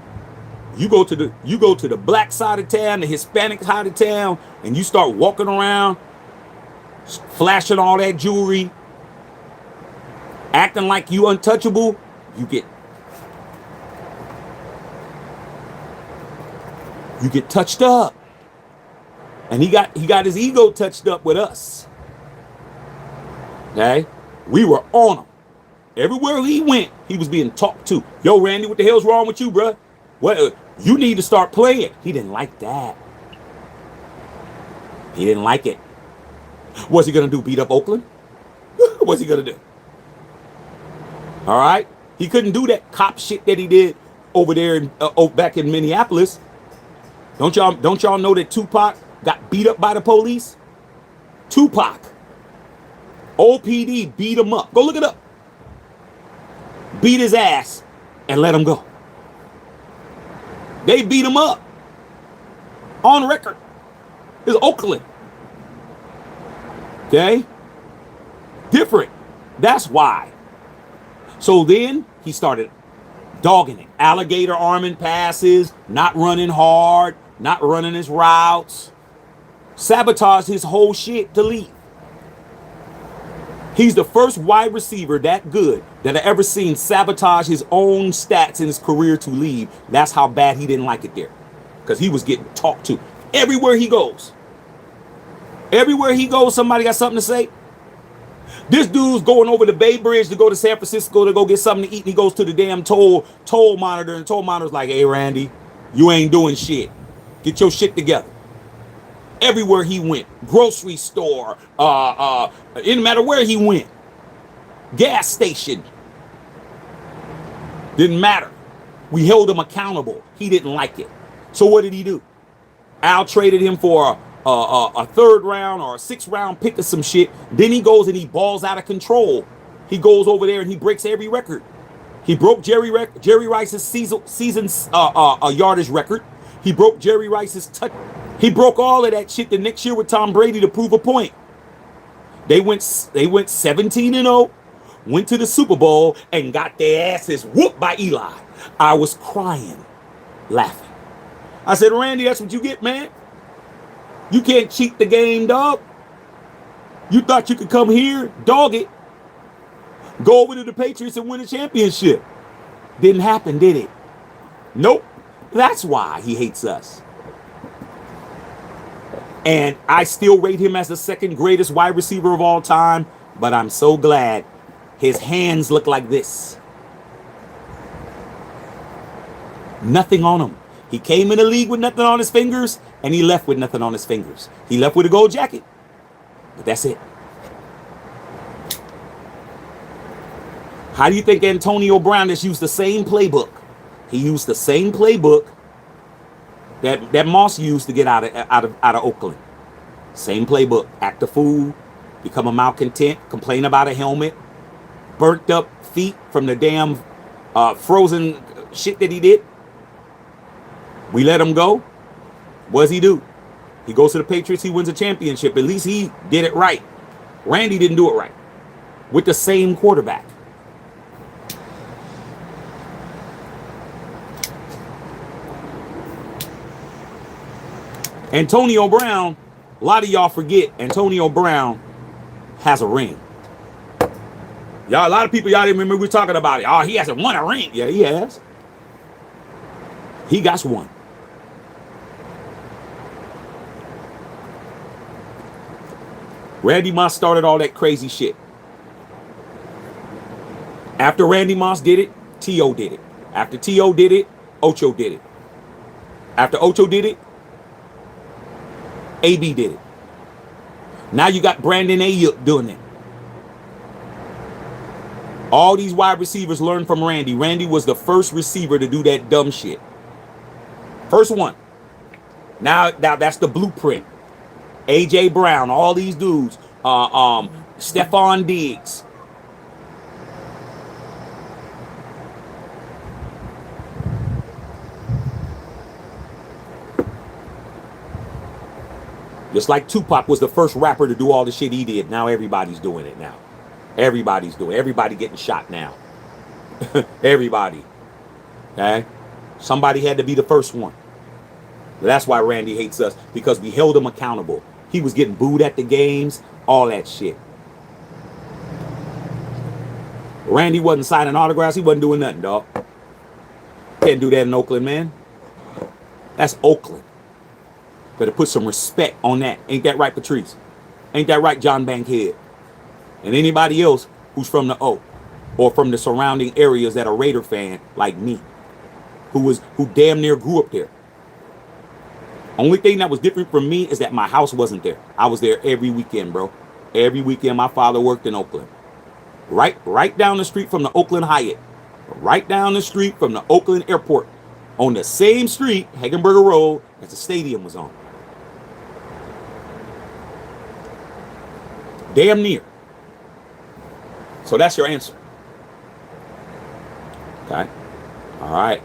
You go to the black side of town, the Hispanic side of town, and you start walking around, flashing all that jewelry, acting like you untouchable, you get touched up. And he got his ego touched up with us. Okay? We were on him. Everywhere he went, he was being talked to. Yo, Randy, what the hell's wrong with you, bro? What? You need to start playing. He didn't like that. He didn't like it. What's he going to do? Beat up Oakland? What's he going to do? All right? He couldn't do that cop shit that he did over there back in Minneapolis. Don't y'all know that Tupac got beat up by the police? Tupac. OPD beat him up. Go look it up. Beat his ass and let him go. They beat him up. On record. It's Oakland. Okay? Different. That's why. So then he started dogging it. Alligator arming passes, not running hard, not running his routes. Sabotaged his whole shit to leave. He's the first wide receiver that good that I ever seen sabotage his own stats in his career to leave. That's how bad he didn't like it there. Because he was getting talked to. Everywhere he goes. Everywhere he goes, somebody got something to say. This dude's going over the Bay Bridge to go to San Francisco to go get something to eat. And he goes to the damn toll monitor. And toll monitor's like, hey, Randy, you ain't doing shit. Get your shit together. Everywhere he went, grocery store, it didn't matter where he went, gas station, didn't matter. We held him accountable. He didn't like it. So what did he do? Al traded him for a third round or a sixth round pick or some shit. Then he goes and he balls out of control. He goes over there and he breaks every record. He broke Jerry Rice's season yardage record. He broke Jerry Rice's touch. He broke all of that shit the next year with Tom Brady to prove a point. They went 17-0, went to the Super Bowl, and got their asses whooped by Eli. I was crying, laughing. I said, Randy, that's what you get, man. You can't cheat the game, dog. You thought you could come here, dog it, go over to the Patriots and win a championship. Didn't happen, did it? Nope. That's why he hates us. And I still rate him as the second greatest wide receiver of all time, but I'm so glad his hands look like this. Nothing on him. He came in the league with nothing on his fingers, and he left with nothing on his fingers. He left with a gold jacket, but that's it. How do you think Antonio Brown has used the same playbook? He used the same playbook that Moss used to get out of Oakland. Same playbook. Act a fool, become a malcontent, complain about a helmet, burnt up feet from the damn frozen shit that he did. We let him go. What does he do? He goes to the Patriots. He wins a championship. At least he did it right. Randy didn't do it right with the same quarterback. Antonio Brown, a lot of y'all forget Antonio Brown has a ring. Y'all, a lot of people, y'all didn't remember we were talking about it. Oh, he hasn't won a ring. Yeah, he has. He got one. Randy Moss started all that crazy shit. After Randy Moss did it, T.O. did it. After T.O. did it, Ocho did it. After Ocho did it, AB did it. Now you got Brandon Ayuk doing it. All these wide receivers learned from Randy. Randy was the first receiver to do that dumb shit. First one. Now that's the blueprint. A.J. Brown, all these dudes. Stephon Diggs. Just like Tupac was the first rapper to do all the shit he did. Now everybody's doing it now. Everybody's doing it. Everybody getting shot now. Everybody. Okay? Somebody had to be the first one. That's why Randy hates us, because we held him accountable. He was getting booed at the games, all that shit. Randy wasn't signing autographs. He wasn't doing nothing, dog. Can't do that in Oakland, man. That's Oakland. Better put some respect on that. Ain't that right, Patrice? Ain't that right, John Bankhead? And anybody else who's from the O or from the surrounding areas that are Raider fan like me, who damn near grew up there. Only thing that was different from me is that my house wasn't there. I was there every weekend, bro. Every weekend my father worked in Oakland. Right down the street from the Oakland Hyatt. Right down the street from the Oakland Airport. On the same street, Hagenberger Road, that the stadium was on. Damn near. So that's your answer. Okay. All right.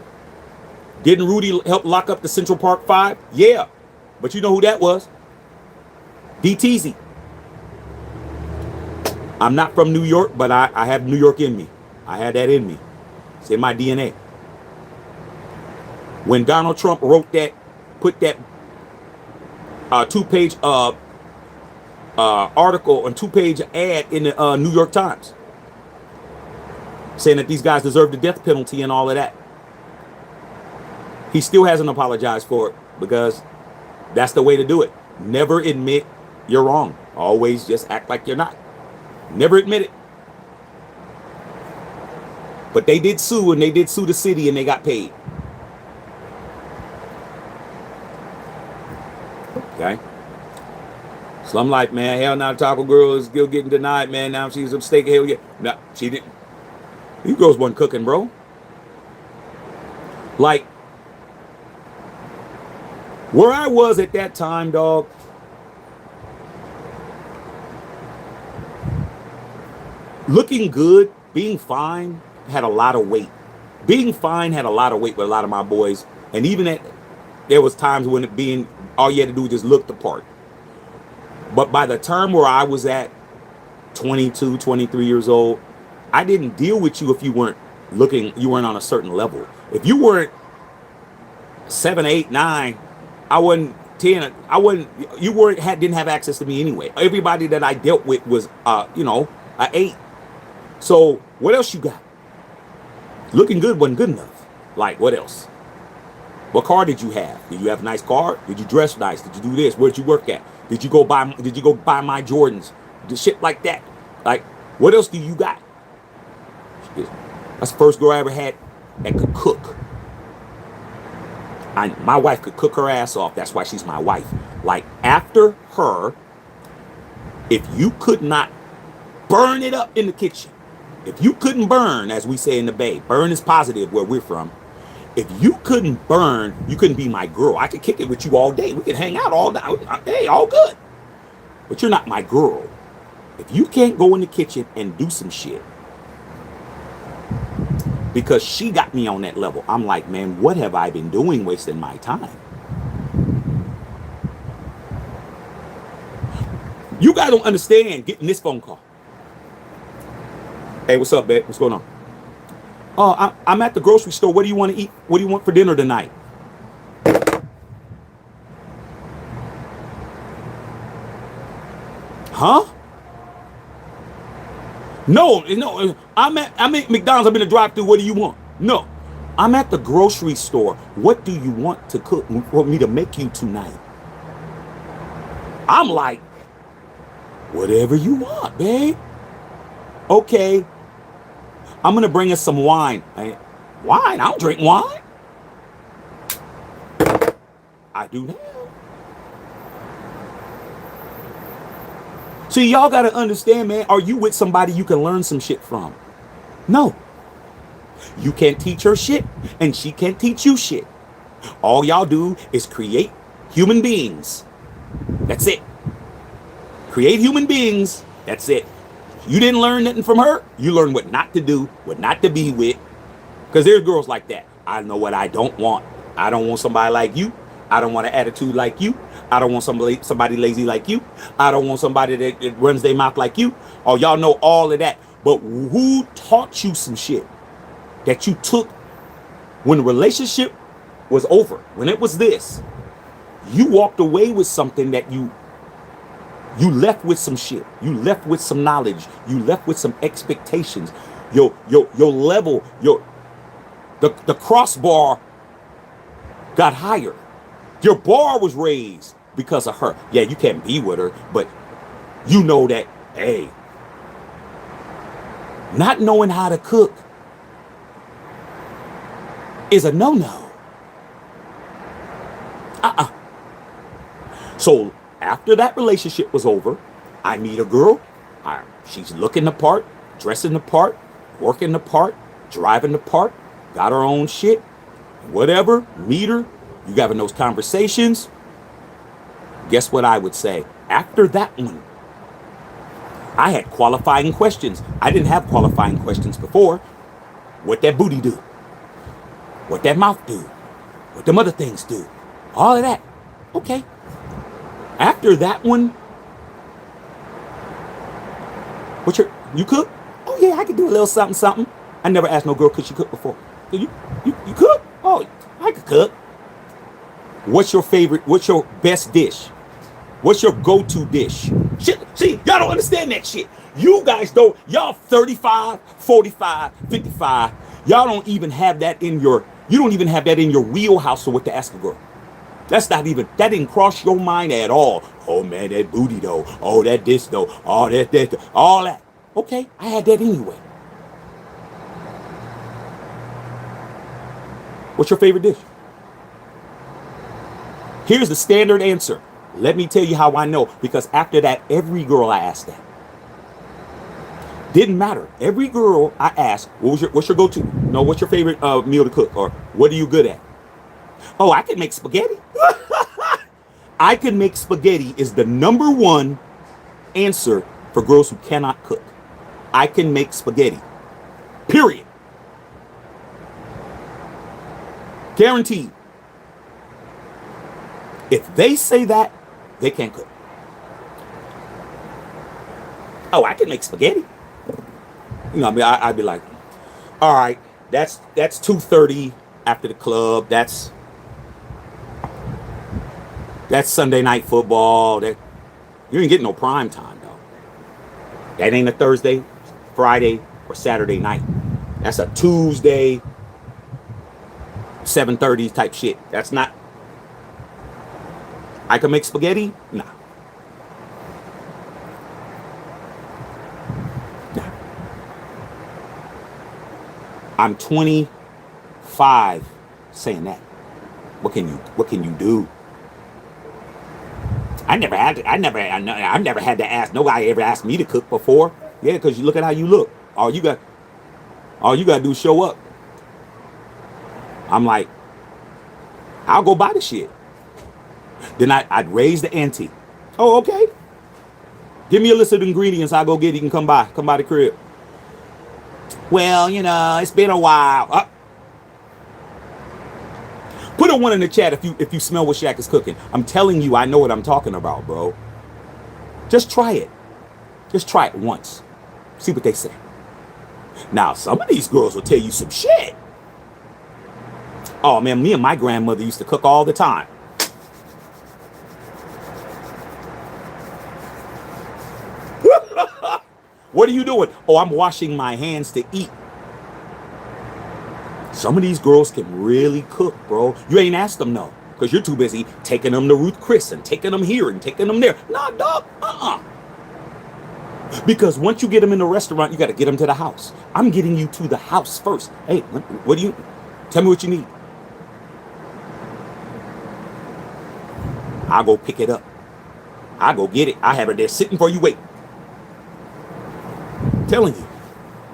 Didn't Rudy help lock up the Central Park Five? Yeah. But you know who that was? DTZ. I'm not from New York, but I have New York in me. I had that in me. It's in my DNA. When Donald Trump wrote that, put that two-page article and two-page ad in the New York Times saying that these guys deserve the death penalty and all of that. He still hasn't apologized for it, because that's the way to do it. Never admit you're wrong. Always just act like you're not. Never admit it. But they did sue, and they did sue the city, and they got paid. Okay? So I'm like, man, hell now, Taco Girl is still getting denied, man. Now she's a mistake. Hell yeah. No, she didn't. You girls wasn't cooking, bro. Like, where I was at that time, dog, looking good, being fine, had a lot of weight. Being fine had a lot of weight with a lot of my boys. And even there was times when it being all you had to do was just look the part. But by the term where I was at 22, 23 years old, I didn't deal with you if you weren't you weren't on a certain level. If you weren't 7, 8, 9, I wasn't 10, I wasn't, you weren't, didn't have access to me anyway. Everybody that I dealt with was, an 8. So what else you got? Looking good wasn't good enough. Like, what else? What car did you have? Did you have a nice car? Did you dress nice? Did you do this? Where did you work at? Did you go buy my Jordans? The shit like that. Like, what else do you got? That's the first girl I ever had that could cook. My wife could cook her ass off. That's why she's my wife. Like, after her, if you could not burn it up in the kitchen, if you couldn't burn, as we say in the Bay, burn is positive where we're from. If you couldn't burn, you couldn't be my girl. I could kick it with you all day. We could hang out all day. Hey, all good. But you're not my girl. If you can't go in the kitchen and do some shit, because she got me on that level, I'm like, man, what have I been doing wasting my time? You guys don't understand getting this phone call. Hey, what's up, babe? What's going on? Oh, I'm at the grocery store. What do you want to eat? What do you want for dinner tonight? Huh? No. I'm at McDonald's. I'm in the drive-thru. What do you want? No. I'm at the grocery store. What do you want to cook for me to make you tonight? I'm like, whatever you want, babe. Okay. I'm going to bring us some wine. Wine? I don't drink wine. I do now. See, y'all got to understand, man, are you with somebody you can learn some shit from? No. You can't teach her shit, and she can't teach you shit. All y'all do is create human beings. That's it. Create human beings. That's it. You didn't learn nothing from her. You learned what not to do, what not to be with. Because there's girls like that. I know what I don't want. I don't want somebody like you. I don't want an attitude like you. I don't want somebody lazy like you. I don't want somebody that runs their mouth like you. Oh, y'all know all of that. But who taught you some shit that you took when the relationship was over? When it was this, you walked away with something that you left with some shit. You left with some knowledge. You left with some expectations. Your level, the crossbar got higher. Your bar was raised because of her. Yeah, you can't be with her, but you know that, hey, not knowing how to cook is a no-no. So after that relationship was over, I meet a girl. She's looking the part, dressing the part, working the part, driving the part, got her own shit, whatever, meet her. You having those conversations. Guess what I would say? After that one, I had qualifying questions. I didn't have qualifying questions before. What that booty do? What that mouth do? What them other things do? All of that. Okay. After that one, you cook? Oh yeah, I could do a little something. I never asked no girl could she cook before. You cook? Oh, I could cook. What's your favorite? What's your best dish? What's your go-to dish? Shit, see, y'all don't understand that shit. You guys don't. Y'all 35, 45, 55. Y'all don't even have that in your. You don't even have that in your wheelhouse of what to ask a girl. That's not even. That didn't cross your mind at all. Oh man, that booty though. Oh, that this though. Oh, that all that. Okay, I had that anyway. What's your favorite dish? Here's the standard answer. Let me tell you how I know. Because after that, every girl I asked that. Didn't matter. Every girl I asked, what's your go-to? No, what's your favorite meal to cook? Or what are you good at? Oh, I can make spaghetti. I can make spaghetti is the number one answer for girls who cannot cook. I can make spaghetti. Period. Guaranteed. If they say that, they can't cook. Oh, I can make spaghetti. You know, I mean, I'd be like, all right, that's 2:30 after the club. That's Sunday night football. That you ain't getting no prime time though. That ain't a Thursday, Friday, or Saturday night. That's a Tuesday, 7:30 type shit. That's not. I can make spaghetti. Nah. Nah. I'm 25 saying that. What can you do? I've never had to ask. Nobody ever asked me to cook before. Yeah, because you look at how you look. All you gotta do is show up. I'm like, I'll go buy the shit. Then I'd raise the ante. Oh, okay. Give me a list of ingredients. I'll go get it and come by the crib. Well, it's been a while. Put a 1 in the chat if you smell what Shaq is cooking. I'm telling you, I know what I'm talking about, bro. Just try it. Just try it once. See what they say. Now, some of these girls will tell you some shit. Oh, man, me and my grandmother used to cook all the time. What are you doing? Oh, I'm washing my hands to eat. Some of these girls can really cook, bro. You ain't asked them, no. Because you're too busy taking them to Ruth Chris and taking them here and taking them there. Nah, dog. Because once you get them in the restaurant, you got to get them to the house. I'm getting you to the house first. Hey, tell me what you need. I'll go pick it up. I'll go get it. I have it there sitting for you. Wait. I'm telling you.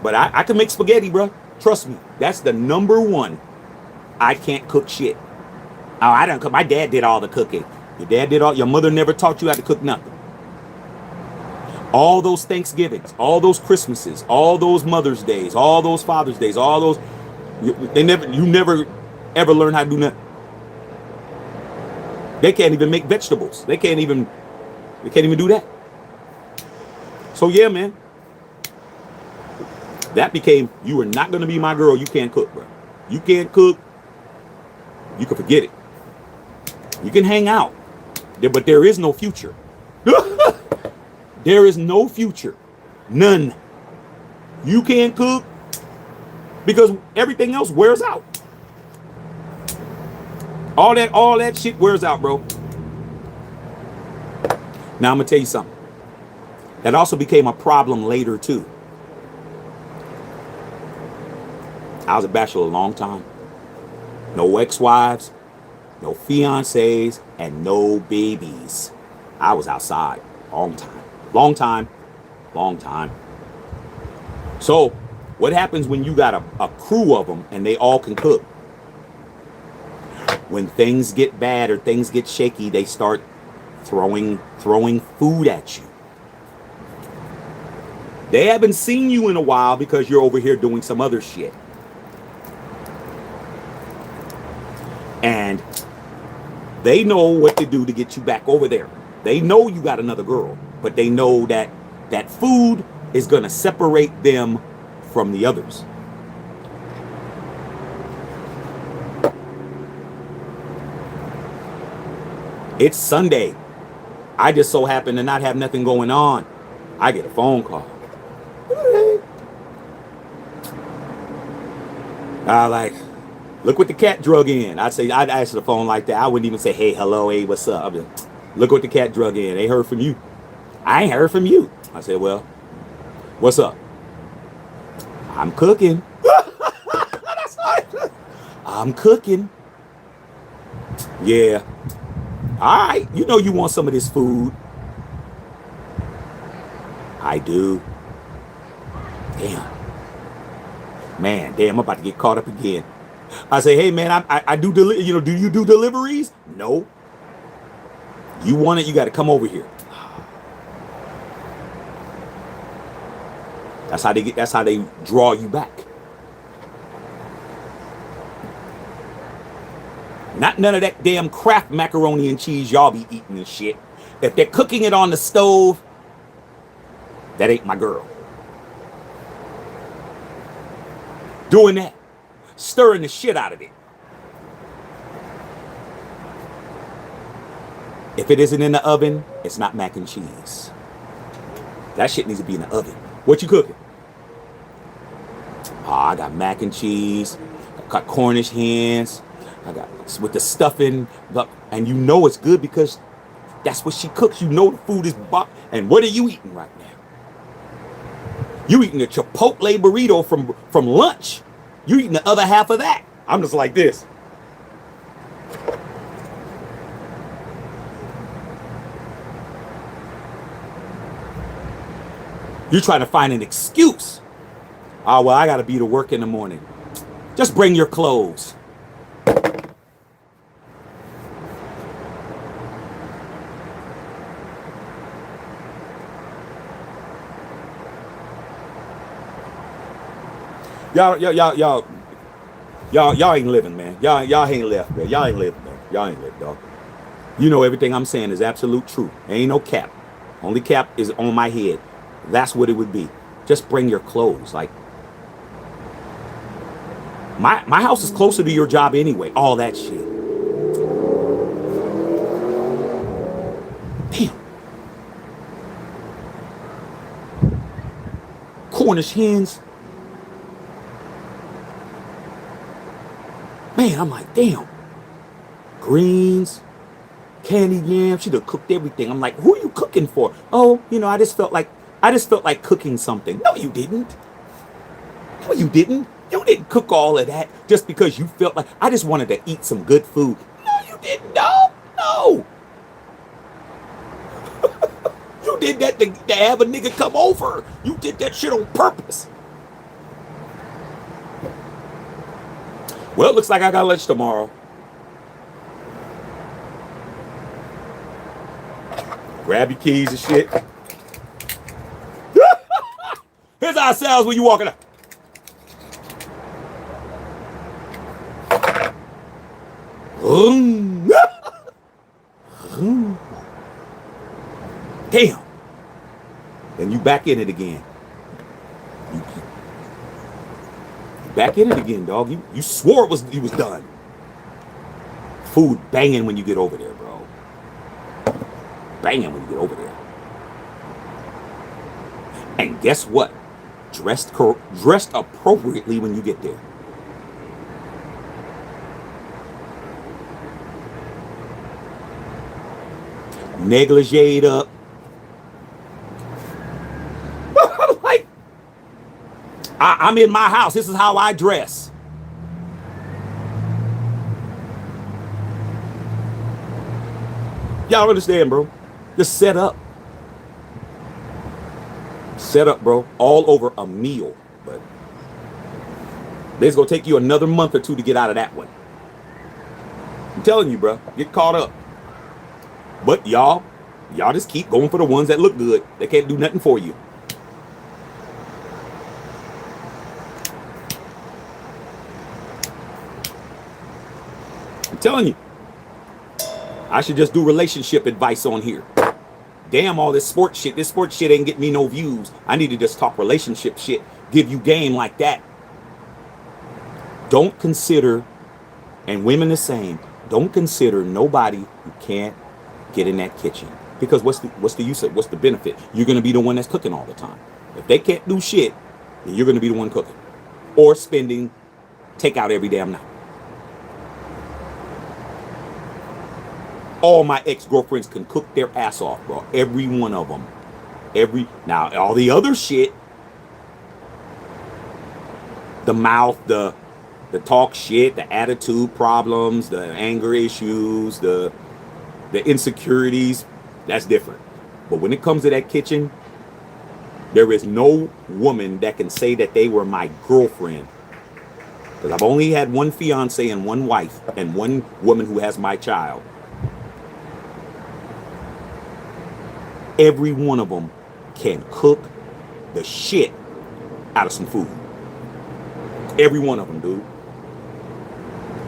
But I can make spaghetti, bro. Trust me. That's the number one. I can't cook shit. Oh, I don't cook. My dad did all the cooking. Your mother never taught you how to cook nothing. All those Thanksgivings, all those Christmases, all those Mother's Days, all those Father's Days, all those, you never ever learn how to do nothing. They can't even make vegetables. They can't even do that. So yeah, man. That became, you are not going to be my girl. You can't cook, bro. You can't cook. You can forget it. You can hang out. But there is no future. There is no future. None. You can't cook because everything else wears out. All that shit wears out, bro. Now I'm going to tell you something. That also became a problem later, too. I was a bachelor a long time. No ex-wives, no fiancés, and no babies. I was outside. Long time. So, what happens when you got a crew of them and they all can cook? When things get bad or things get shaky, they start throwing food at you. They haven't seen you in a while because you're over here doing some other shit. And they know what to do to get you back over there. They know you got another girl, but they know that food is going to separate them from the others. It's Sunday. I just so happen to not have nothing going on. I get a phone call. Look what the cat drug in. I'd answer the phone like that. I wouldn't even say, hey, hello, hey, what's up? I'd be like, look what the cat drug in. They heard from you. I ain't heard from you. I said, well, what's up? I'm cooking. That's right. I'm cooking. Yeah. All right. You know you want some of this food. I do. Damn. Man, I'm about to get caught up again. I say, hey, man, I do, do you do deliveries? No. You want it, you got to come over here. That's how they draw you back. Not none of that damn Kraft macaroni and cheese y'all be eating and shit. If they're cooking it on the stove, that ain't my girl. Doing that, stirring the shit out of it. If it isn't in the oven, it's not mac and cheese. That shit needs to be in the oven. What you cooking? Oh, I got mac and cheese. I got Cornish hens. I got with the stuffing. And you know it's good because that's what she cooks. You know the food is bought. And what are you eating right now? You eating a Chipotle burrito from lunch. You eating the other half of that. I'm just like this. You're trying to find an excuse. Oh, well, I got to be to work in the morning. Just bring your clothes. Y'all ain't living, man. Y'all ain't left, man. Y'all ain't living, man. Y'all ain't living, dog. You know everything I'm saying is absolute truth. Ain't no cap. Only cap is on my head. That's what it would be. Just bring your clothes. Like, my house is closer to your job anyway. All that shit. Damn. Cornish hens. Man, I'm like, damn. Greens, candy yams. She done cooked everything. I'm like, who are you cooking for? Oh, I just felt like cooking something. No, you didn't. No, you didn't. You didn't cook all of that just because you felt like I just wanted to eat some good food. No, you didn't. No. You did that to have a nigga come over. You did that shit on purpose. Well, it looks like I got lunch tomorrow. Grab your keys and shit. Here's how it sounds when you walking up. Damn. Then you back in it again. Back in it again, dog. You swore you was done. Food banging when you get over there, bro. Banging when you get over there. And guess what? Dressed appropriately when you get there. Negligeed up. Like, I'm in my house. This is how I dress. Y'all understand, bro? Just set up. Set up, bro. All over a meal. But it's going to take you another month or two to get out of that one. I'm telling you, bro. Get caught up. But y'all just keep going for the ones that look good. They can't do nothing for you. I'm telling you. I should just do relationship advice on here. Damn all this sports shit. This sports shit ain't getting me no views. I need to just talk relationship shit. Give you game like that. Don't consider, and women the same, don't consider nobody who can't get in that kitchen. Because what's the use of, what's the benefit? You're going to be the one that's cooking all the time. If they can't do shit, then you're going to be the one cooking. Or spending takeout every damn night. All my ex-girlfriends can cook their ass off, bro. Every one of them. Now, all the other shit, the mouth, the talk shit, the attitude problems, the anger issues, the insecurities, that's different. But when it comes to that kitchen, there is no woman that can say that they were my girlfriend. Because I've only had one fiance and one wife and one woman who has my child. Every one of them can cook the shit out of some food. Every one of them, dude.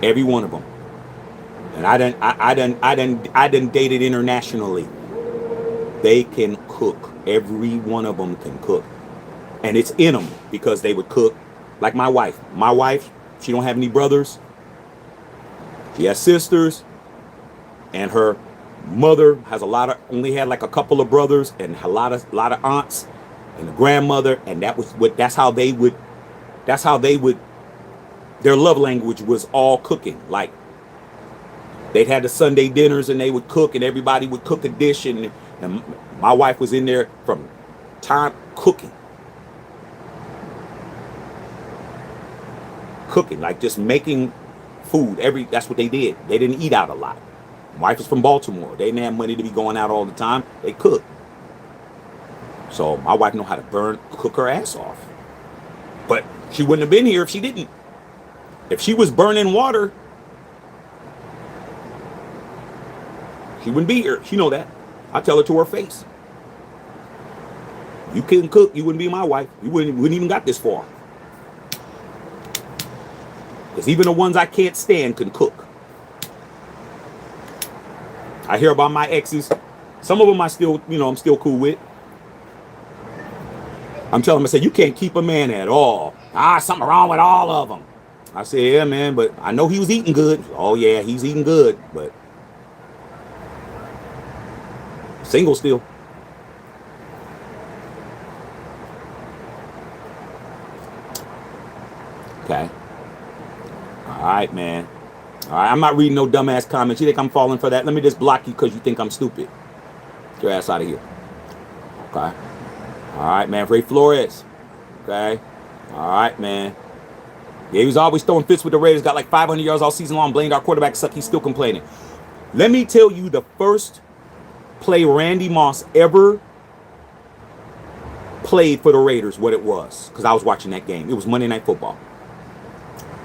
Every one of them. And I done dated internationally. They can cook. Every one of them can cook. And it's in them because they would cook. Like my wife. My wife, she don't have any brothers. She has sisters. And her mother has only had like a couple of brothers and a lot of aunts and a grandmother. And that's how they would, their love language was all cooking. Like, they'd had the Sunday dinners and they would cook and everybody would cook a dish and my wife was in there from time cooking, like just making food. That's what they did. They didn't eat out a lot. My wife was from Baltimore. They didn't have money to be going out all the time. They cooked. So my wife know how to cook her ass off. But she wouldn't have been here if she didn't. If she was burning water, she wouldn't be here. She know that. I tell her to her face. You couldn't cook, you wouldn't be my wife. You wouldn't even got this far. Because even the ones I can't stand can cook. I hear about my exes. Some of them I'm still cool with. I'm telling them, I said, you can't keep a man at all. Something wrong with all of them. I said, yeah, man, but I know he was eating good. Oh, yeah, he's eating good, but single still. Okay. All right, man. All right, I'm not reading no dumbass comments. You think I'm falling for that? Let me just block you because you think I'm stupid. Get your ass out of here. Okay. All right, man. Ray Flores. Okay. All right, man. Yeah, he was always throwing fits with the Raiders. Got like 500 yards all season long. Blamed our quarterback suck. He's still complaining. Let me tell you the first play Randy Moss ever played for the Raiders, what it was. Because I was watching that game. It was Monday Night Football.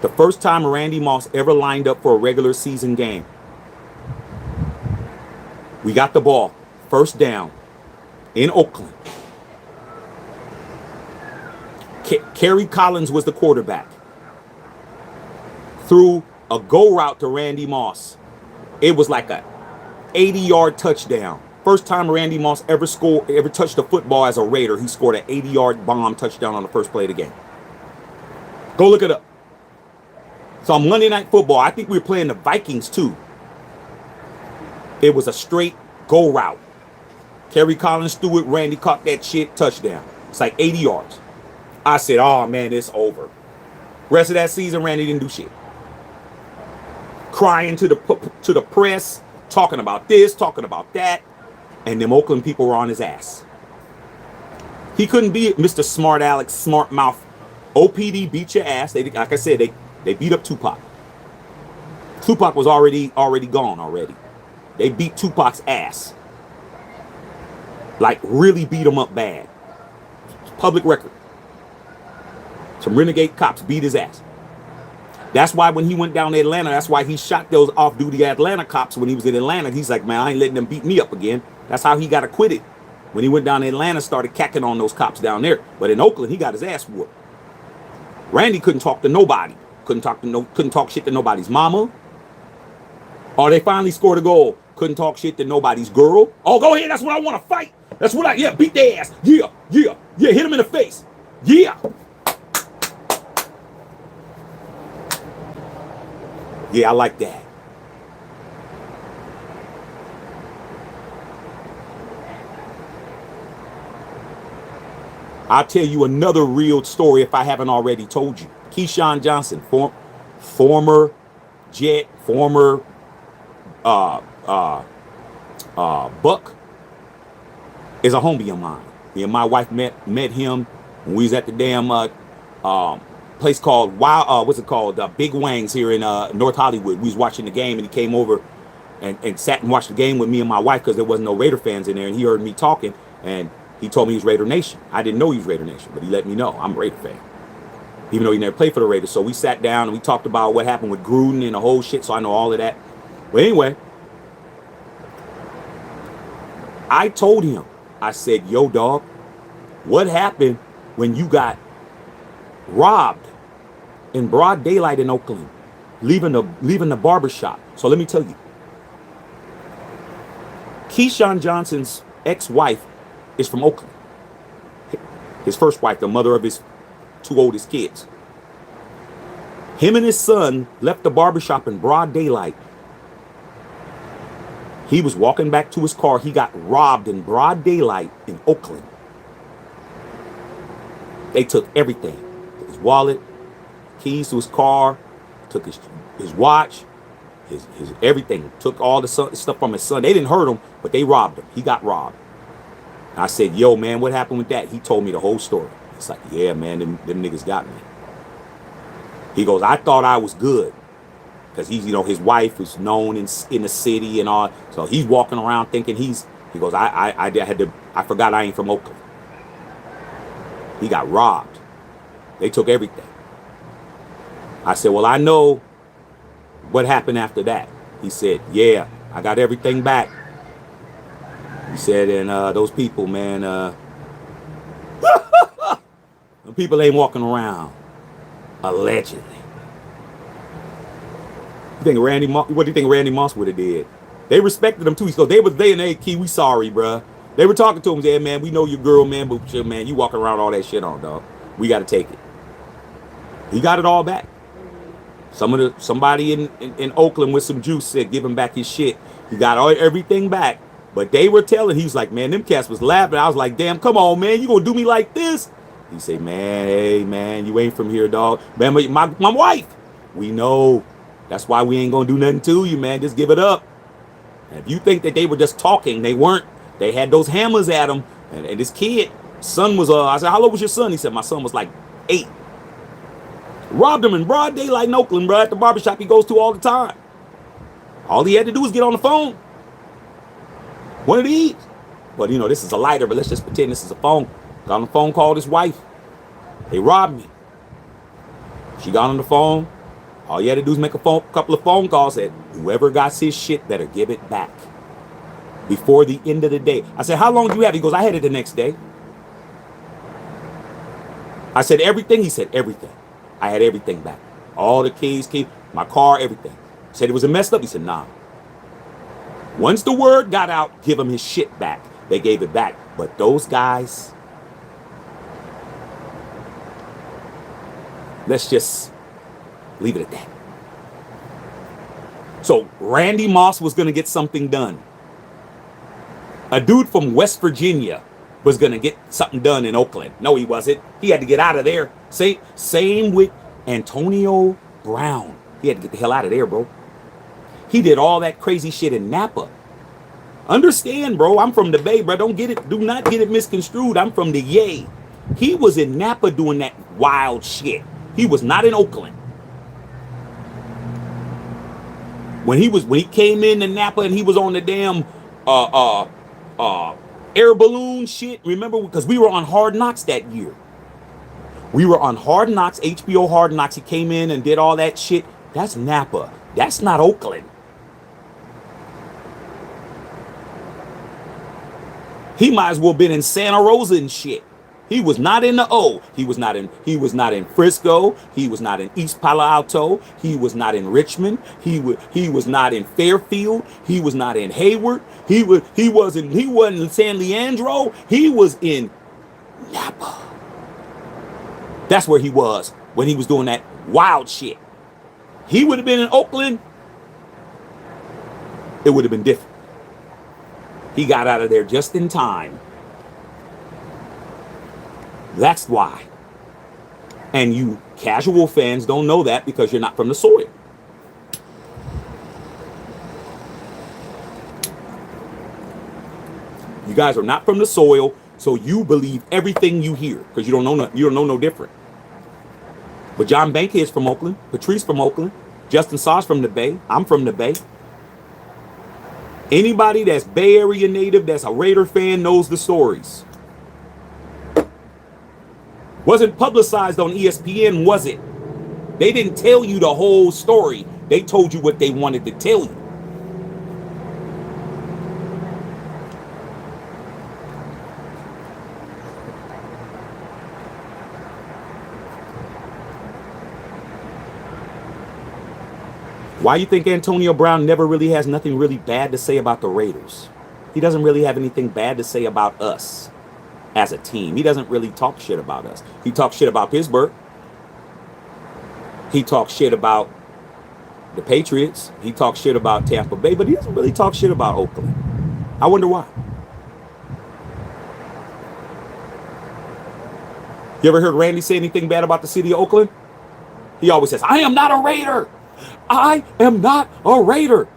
The first time Randy Moss ever lined up for a regular season game. We got the ball. First down. In Oakland. Kerry Collins was the quarterback. Threw a go route to Randy Moss. It was like a 80-yard touchdown. First time Randy Moss ever touched a football as a Raider, he scored an 80-yard bomb touchdown on the first play of the game. Go look it up. So on Monday Night Football, I think we were playing the Vikings too. It was a straight go route. Kerry Collins threw it, Randy caught that shit, touchdown. It's like 80 yards. I said, oh man, it's over. Rest of that season, Randy didn't do shit. Crying to the press, talking about this, talking about that, and them Oakland people were on his ass. He couldn't be Mr. Smart Alex, smart mouth. OPD beat your ass. Like I said, they beat up Tupac. Tupac was already gone already. They beat Tupac's ass. Like really beat him up bad. Public record. Some renegade cops beat his ass. That's why when he went down to Atlanta, that's why he shot those off-duty Atlanta cops when he was in Atlanta. He's like, man, I ain't letting them beat me up again. That's how he got acquitted. When he went down to Atlanta, started cacking on those cops down there. But in Oakland, he got his ass whooped. Randy couldn't talk to nobody. Couldn't talk shit to nobody's mama. Or they finally scored a goal. Couldn't talk shit to nobody's girl. Oh, go ahead. That's what I want to fight. That's what beat their ass. Yeah. Hit him in the face. Yeah. Yeah, I like that. I'll tell you another real story if I haven't already told you. Keyshawn Johnson, former Jet, former Buck, is a homie of mine. Me and my wife met him when we was at the damn place called Big Wang's here in North Hollywood. We was watching the game and he came over and sat and watched the game with me and my wife because there wasn't no Raider fans in there, and he heard me talking and he told me he was Raider Nation. I didn't know he was Raider Nation, but he let me know I'm a Raider fan, even though he never played for the Raiders. So we sat down and we talked about what happened with Gruden and the whole shit, so I know all of that. But anyway, I told him, I said, yo, dog, what happened when you got robbed in broad daylight in Oakland, leaving the barbershop, So let me tell you, Keyshawn Johnson's ex-wife is from Oakland. His first wife, the mother of his two oldest kids. Him and his son left the barbershop in broad daylight. He was walking back to his car. He got robbed in broad daylight in Oakland. They took everything. Took his wallet, keys to his car, took his watch, his everything. Took all the stuff from his son. They didn't hurt him, but they robbed him. He got robbed. I said, yo, man, what happened with that? He told me the whole story. It's like, yeah, man, them niggas got me. He goes, I thought I was good. Because he's, his wife was known in the city and all. So he's walking around thinking he goes, I forgot I ain't from Oakland. He got robbed. They took everything. I said, well, I know what happened after that. He said, yeah, I got everything back. He said, and those people, man, the people ain't walking around. Allegedly. What do you think Randy Moss would have did? They respected him too. So they was they and they Key, we sorry, bruh. They were talking to him, yeah, man, we know your girl, man, but shit, man, you walking around all that shit on, dog. We got to take it. He got it all back. Somebody in Oakland with some juice said, give him back his shit. He got everything back. But they were telling, he was like, man, them cats was laughing. I was like, damn, come on, man, you gonna do me like this? He said, man, hey, man, you ain't from here, dog. Man, my wife, we know. That's why we ain't gonna do nothing to you, man. Just give it up. And if you think that they were just talking, they weren't. They had those hammers at him. And this kid, son was, I said, how old was your son? He said, my son was like 8. Robbed him in broad daylight in Oakland, bro, at the barbershop he goes to all the time. All he had to do was get on the phone. One of these. But, this is a lighter, but let's just pretend this is a phone. Got on the phone, called his wife. They robbed me. She got on the phone. All you had to do is make a couple of phone calls. Said, whoever got his shit better give it back before the end of the day. I said, how long do you have? He goes, I had it the next day. I said, everything? He said, everything. I had everything back. All the keys, my car, everything. Said it was a messed up. He said, nah. Once the word got out, give him his shit back. They gave it back. But those guys, let's just leave it at that. So Randy Moss was going to get something done. A dude from West Virginia was going to get something done in Oakland. No, he wasn't. He had to get out of there. Same with Antonio Brown. He had to get the hell out of there, bro. He did all that crazy shit in Napa. Understand, bro, I'm from the Bay, bro. Do not get it misconstrued. I'm from the Yay. He was in Napa doing that wild shit. He was not in Oakland. When he came into Napa and he was on the damn air balloon shit, remember? Because we were on Hard Knocks that year. We were on Hard Knocks, HBO Hard Knocks. He came in and did all that shit. That's Napa. That's not Oakland. He might as well been in Santa Rosa and shit. He was not in the O. He was not in Frisco. He was not in East Palo Alto. He was not in Richmond. He was not in Fairfield. He was not in Hayward. He wasn't in San Leandro. He was in Napa. That's where he was when he was doing that wild shit. He would have been in Oakland. It would have been different. He got out of there just in time. That's why. And you casual fans don't know that because you're not from the soil. You guys are not from the soil, so you believe everything you hear because you don't know no different. But John Bankhead's from Oakland, Patrice from Oakland, Justin Saw's from the Bay, I'm from the Bay. Anybody that's Bay Area native, that's a Raider fan, knows the stories. Wasn't publicized on ESPN, was it? They didn't tell you the whole story. They told you what they wanted to tell you. Why you think Antonio Brown never really has nothing really bad to say about the Raiders? He doesn't really have anything bad to say about us as a team. He doesn't really talk shit about us. He talks shit about Pittsburgh. He talks shit about the Patriots. He talks shit about Tampa Bay, but he doesn't really talk shit about Oakland. I wonder why. You ever heard Randy say anything bad about the city of Oakland? He always says, I am not a Raider. I am not a Raider.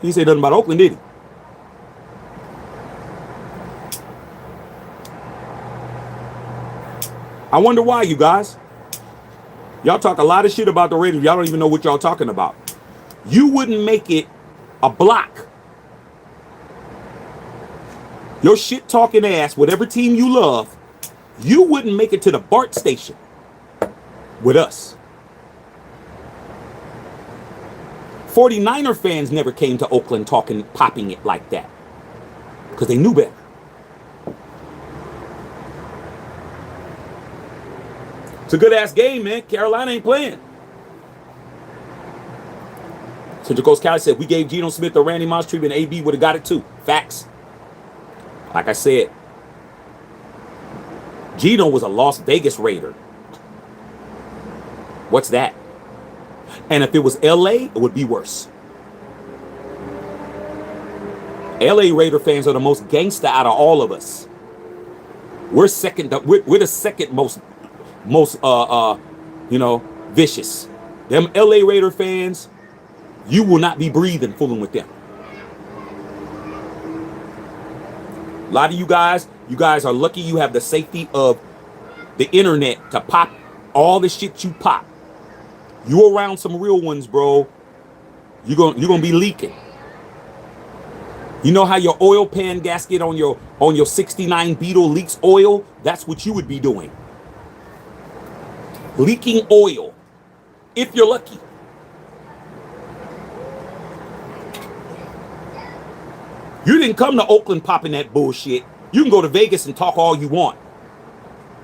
He said nothing about Oakland, did he? I wonder why, you guys. Y'all talk a lot of shit about the Raiders. Y'all don't even know what y'all talking about. You wouldn't make it a block. Your shit talking ass, whatever team you love, you wouldn't make it to the BART station with us. 49er fans never came to Oakland popping it like that because they knew better. It's a good-ass game, man. Carolina ain't playing. Central Coast Cali said, we gave Geno Smith the Randy Moss treatment. AB would have got it too. Facts. Like I said, Geno was a Las Vegas Raider. What's that? And if it was LA, it would be worse. LA Raider fans are the most gangster out of all of us. We're second. We're the second most vicious. Them LA Raider fans, you will not be breathing fooling with them. A lot of you guys are lucky you have the safety of the internet to pop all the shit you pop. You around some real ones, bro. You're gonna be leaking. You know how your oil pan gasket on your 69 Beetle leaks oil? That's what you would be doing. Leaking oil, if you're lucky. You didn't come to Oakland popping that bullshit. You can go to Vegas and talk all you want.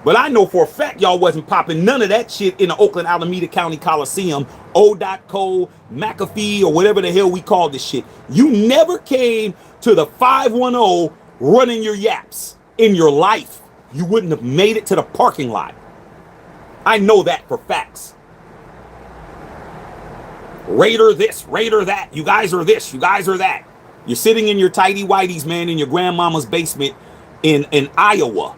But I know for a fact y'all wasn't popping none of that shit in the Oakland Alameda County Coliseum, O.Co, McAfee, or whatever the hell we call this shit. You never came to the 510 running your yaps in your life. You wouldn't have made it to the parking lot. I know that for facts. Raider this, Raider that. You guys are this, you guys are that. You're sitting in your tidy whities, man, in your grandmama's basement in Iowa.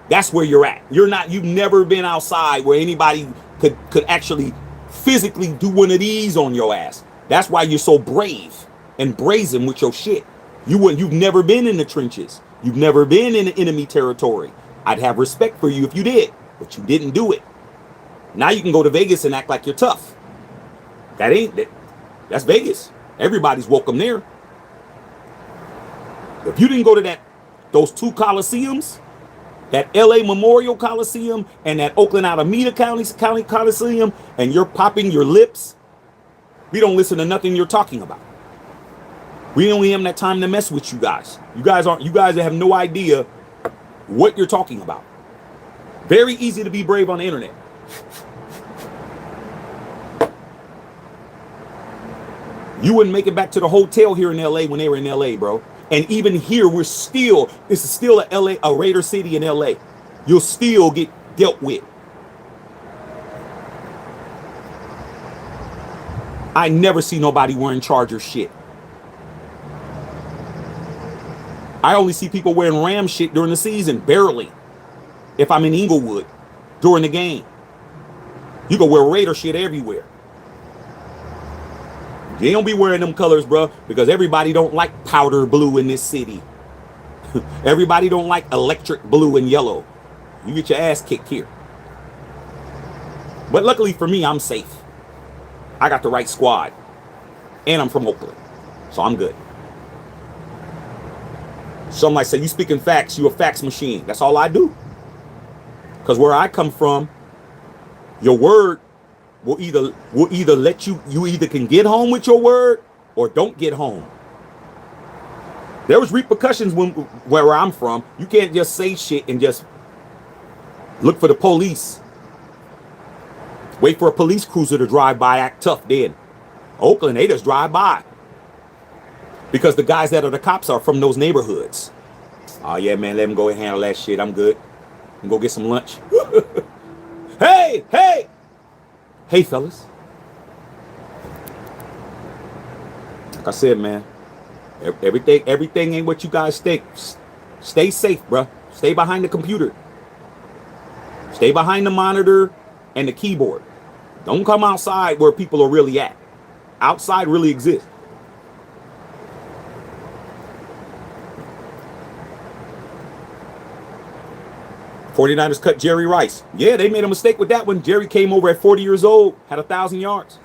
That's where you're at. You've never been outside where anybody could actually physically do one of these on your ass. That's why you're so brave and brazen with your shit. You've never been in the trenches. You've never been in the enemy territory. I'd have respect for you if you did, but you didn't do it. Now you can go to Vegas and act like you're tough. That's Vegas. Everybody's welcome there. If you didn't go to those two Coliseums, that LA Memorial Coliseum and that Oakland Alameda County Coliseum, and you're popping your lips, we don't listen to nothing you're talking about. We don't have that time to mess with you guys. You guys have no idea what you're talking about. Very easy to be brave on the internet. You wouldn't make it back to the hotel here in LA when they were in LA, bro. And even here, this is still a Raider city in LA. You'll still get dealt with. I never see nobody wearing Charger shit. I only see people wearing Ram shit during the season, barely. If I'm in Inglewood during the game. You can wear Raider shit everywhere. You don't be wearing them colors, bro, because everybody don't like powder blue in this city. Everybody don't like electric blue and yellow. You get your ass kicked here. But luckily for me, I'm safe. I got the right squad. And I'm from Oakland. So I'm good. Some might say, you speaking facts, you a fax machine. That's all I do. Because where I come from, your word will either let you either can get home with your word or don't get home. There was repercussions where I'm from. You can't just say shit and just look for the police. Wait for a police cruiser to drive by, act tough then. Oakland, they just drive by. Because the guys that are the cops are from those neighborhoods. Oh, yeah, man, let them go and handle that shit. I'm good. I'm go get some lunch. Hey, hey! Hey, fellas. Like I said, man, everything ain't what you guys think. Stay safe, bruh. Stay behind the computer. Stay behind the monitor and the keyboard. Don't come outside where people are really at. Outside really exists. '49ers cut Jerry Rice. Yeah, they made a mistake with that one. Jerry came over at 40 years old, had 1,000 yards.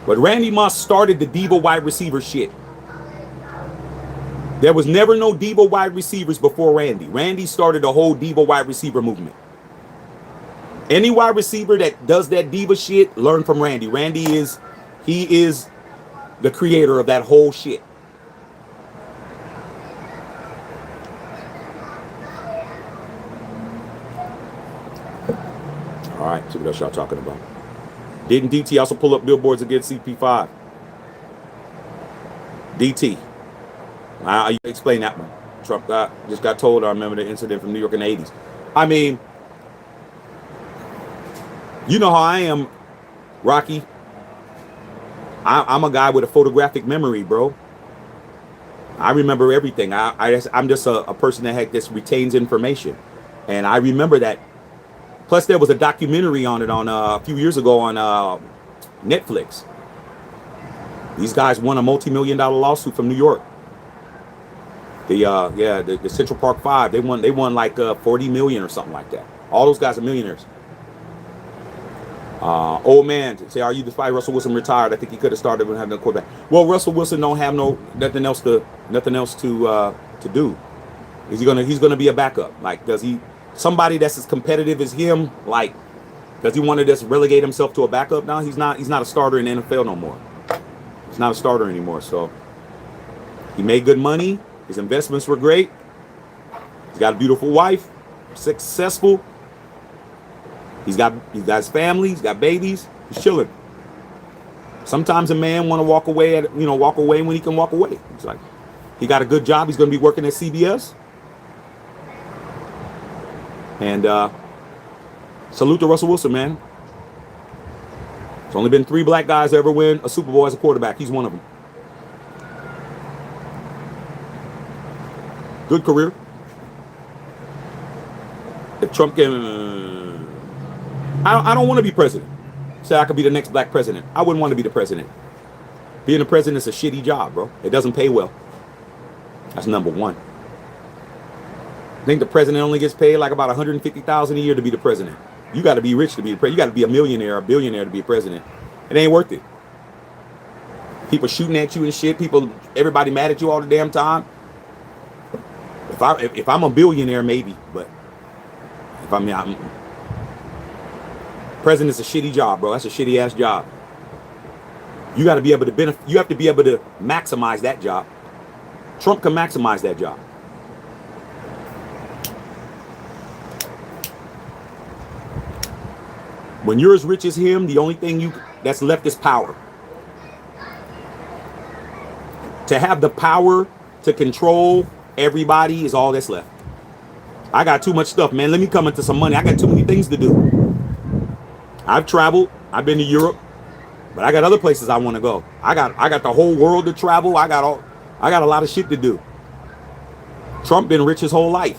But Randy Moss started the diva wide receiver shit. There was never no diva wide receivers before Randy. Randy started the whole diva wide receiver movement. Any wide receiver that does that diva shit, learn from Randy. He is the creator of that whole shit. All right, see what else y'all talking about. Didn't DT also pull up billboards against CP5? DT. I explain that one. Trump just got told, I remember the incident from New York in the 80s. I mean, you know how I am, Rocky. I'm a guy with a photographic memory, bro. I remember everything. I'm just a person that just retains information. And I remember that. Plus, there was a documentary on it a few years ago on Netflix. These guys won a multi-million-dollar lawsuit from New York. The Central Park Five. They won like 40 million or something like that. All those guys are millionaires. Old man say, "Are you despite Russell Wilson retired? I think he could have started with having a quarterback." Well, Russell Wilson don't have nothing else to do. He's gonna be a backup. Like, does he? Somebody that's as competitive as him, like, does he want to just relegate himself to a backup now? He's not a starter in the NFL no more. He's not a starter anymore. So he made good money. His investments were great. He's got a beautiful wife, successful. He's got his family. He's got babies. He's chilling. Sometimes a man want to walk away when he can walk away. It's like he got a good job. He's going to be working at CBS. And salute to Russell Wilson, man. There's only been 3 black guys to ever win a Super Bowl as a quarterback. He's one of them. Good career. If Trump can... I don't want to be president. Say I could be the next black president. I wouldn't want to be the president. Being the president is a shitty job, bro. It doesn't pay well. That's number one. I think the president only gets paid like about $150,000 a year to be the president. You got to be rich to be the president. You got to be a millionaire, a billionaire to be a president. It ain't worth it. People shooting at you and shit. Everybody mad at you all the damn time. If I'm a billionaire, maybe, but president's a shitty job, bro. That's a shitty ass job. You got to be able to you have to be able to maximize that job. Trump can maximize that job. When you're as rich as him, the only thing that's left is power. To have the power to control everybody is all that's left. I got too much stuff, man. Let me come into some money. I got too many things to do. I've traveled. I've been to Europe, but I got other places I want to go. I got the whole world to travel. I got a lot of shit to do. Trump been rich his whole life.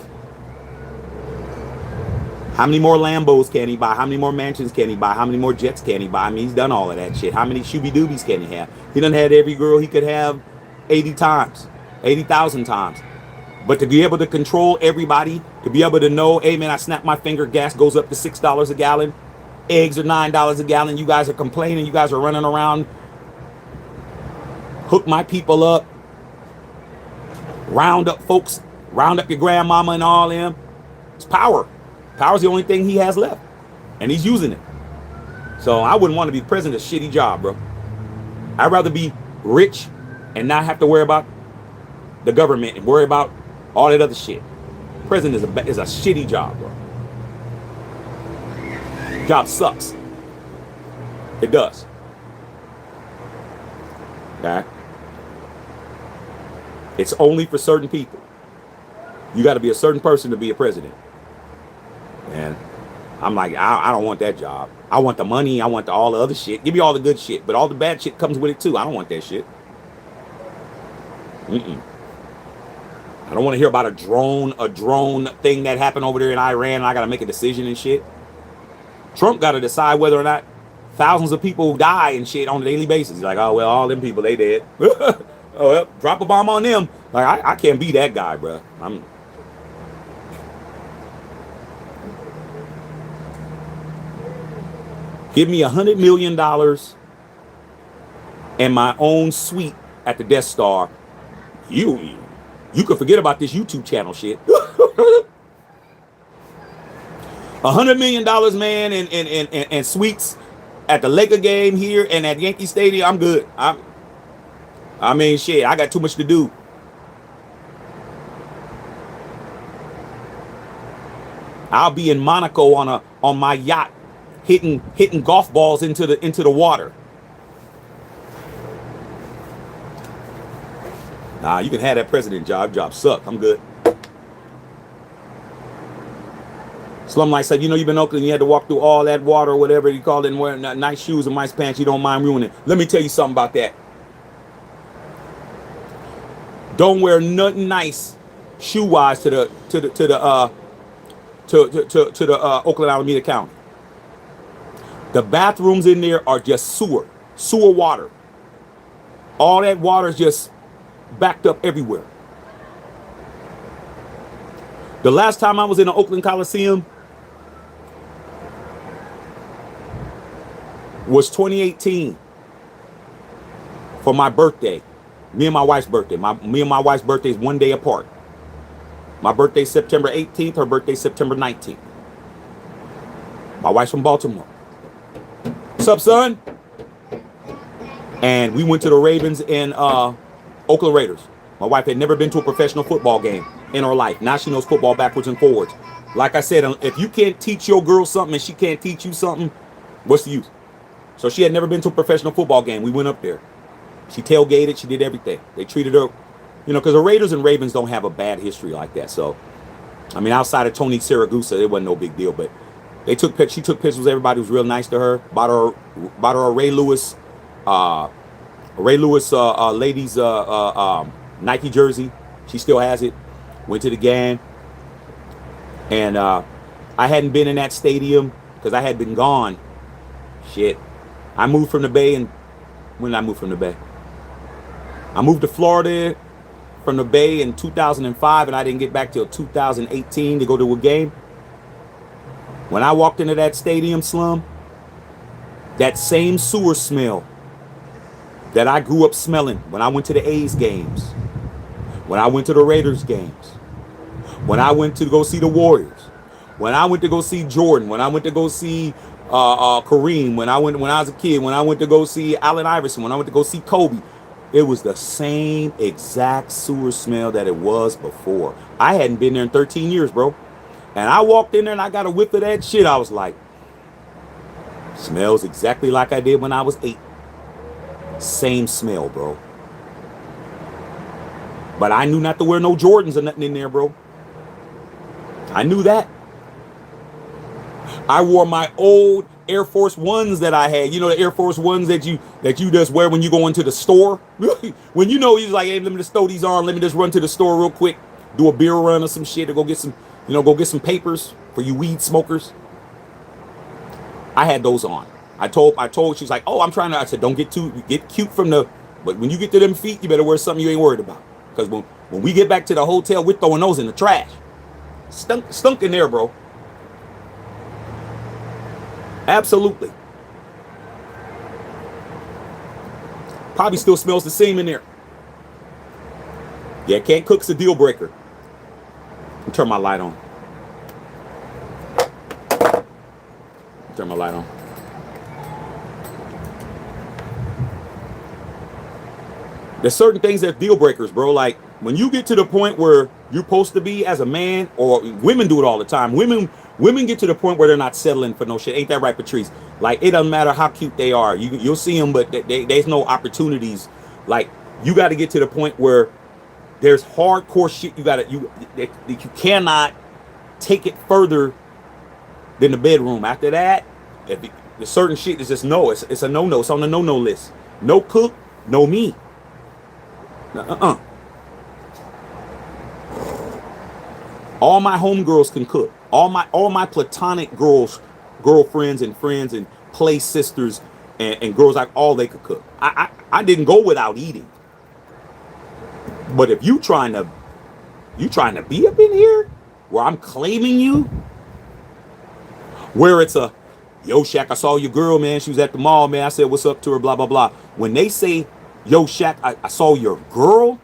How many more Lambos can he buy? How many more mansions can he buy? How many more jets can he buy? I mean, he's done all of that shit. How many shooby-doobies can he have? He done had every girl he could have 80,000 times. But to be able to control everybody, to be able to know, hey, man, I snap my finger, gas goes up to $6 a gallon. Eggs are $9 a gallon. You guys are complaining. You guys are running around. Hook my people up. Round up folks. Round up your grandmama and all them. It's power. Power's the only thing he has left. And he's using it. So I wouldn't want to be president. A shitty job, bro. I'd rather be rich and not have to worry about the government and worry about all that other shit. President is a shitty job, bro. Job sucks. It does. Okay? It's only for certain people. You got to be a certain person to be a president. And I'm like, I don't want that job. I want the money. I want all the other shit. Give me all the good shit. But all the bad shit comes with it too. I don't want that shit. I don't want to hear about a drone thing that happened over there in Iran and I got to make a decision and shit. Trump got to decide whether or not thousands of people die and shit on a daily basis. He's like, oh, well, all them people, they dead. Oh, well, drop a bomb on them. Like, I can't be that guy, bro. Give me $100 million and my own suite at the Death Star. You could forget about this YouTube channel shit. $100 million, man, and suites at the Laker game here and at Yankee Stadium. I'm good. I mean, shit, I got too much to do. I'll be in Monaco on my yacht, hitting golf balls into the water. Nah, you can have that president job. Job suck. I'm good. Slum Light said, you know, you've been in Oakland, you had to walk through all that water or whatever you call it and wear nice shoes and nice pants. You don't mind ruining it. Let me tell you something about that. Don't wear nothing nice shoe-wise to the Oakland Alameda County. The bathrooms in there are just sewer water. All that water is just backed up everywhere. The last time I was in the Oakland Coliseum was 2018 for my birthday. Me and my wife's birthday. Me and my wife's birthday is one day apart. My birthday's September 18th. Her birthday's September 19th. My wife's from Baltimore. What's up, son? And we went to the Ravens and Oakland Raiders. My wife had never been to a professional football game in her life. Now she knows football backwards and forwards. Like I said, if you can't teach your girl something and she can't teach you something, what's the use? So she had never been to a professional football game. We went up there. She tailgated. She did everything. They treated her, you know, because the Raiders and Ravens don't have a bad history like that. So, I mean, outside of Tony Siragusa, it wasn't no big deal. But she took pictures. Everybody was real nice to her. Bought her a Ray Lewis ladies Nike jersey. She still has it. Went to the game. And I hadn't been in that stadium because I had been gone. Shit. I moved from the Bay. And when did I move from the Bay? I moved to Florida from the Bay in 2005, and I didn't get back till 2018 to go to a game. When I walked into that stadium, Slum, that same sewer smell that I grew up smelling when I went to the A's games, when I went to the Raiders games, when I went to go see the Warriors, when I went to go see Jordan, when I went to go see Kareem, when I was a kid, when I went to go see Allen Iverson, when I went to go see Kobe, it was the same exact sewer smell that it was before. I hadn't been there in 13 years, bro. And I walked in there and I got a whiff of that shit. I was like, smells exactly like I did when I was 8. Same smell, bro. But I knew not to wear no Jordans or nothing in there, bro. I knew that. I wore my old Air Force Ones that I had. You know, the Air Force Ones that you just wear when you go into the store. When you know he's like, hey, let me just throw these on. Let me just run to the store real quick, do a beer run or some shit, or go get some, go get some papers for you weed smokers. I had those on. I told she was like, oh, I said, don't get cute from but when you get to them feet, you better wear something you ain't worried about. Because when we get back to the hotel, we're throwing those in the trash. Stunk in there, bro. Absolutely. Probably still smells the same in there. Yeah, can't cook's a deal breaker. Let me turn my light on. Turn my light on. There's certain things that are deal breakers, bro. Like when you get to the point where you're supposed to be as a man, or women do it all the time. Women Women get to the point where they're not settling for no shit. Ain't that right, Patrice? Like, it doesn't matter how cute they are. You'll see them, but there's no opportunities. Like, you got to get to the point where there's hardcore shit. You cannot take it further than the bedroom. After that, the certain shit is just no. It's a no-no. It's on the no-no list. No cook, no me. All my homegirls can cook. All my platonic girlfriends and friends and play sisters and girls, like, all they could cook. I didn't go without eating. But if you trying to be up in here where I'm claiming you, where it's a, yo, Shaq, I saw your girl, man. She was at the mall, man. I said, what's up to her, blah, blah, blah. When they say, yo, Shaq, I saw your girl,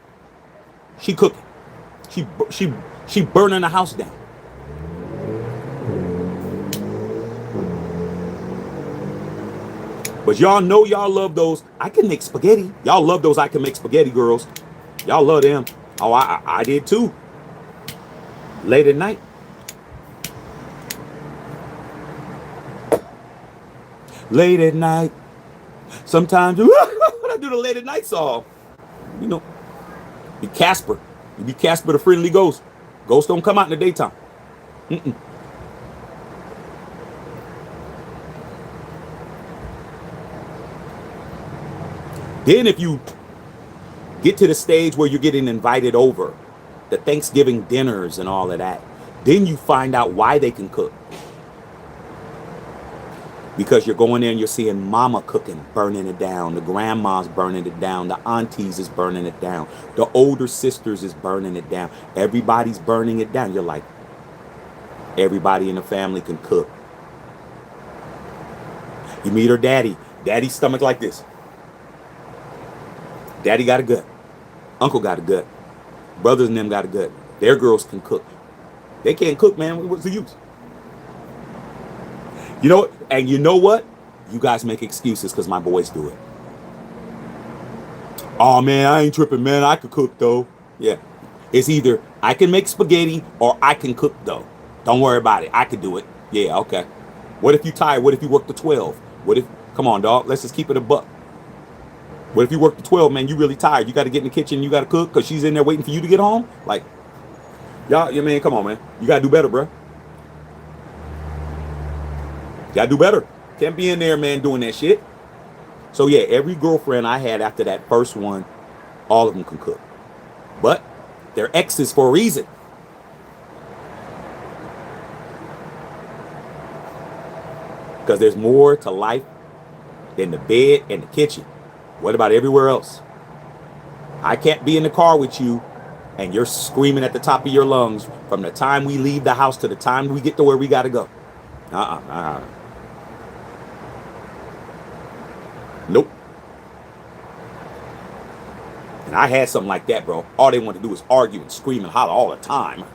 she cooking. She burning the house down. But y'all know y'all love those. I can make spaghetti. Y'all love those I can make spaghetti girls. Y'all love them. Oh, I did too. Late at night. Late at night. Sometimes I do the late at night song. You know, be Casper. You be Casper the friendly ghost. Ghosts don't come out in the daytime. Then if you get to the stage where you're getting invited over, the Thanksgiving dinners and all of that, then you find out why they can cook. Because you're going there and you're seeing mama cooking, burning it down. The grandma's burning it down. The aunties is burning it down. The older sisters is burning it down. Everybody's burning it down. You're like, everybody in the family can cook. You meet her daddy. Daddy's stomach like this. Daddy got a gut. Uncle got a gut. Brothers and them got a gut. Their girls can cook. They can't cook, man. What's the use? You know, and you know what? You guys make excuses because my boys do it. Oh, man, I ain't tripping, man. I could cook, though. Yeah. It's either I can make spaghetti or I can cook, though. Don't worry about it. I could do it. Yeah, okay. What if you tired? What if you work the 12? What if, come on, dog. Let's just keep it a buck. What if you work the 12, man? You really tired. You got to get in the kitchen. You got to cook because she's in there waiting for you to get home. Like, y'all, yeah, man, come on, man. You got to do better, bro. You got to do better. Can't be in there, man, doing that shit. So, yeah, every girlfriend I had after that first one, all of them can cook. But they're exes for a reason. Because there's more to life than the bed and the kitchen. What about everywhere else? I can't be in the car with you and you're screaming at the top of your lungs from the time we leave the house to the time we get to where we got to go. Nope. And I had something like that, bro. All they want to do is argue and scream and holler all the time.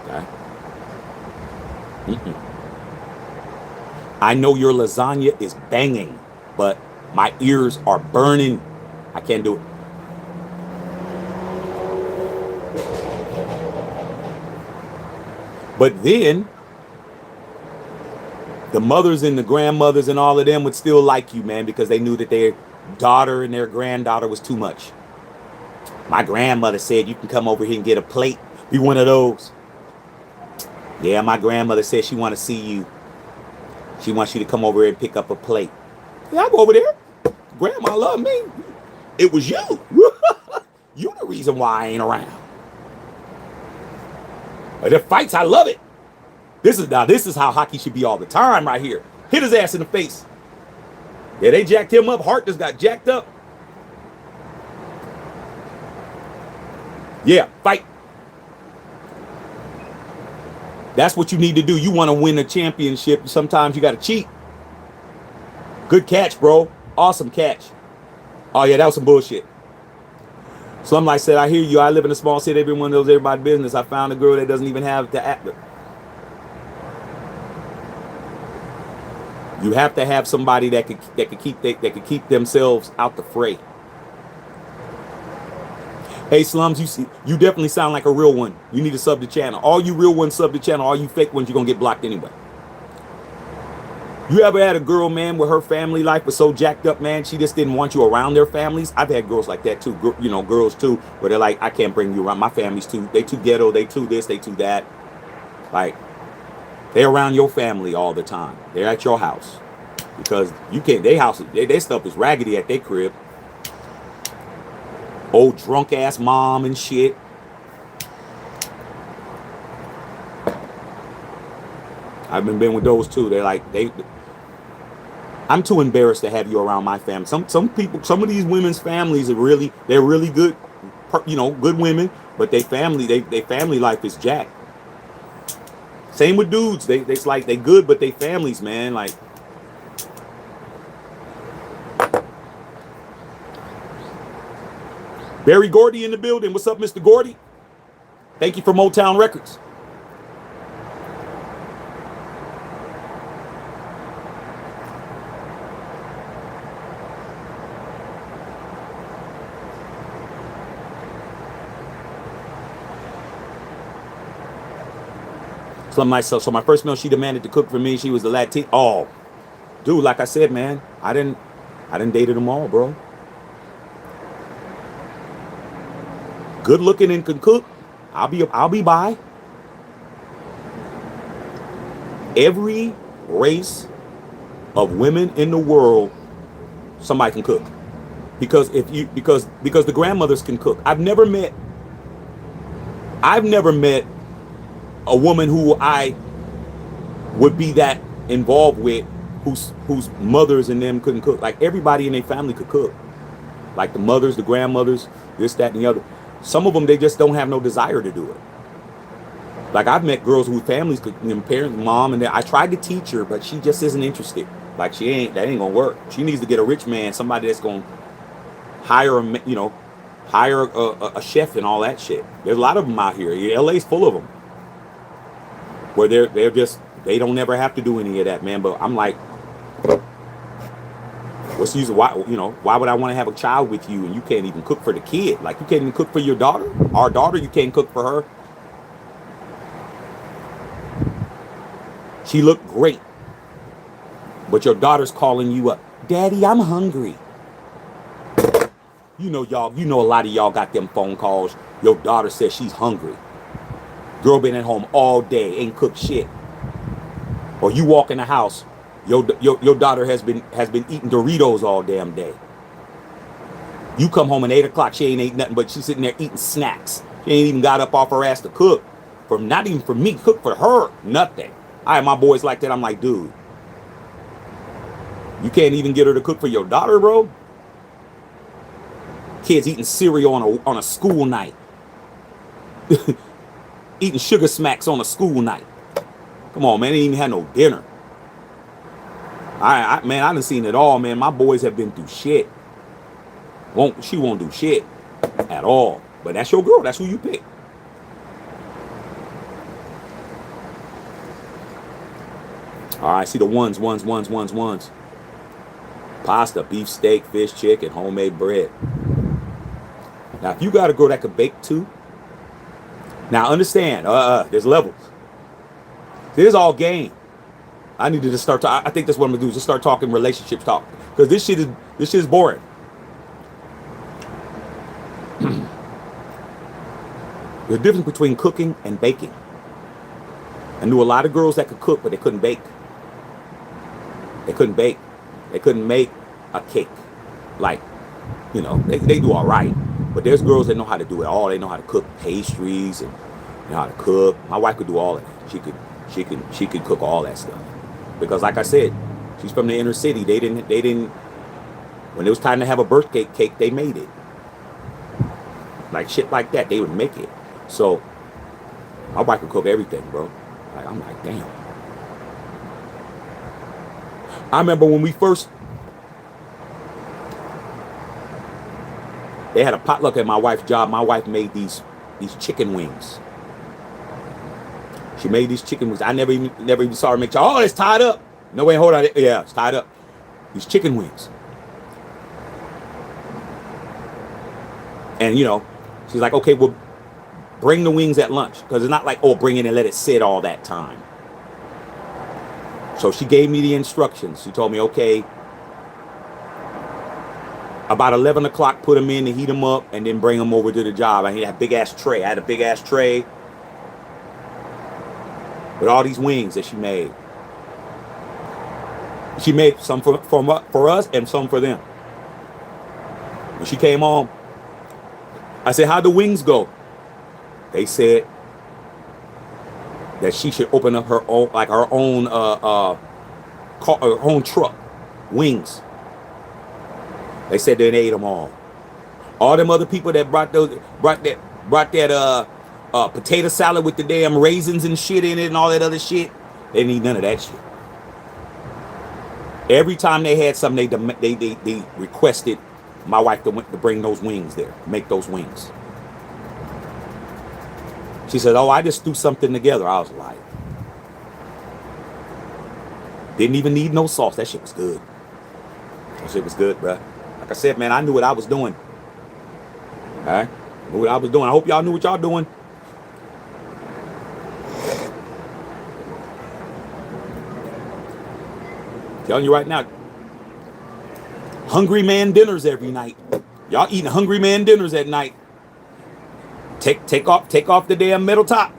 Okay. I know your lasagna is banging, but my ears are burning. I can't do it. But then the mothers and the grandmothers and all of them would still like you, man, because they knew that their daughter and their granddaughter was too much. My grandmother said you can come over here and get a plate. Be one of those. Yeah, my grandmother said she want to see you. She wants you to come over here and pick up a plate. Yeah, I'll go over there. Grandma love me. It was you. You the reason why I ain't around. The fights, I love it. This is how hockey should be all the time right here. Hit his ass in the face. Yeah, they jacked him up. Hart just got jacked up. Yeah, fight. That's what you need to do. You want to win a championship. Sometimes you got to cheat. Good catch, bro. Awesome catch. Oh, yeah, that was some bullshit. Some like said, I hear you. I live in a small city. Everyone knows everybody's business. I found a girl that doesn't even have the act. You have to have somebody that could keep themselves out the fray. Hey Slums, you definitely sound like a real one. You need to sub the channel. All you real ones sub the channel. All you fake ones, you're gonna get blocked anyway. You ever had a girl, man, where her family life was so jacked up, man, she just didn't want you around their families? I've had girls like that too, girls too, where they're like, I can't bring you around. My family's too, they too ghetto, they too this, they too that. Like, they're around your family all the time. They're at your house. Because you can't, their stuff is raggedy at their crib. Old drunk ass mom and shit. I've been with those too. They're like, I'm too embarrassed to have you around my family. Some people, some of these women's families are they're really good, good women, but they family life is jacked. Same with dudes. It's like they good, but they families, man, like. Barry Gordy in the building. What's up, Mr. Gordy? Thank you for Motown Records. So my first meal she demanded to cook for me. She was the Latina. Oh, dude, like I said, man, I didn't dated them all, bro. Good looking and can cook. I'll be by. Every race of women in the world, somebody can cook. Because because the grandmothers can cook. I've never met a woman who I would be that involved with whose mothers and them couldn't cook. Like everybody in their family could cook. Like the mothers, the grandmothers, this, that, and the other. Some of them, they just don't have no desire to do it. Like I've met girls whose families could, parents, mom, and I tried to teach her, but she just isn't interested. Like that ain't gonna work. She needs to get a rich man, somebody that's gonna hire a chef and all that shit. There's a lot of them out here. LA's full of them. Where they don't ever have to do any of that, man. But I'm like, what's the use of why would I want to have a child with you and you can't even cook for the kid? Like you can't even cook for your daughter? Our daughter, you can't cook for her. She looked great. But your daughter's calling you up. Daddy, I'm hungry. You know a lot of y'all got them phone calls. Your daughter says she's hungry. Girl been at home all day, ain't cooked shit. Or you walk in the house, your daughter has been eating Doritos all damn day. You come home at 8 o'clock, she ain't ate nothing, but she's sitting there eating snacks. She ain't even got up off her ass to cook. Not even for me, cook for her, nothing. I have my boys like that. I'm like, dude, you can't even get her to cook for your daughter, bro? Kids eating cereal on a school night. Eating sugar smacks on a school night. Come on, man, they ain't even had no dinner. I done seen it all, man. My boys have been through shit. She won't do shit at all. But that's your girl. That's who you pick. All right, see the ones. Pasta, beef steak, fish, chicken, homemade bread. Now, if you got a girl that could bake too, now understand, there's levels. This is all game. I need to just start. I think that's what I'm gonna do. Is just start talking relationships talk, because this shit is boring. There's a difference between cooking and baking. I knew a lot of girls that could cook, but they couldn't bake. They couldn't bake. They couldn't make a cake. Like, they do all right. But there's girls that know how to do it all. They know how to cook pastries and know how to cook. My wife could do all of that. She could cook all that stuff. Because like I said, she's from the inner city. They didn't when it was time to have a birthday cake, they made it. Like shit like that, they would make it. So my wife could cook everything, bro. Like I'm like, damn. I remember when they had a potluck at my wife's job. My wife made these chicken wings. She made these chicken wings. I never even saw her make. Oh, it's tied up. No way, hold on. Yeah, it's tied up. These chicken wings. And She's like, okay, well, bring the wings at lunch. Because it's not like, oh, bring it and let it sit all that time. So she gave me the instructions. She told me, okay, about 11 o'clock, put them in to heat them up and then bring them over to the job. I had a big ass tray. I had a big ass tray with all these wings that she made. She made some for us and some for them. When she came home, I said, how'd the wings go? They said that she should open up her own, like her own truck, wings. They said they ate them all. All them other people that brought that potato salad with the damn raisins and shit in it and all that other shit, they didn't eat none of that shit. Every time they had something, they requested my wife to bring those wings there, make those wings. She said, oh, I just threw something together. I was like, didn't even need no sauce. That shit was good. That shit was good, bruh. Like I said, man, I knew what I was doing. All right? Knew what I was doing. I hope y'all knew what y'all doing. Telling you right now, hungry man dinners every night. Y'all eating hungry man dinners at night. Take off the damn metal top.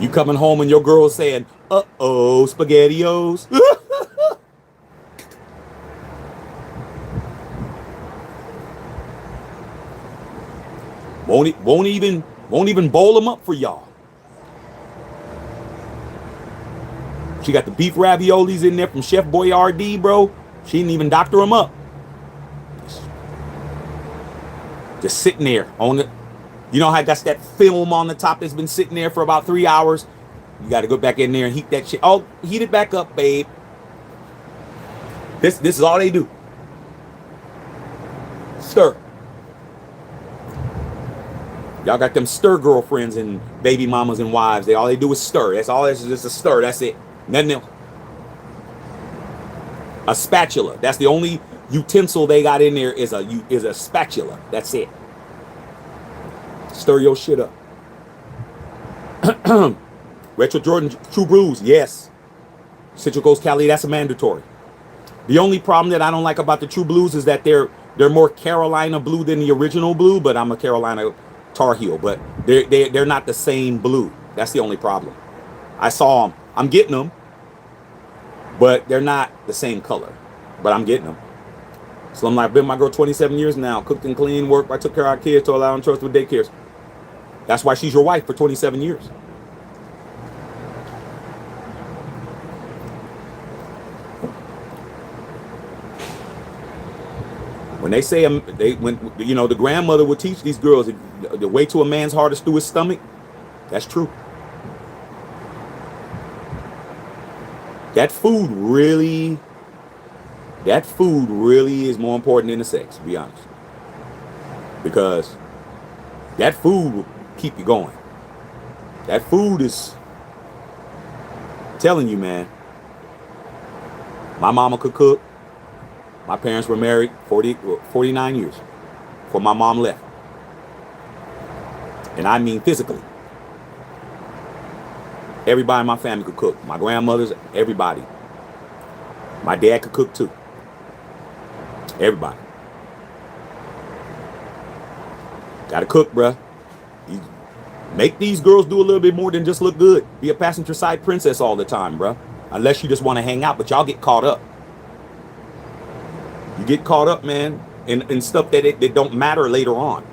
You coming home and your girl saying, uh-oh, SpaghettiOs. Won't even bowl them up for y'all. She got the beef raviolis in there from Chef Boyardee, bro. She didn't even doctor them up. Just sitting there on the, you know how that's that film on the top that's been sitting there for about 3 hours? You got to go back in there and heat that shit. Oh, heat it back up, babe. This is all they do. Stir. Y'all got them stir girlfriends and baby mamas and wives. All they do is stir. That's all. It's just a stir. That's it. Nothing else. A spatula. That's the only utensil they got in there is a spatula. That's it. Stir your shit up. Retro Jordan True Blues. Yes. Citric Ghost Cali. That's a mandatory. The only problem that I don't like about the True Blues is that they're more Carolina blue than the original blue. But I'm a Carolina Tar Heel. But they're not the same blue. That's the only problem. I saw them. I'm getting them, but they're not the same color. But I'm getting them. So I'm like, been my girl 27 years now. Cooked and cleaned, worked. I took care of our kids, told her I don't trust with daycares. That's why she's your wife for 27 years. When they say the grandmother would teach these girls the way to a man's heart is through his stomach. That's true. That food really is more important than the sex, to be honest. Because that food will keep you going. That food is telling you, man. My mama could cook. My parents were married 49 years before my mom left. And I mean physically. Everybody in my family could cook. My grandmothers, everybody. My dad could cook too. Everybody. Gotta cook, bruh. You make these girls do a little bit more than just look good. Be a passenger side princess all the time, bruh. Unless you just want to hang out, but y'all get caught up. You get caught up, man, in stuff that don't matter later on.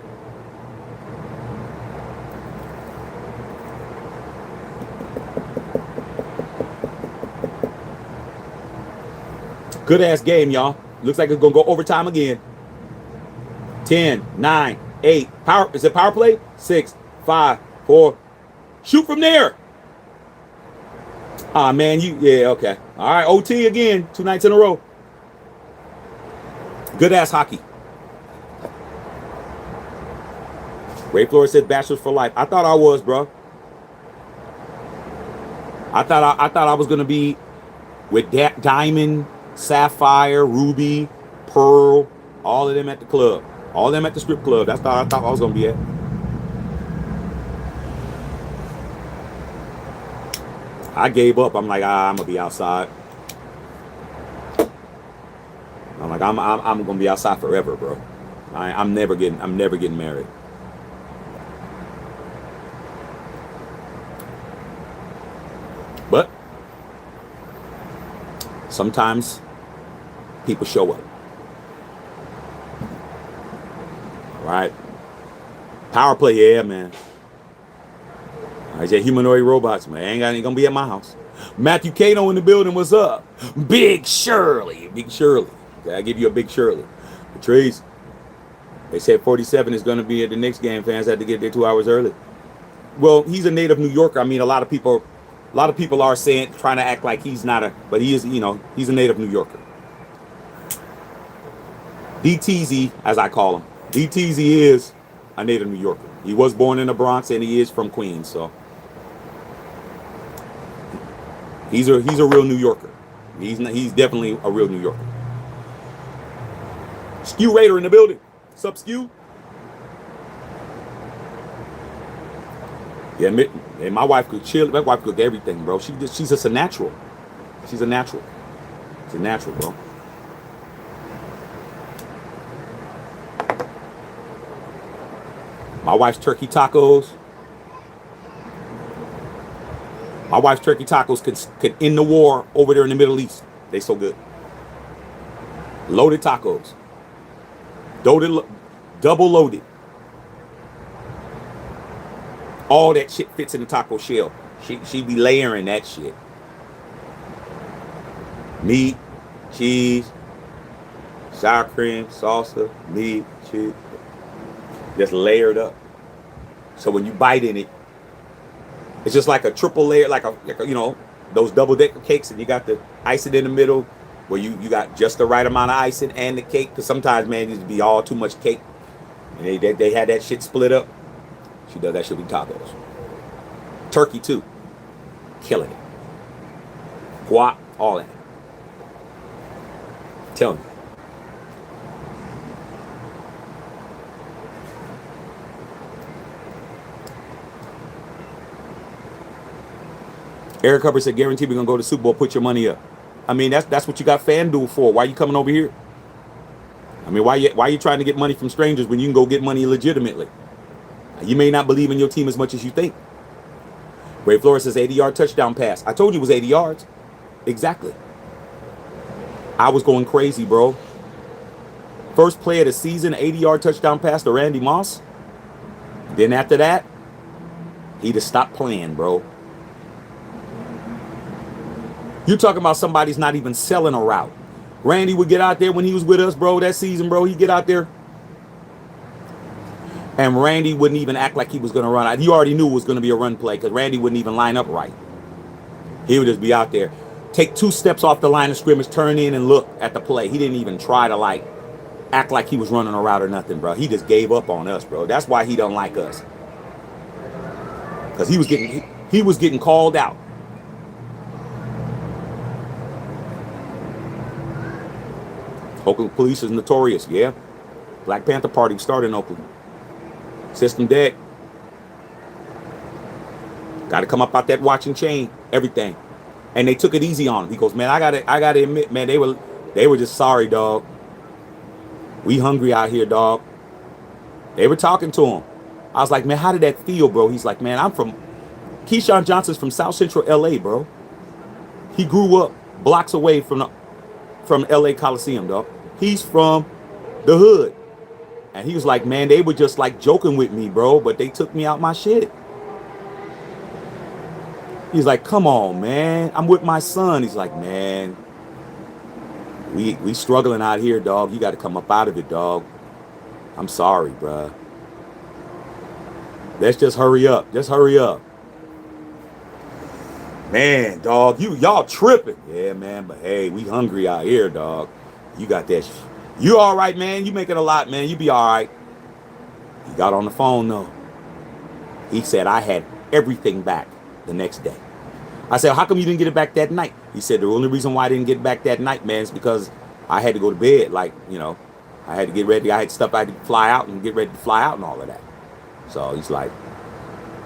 Good ass game, y'all. Looks like it's gonna go overtime again. 10, 9, 8. Power. Is it power play? 6, 5, 4. Shoot from there. Ah, man, yeah, okay. All right, OT again. 2 nights in a row. Good ass hockey. Ray Flores said bachelors for life. I thought I was, bro. I thought I was gonna be with that diamond, sapphire, ruby, pearl, all of them at the club. All of them at the strip club. That's how I thought I was gonna be at. I gave up. I'm like, I'm gonna be outside. I'm like, I'm gonna be outside forever, bro. I'm never getting married. But sometimes people show up. All right. Power play, yeah, man. I said humanoid robots, man. Ain't gonna be at my house. Matthew Geno in the building. What's up? Big Shirley. Big Shirley. Okay, I give you a Big Shirley. Patrice. They said 47 is gonna be at the Knicks game. Fans had to get there 2 hours early. Well, he's a native New Yorker. I mean, a lot of people are saying, trying to act like he's not but he is, he's a native New Yorker. DTZ, as I call him. DTZ is a native New Yorker. He was born in the Bronx and he is from Queens, so he's a real New Yorker. He's definitely a real New Yorker. Skew Raider in the building. What's up, Skew? Yeah, and my wife could chill. My wife cook everything, bro. She's just a natural. She's a natural. She's a natural, bro. My wife's turkey tacos. My wife's turkey tacos could end the war over there in the Middle East. They so good. Loaded tacos. Double loaded. All that shit fits in the taco shell. She be layering that shit. Meat, cheese, sour cream, salsa, meat, cheese. Just layered up. So when you bite in it, it's just like a triple layer, like a those double decker cakes, and you got the icing in the middle, where you got just the right amount of icing and the cake. Because sometimes, man, it used to be all too much cake, and they had that shit split up. She does that shit with tacos. Turkey too, killing it. Guac, all that. Tell me. Eric Hubbard said, guarantee we're going to go to the Super Bowl. Put your money up. I mean, that's what you got FanDuel for. Why are you coming over here? I mean, why are you trying to get money from strangers when you can go get money legitimately? You may not believe in your team as much as you think. Ray Flores says 80-yard touchdown pass. I told you it was 80 yards. Exactly. I was going crazy, bro. First play of the season, 80-yard touchdown pass to Randy Moss. Then after that, he just stopped playing, bro. You're talking about somebody's not even selling a route. Randy would get out there when he was with us, bro, that season, bro. He'd get out there. And Randy wouldn't even act like he was going to run out. He already knew it was going to be a run play because Randy wouldn't even line up right. He would just be out there. Take 2 steps off the line of scrimmage, turn in and look at the play. He didn't even try to, act like he was running a route or nothing, bro. He just gave up on us, bro. That's why he don't like us. Because he was getting called out. Oakland police is notorious, yeah. Black Panther Party started in Oakland. System dead. Got to come up out that watch and chain, everything. And they took it easy on him. He goes, man, I gotta admit, man, they were just sorry, dog. We hungry out here, dog. They were talking to him. I was like, man, how did that feel, bro? He's like, man, Keyshawn Johnson's from South Central LA, bro. He grew up blocks away from LA Coliseum, dog. He's from the hood. And he was like, man, they were just joking with me, bro, but they took me out my shit. He's like, come on, man. I'm with my son. He's like, man, we struggling out here, dog. You got to come up out of it, dog. I'm sorry, bro. Let's just hurry up. Just hurry up. Man, dog, y'all tripping. Yeah, man, but hey, we hungry out here, dog. You got that. You all right, man? You making a lot, man. You be all right. He got on the phone, though. He said, I had everything back the next day. I said, how come you didn't get it back that night? He said, the only reason why I didn't get it back that night, man, is because I had to go to bed. Like, I had to get ready. I had stuff I had to fly out and get ready to fly out and all of that. So he's like,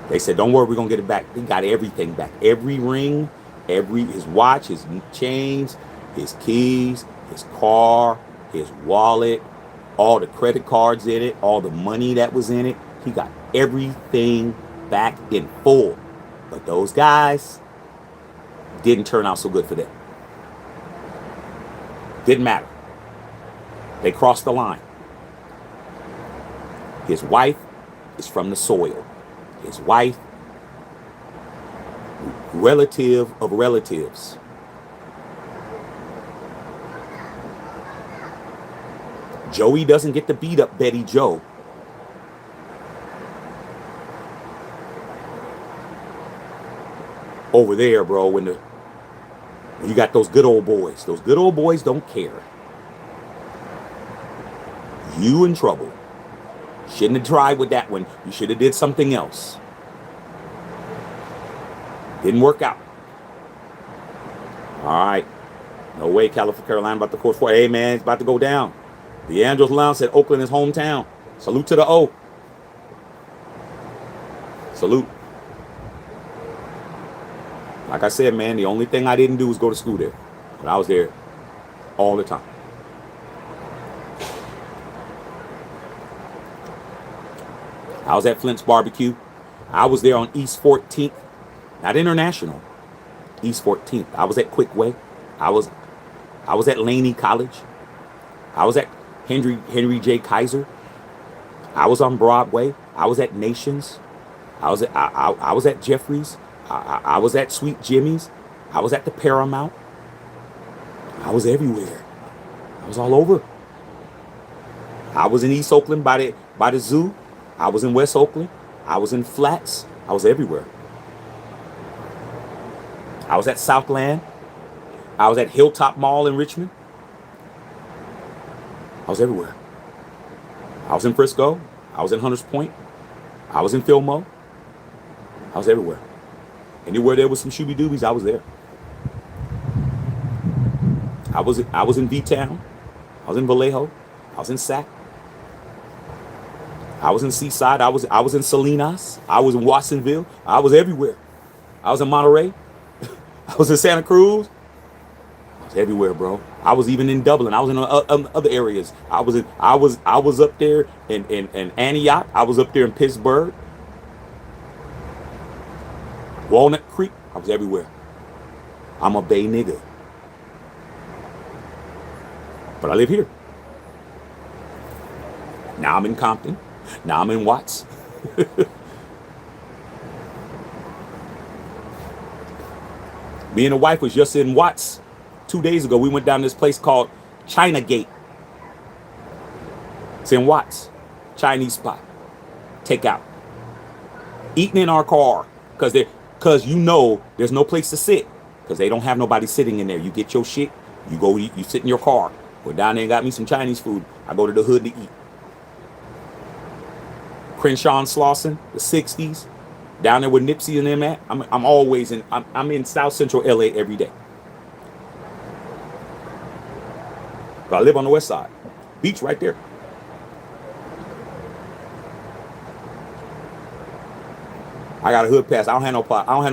they said, don't worry, we're going to get it back. He got everything back. Every ring, his watch, his chains, his keys, his car, his wallet, all the credit cards in it, all the money that was in it. He got everything back in full. But those guys didn't turn out so good for them. Didn't matter. They crossed the line. His wife is from the soil. His wife, relative of relatives. Joey doesn't get to beat up Betty Joe. Over there, bro, when you got those good old boys. Those good old boys don't care. You in trouble. Shouldn't have tried with that one. You should have did something else. Didn't work out. All right. No way Carolina about to court for. Hey, man, it's about to go down. The Andros Lounge said Oakland is hometown. Salute to the O. Salute. Like I said, man, the only thing I didn't do was go to school there. But I was there all the time. I was at Flint's Barbecue. I was there on East 14th. Not International. East 14th. I was at Quickway. I was at Laney College. I was at Henry J. Kaiser. I was on Broadway. I was at Nations. I was at Jeffries. I was at Sweet Jimmy's. I was at the Paramount. I was everywhere. I was all over. I was in East Oakland by the zoo. I was in West Oakland. I was in Flats. I was everywhere. I was at Southland. I was at Hilltop Mall in Richmond. I was everywhere. I was in Frisco. I was in Hunters Point. I was in Fillmore. I was everywhere. Anywhere there was some shooby doobies, I was there. I was in V-Town. I was in Vallejo. I was in Sac. I was in Seaside. I was in Salinas. I was in Watsonville. I was everywhere. I was in Monterey. I was in Santa Cruz. I was everywhere, bro. I was even in Dublin. I was in other areas. I was up there in Antioch. I was up there in Pittsburgh. Walnut Creek. I was everywhere. I'm a Bay nigga. But I live here. Now I'm in Compton. Now I'm in Watts. Me and the wife was just in Watts 2 days ago. We went down to this place called China Gate. It's in Watts. Chinese spot. Take out. Eating in our car. Because there's no place to sit. Because they don't have nobody sitting in there. You get your shit. You go eat. You sit in your car. Go down there and got me some Chinese food. I go to the hood to eat. Crenshaw and Slauson, the 60s. Down there with Nipsey and them at. I'm always in. I'm in South Central LA every day. But I live on the west side. Beach right there. I got a hood pass. I don't have no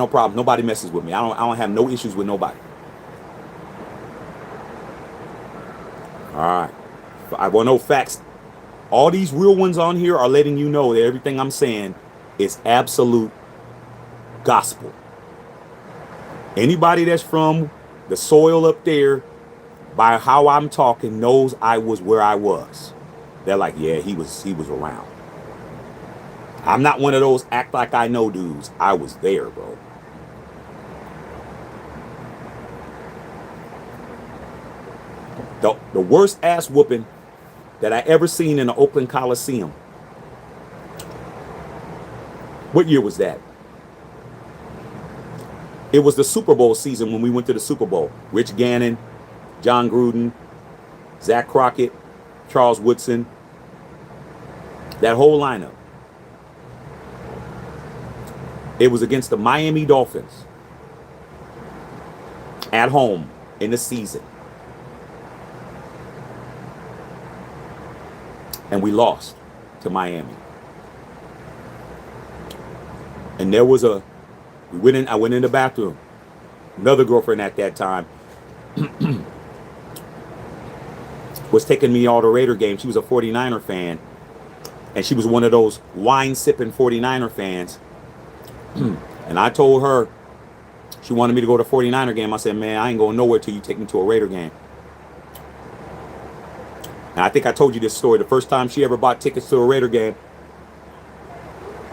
problem. Nobody messes with me. I don't have no issues with nobody. All right. I want no facts. All these real ones on here are letting you know that everything I'm saying is absolute gospel. Anybody that's from the soil up there, by how I'm talking, knows I was where I was. They're like, yeah, he was around. I'm not one of those act like I know dudes. I was there, bro. The worst ass whooping that I ever seen in the Oakland Coliseum. What year was that? It was the Super Bowl season when we went to the Super Bowl. Rich Gannon, John Gruden, Zach Crockett, Charles Woodson. That whole lineup. It was against the Miami Dolphins. at home in the season. And we lost to Miami. And there was I went in the bathroom. Another girlfriend at that time was taking me all the Raider games. She was a 49er fan. And she was one of those wine-sipping 49er fans. And I told her, she wanted me to go to 49er game. I said, man, I ain't going nowhere till you take me to a Raider game. And I think I told you this story. The first time she ever bought tickets to a Raider game,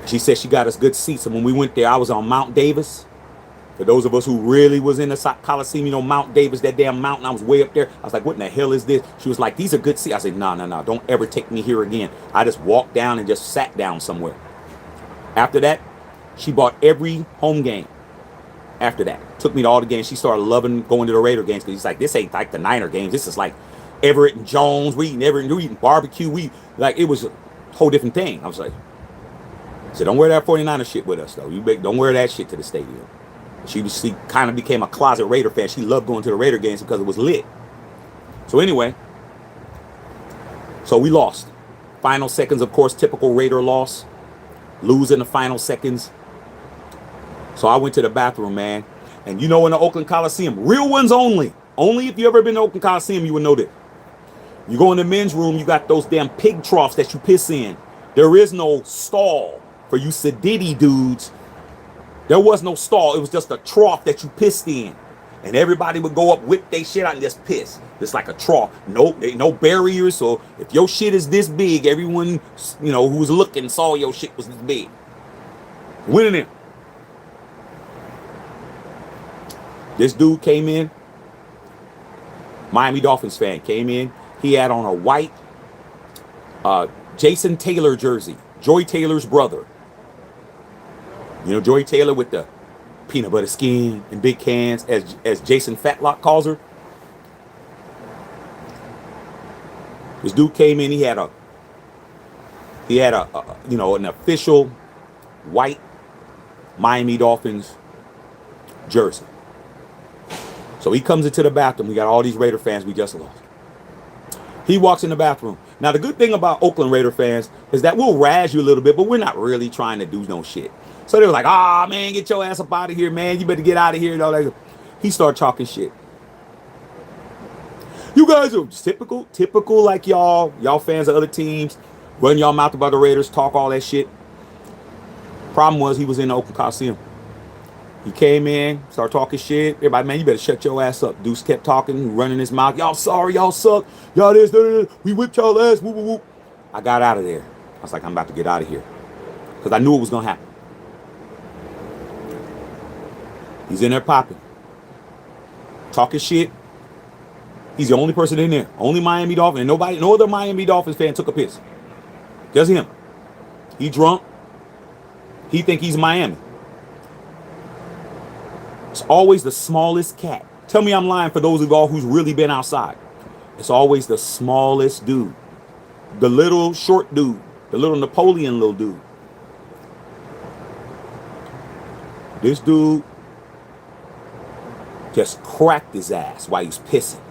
she said she got us good seats. And when we went there, I was on Mount Davis. For those of us who really was in the Coliseum, you know, Mount Davis, that damn mountain, I was way up there. I was like, what in the hell is this? She was like, these are good seats. I said, no, don't ever take me here again. I just walked down and just sat down somewhere. After that, she bought every home game. After that, took me to all the games. She started loving going to the Raider games because she's like, this ain't like the Niner games. This is like Everett and Jones. We eating barbecue. It was a whole different thing. I was like, so don't wear that 49er shit with us, though. Don't wear that shit to the stadium. She kind of became a closet Raider fan. She loved going to the Raider games because it was lit. So anyway, so we lost. Final seconds, of course, typical Raider loss. Lose in the final seconds. So I went to the bathroom, man. And you know, in the Oakland Coliseum, real ones only. Only if you ever been to Oakland Coliseum, you would know that. You go in the men's room, you got those damn pig troughs that you piss in. There is no stall for you sedity dudes. There was no stall. It was just a trough that you pissed in. And everybody would go up, whip their shit out, and just piss. It's like a trough. No barriers. So if your shit is this big, everyone, you know, who was looking saw your shit was this big. Went in there. This dude came in. Miami Dolphins fan came in. He had on a white Jason Taylor jersey. Joy Taylor's brother. You know, Joy Taylor with the peanut butter skin and big cans, as Jason Fatlock calls her. This dude came in. He had a an official white Miami Dolphins jersey. So he comes into the bathroom. We got all these Raider fans we just lost. He walks in the bathroom. Now, the good thing about Oakland Raider fans is that we'll razz you a little bit, but we're not really trying to do no shit. So they were like, man, get your ass up out of here, man. You better get out of here and all that. He started talking shit. You guys are typical like y'all fans of other teams. Run y'all mouth about the Raiders, talk all that shit. Problem was, he was in the Oakland Coliseum. He came in, started talking shit. Everybody, man, you better shut your ass up. Deuce kept talking, running his mouth. Y'all sorry, y'all suck. Y'all this. We whipped y'all ass. Whoop, whoop, whoop. I got out of there. I was like, I'm about to get out of here. Because I knew it was going to happen. He's in there popping. Talking shit. He's the only person in there. Only Miami Dolphins. And no other Miami Dolphins fan took a piss. Just him. He drunk. He think he's Miami. It's always the smallest cat. Tell me I'm lying for those of y'all who's really been outside. It's always the smallest dude. The little short dude. The little Napoleon little dude. This dude just cracked his ass while he's pissing.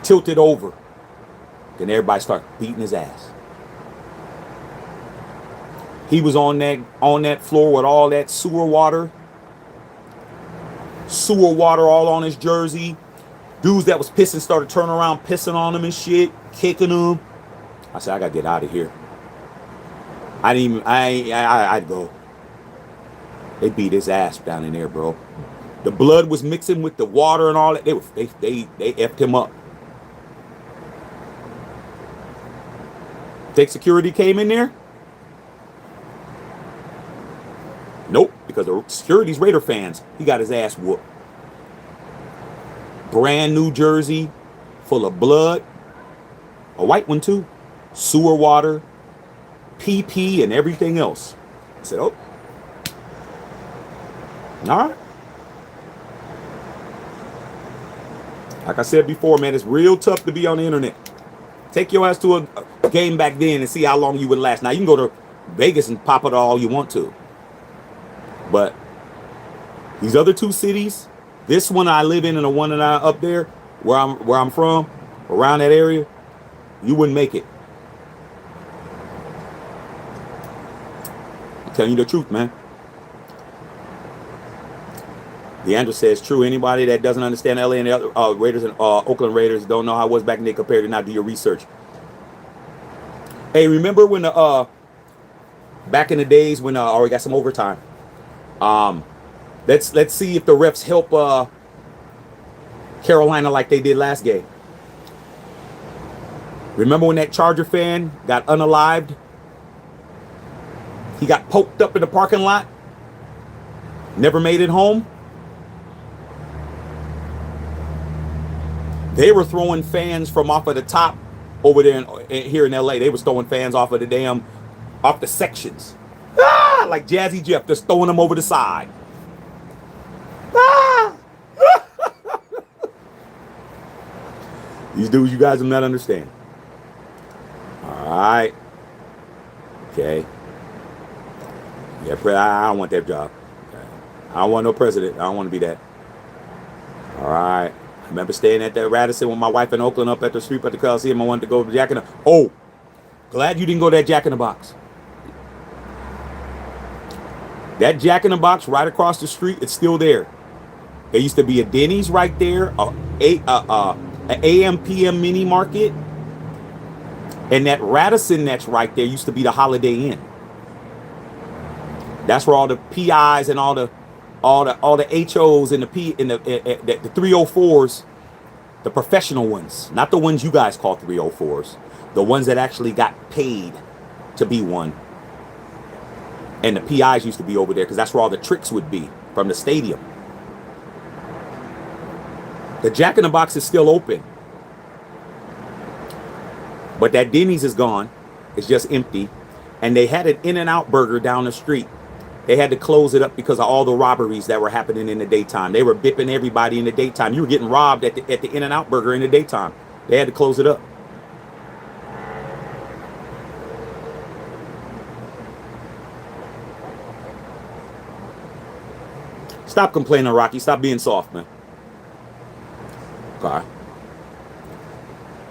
Tilted over. Then everybody started beating his ass. He was on that floor with all that sewer water all on his jersey. Dudes that was pissing started turning around, pissing on him and shit, kicking him. I said, I gotta get out of here. I'd go. They beat his ass down in there, bro. The blood was mixing with the water and all that. They effed him up. Think security came in there? Nope, because the security's Raider fans. He got his ass whooped. Brand new jersey, full of blood. A white one too. Sewer water, PP, and everything else. I said, oh. All right. Like I said before, man, it's real tough to be on the internet. Take your ass to a game back then and see how long you would last. Now, you can go to Vegas and pop it all you want to. But these other two cities, this one I live in and the one that I up there, where I'm from, around that area, you wouldn't make it. I'm telling you the truth, man. DeAndre says true. Anybody that doesn't understand LA and the other Raiders and Oakland Raiders don't know how it was back then compared to now. Do your research. Hey, remember when back in the days when we got some overtime? Let's see if the refs help Carolina like they did last game. Remember when that Charger fan got unalived? He got poked up in the parking lot. Never made it home. They were throwing fans from off of the top over there here in LA. They was throwing fans off of off the sections. Like Jazzy Jeff, just throwing them over the side. These dudes, you guys do not understand. All right. Okay. Yeah, I don't want that job. Okay. I don't want no president. I don't want to be that. All right. I remember staying at that Radisson with my wife in Oakland up at the street at the Coliseum. I wanted to go to Jack in the... Oh, glad you didn't go to that Jack in the Box. That Jack in the Box right across the street, it's still there. There used to be a Denny's right there, an AM PM mini market, and that Radisson that's right there used to be the Holiday Inn. That's where all the PIs and all the HOs and the 304s, the professional ones, not the ones you guys call 304s, the ones that actually got paid to be one. And the PIs used to be over there because that's where all the tricks would be from the stadium. The Jack in the Box is still open. But that Denny's is gone. It's just empty. And they had an In-N-Out burger down the street. They had to close it up because of all the robberies that were happening in the daytime. They were bipping everybody in the daytime. You were getting robbed at the In-N-Out burger in the daytime. They had to close it up. Stop complaining, Rocky. Stop being soft, man. Okay.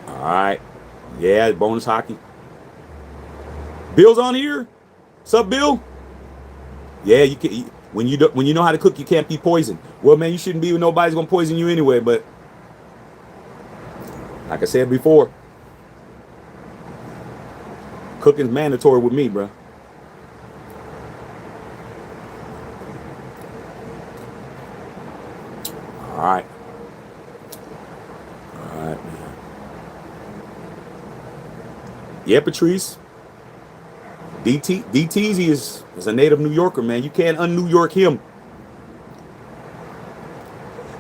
All right. Yeah, bonus hockey. Bill's on here. What's up, Bill? Yeah, you can. When you know how to cook, you can't be poisoned. Well, man, you shouldn't be. Nobody's gonna poison you anyway. But like I said before, cooking's mandatory with me, bro. All right. All right, man. Yeah, Patrice. DTZ is a native New Yorker, man. You can't un-New York him.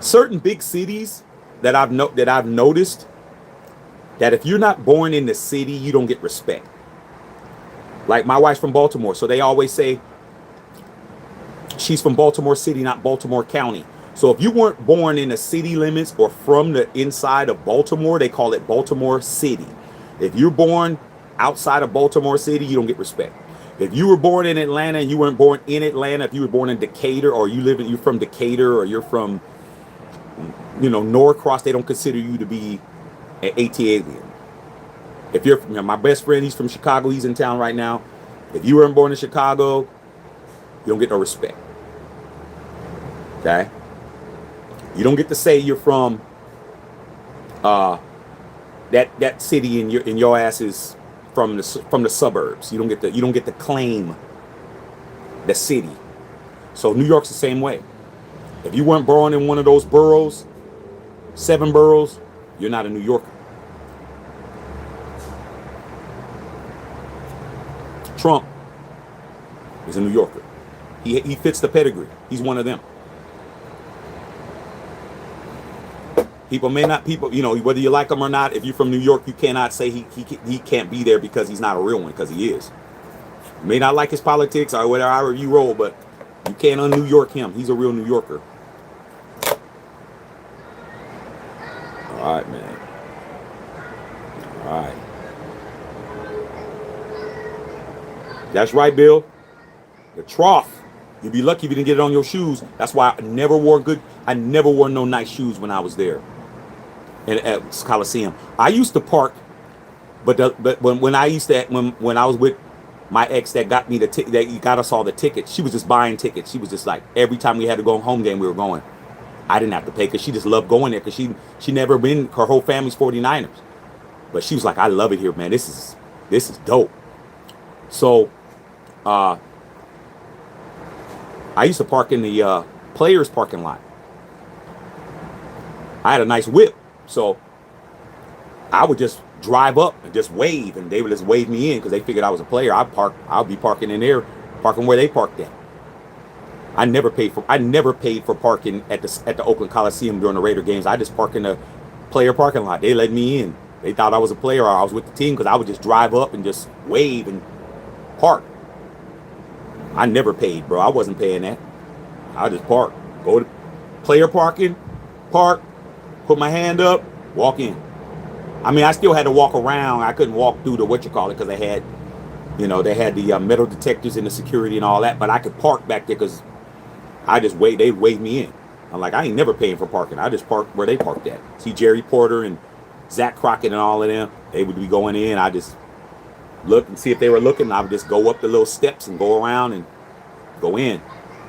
Certain big cities that I've noticed that if you're not born in the city, you don't get respect. Like my wife's from Baltimore, so they always say she's from Baltimore City, not Baltimore County. So if you weren't born in the city limits or from the inside of Baltimore, they call it Baltimore City. If you're born outside of Baltimore City, you don't get respect. If you were born in Atlanta and you weren't born in Atlanta, if you were born in Decatur or you're from Decatur or you're from, Norcross, they don't consider you to be an AT alien. If you're my best friend, he's from Chicago, he's in town right now. If you weren't born in Chicago, you don't get no respect. Okay? You don't get to say you're from that city and your ass is from the suburbs. You don't get to claim the city. So New York's the same way. If you weren't born in one of those boroughs, 7 boroughs, you're not a New Yorker. Trump is a New Yorker. He fits the pedigree. He's one of them. People, whether you like him or not, if you're from New York, you cannot say he can't be there because he's not a real one, because he is. You may not like his politics or whatever you roll, but you can't un-New York him. He's a real New Yorker. All right, man. All right. That's right, Bill. The trough. You'd be lucky if you didn't get it on your shoes. That's why I never wore no nice shoes when I was there at Coliseum. I used to park, but when I used to when I was with my ex that got me that got us all the tickets, she was just buying tickets. She was just like every time we had to go home game we were going. I didn't have to pay because she just loved going there because she never been, her whole family's 49ers. But she was like, I love it here, man. This is dope. So I used to park in the players parking lot. I had a nice whip, so I would just drive up and just wave, and they would just wave me in because they figured I was a player. I'll be parking in there, parking where they parked at. I never paid for parking at the Oakland Coliseum during the Raider games. I just parked in the player parking lot. They let me in. They thought I was a player or I was with the team because I would just drive up and just wave and park. I never paid, bro. I wasn't paying that. I just park. Go to player parking, park, put my hand up, walk in. I mean, I still had to walk around. I couldn't walk through the because they had the metal detectors and the security and all that. But I could park back there because they waved me in. I'm like, I ain't never paying for parking. I just park where they parked at. See Jerry Porter and Zach Crockett and all of them. They would be going in. I just look and see if they were looking. I would just go up the little steps and go around and go in.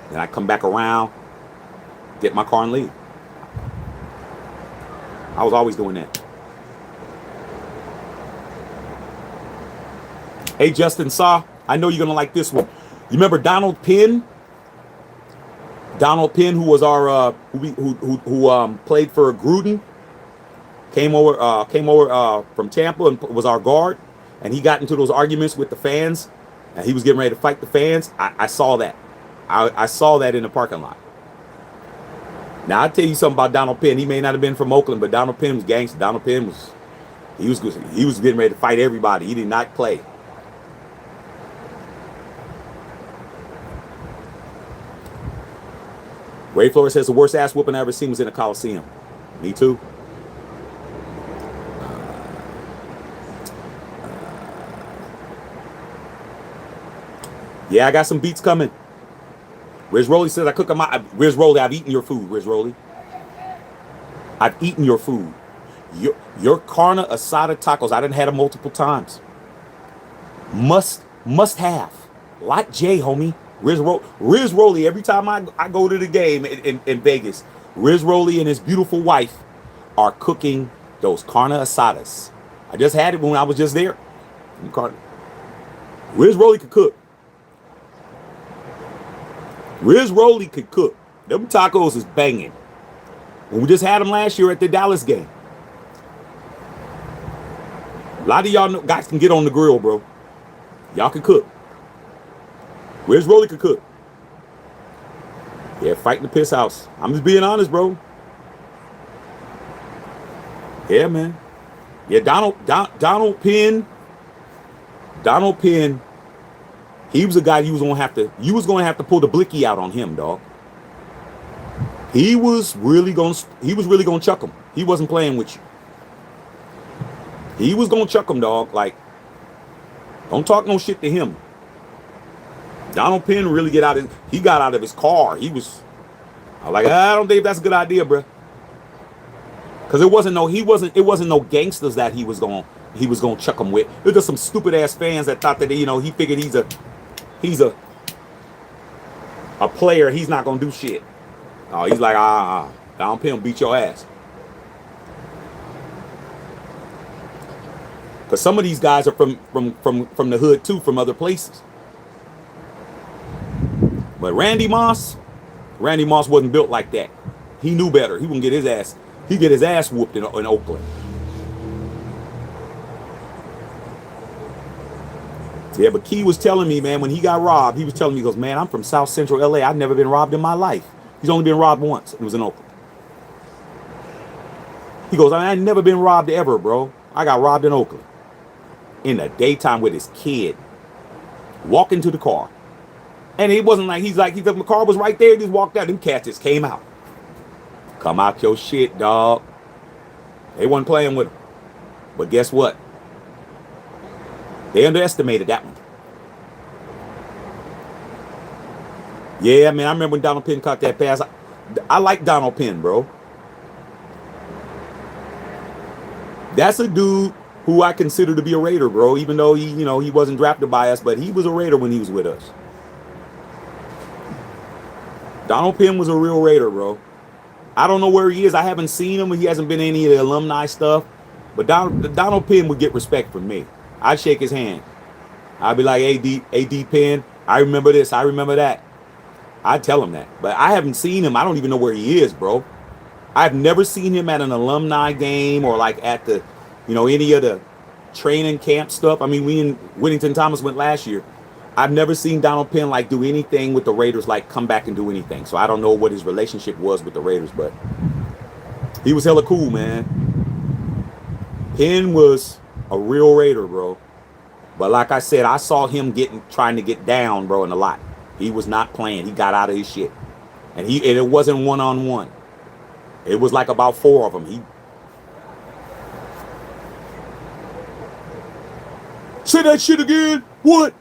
Then I come back around, get my car and leave. I was always doing that. Hey, Justin Saw, I know you're going to like this one. You remember Donald Penn? Donald Penn, who was our who played for Gruden, came over from Tampa and was our guard, and he got into those arguments with the fans, and he was getting ready to fight the fans. I saw that. I saw that in the parking lot. Now I'll tell you something about Donald Penn. He may not have been from Oakland, but Donald Penn was gangster. Donald Penn was getting ready to fight everybody. He did not play. Ray Flores says the worst ass whooping I ever seen was in a Coliseum. Me too. Yeah, I got some beats coming. Riz Roley says I cook them out. Riz Roley, I've eaten your food, Riz Roley. I've eaten your food. Your carne asada tacos, I done had them multiple times. Must have. Like Jay, homie. Riz Roley, every time I go to the game in Vegas, Riz Roley and his beautiful wife are cooking those carne asadas. I just had it when I was just there. Riz Roley could cook. Riz Roley could cook. Them tacos is banging. And we just had them last year at the Dallas game. A lot of y'all guys can get on the grill, bro. Y'all can cook. Riz Roley could cook. Yeah, fighting the piss house. I'm just being honest, bro. Yeah, man. Yeah, Donald Penn. He was a guy you was gonna have to pull the blicky out on him, dog. He was really gonna chuck him. He wasn't playing with you. He was gonna chuck him, dog. Like, don't talk no shit to him. Donald Penn really got out of his car. I was like, I don't think that's a good idea, bro. Cause it wasn't no gangsters that he was gonna chuck him with. It was just some stupid ass fans that thought that he figured he's a player. He's not gonna do shit. Oh, he's like, Donald Penn beat your ass. Cause some of these guys are from the hood too, from other places. But Randy Moss wasn't built like that. He knew better. He wouldn't get his ass. He'd get his ass whooped in Oakland. Yeah, but Key was telling me, man, when he got robbed, he was telling me, he goes, man, I'm from South Central LA. I've never been robbed in my life. He's only been robbed once. It was in Oakland. He goes, I've never been robbed ever, bro. I got robbed in Oakland. In the daytime with his kid. Walking to the car. And it wasn't like the car was right there. He just walked out. Them cats just came out. Come out your shit, dog. They wasn't playing with him. But guess what? They underestimated that one. Yeah, man, I remember when Donald Penn caught that pass. I like Donald Penn, bro. That's a dude who I consider to be a Raider, bro. Even though he wasn't drafted by us, but he was a Raider when he was with us. Donald Penn was a real Raider, bro. I don't know where he is. I haven't seen him. He hasn't been in any of the alumni stuff. But Donald Penn would get respect from me. I'd shake his hand. I'd be like, AD Penn, I remember this. I remember that. I'd tell him that. But I haven't seen him. I don't even know where he is, bro. I've never seen him at an alumni game or like at the, any of the training camp stuff. I mean, we in Whittington Thomas went last year. I've never seen Donald Penn like do anything with the Raiders, like come back and do anything. So I don't know what his relationship was with the Raiders, but he was hella cool, man. Penn was a real Raider, bro. But like I said, I saw him trying to get down, bro, in a lot. He was not playing. He got out of his shit, and it wasn't one-on-one. It was like about 4 of them. He say that shit again. What?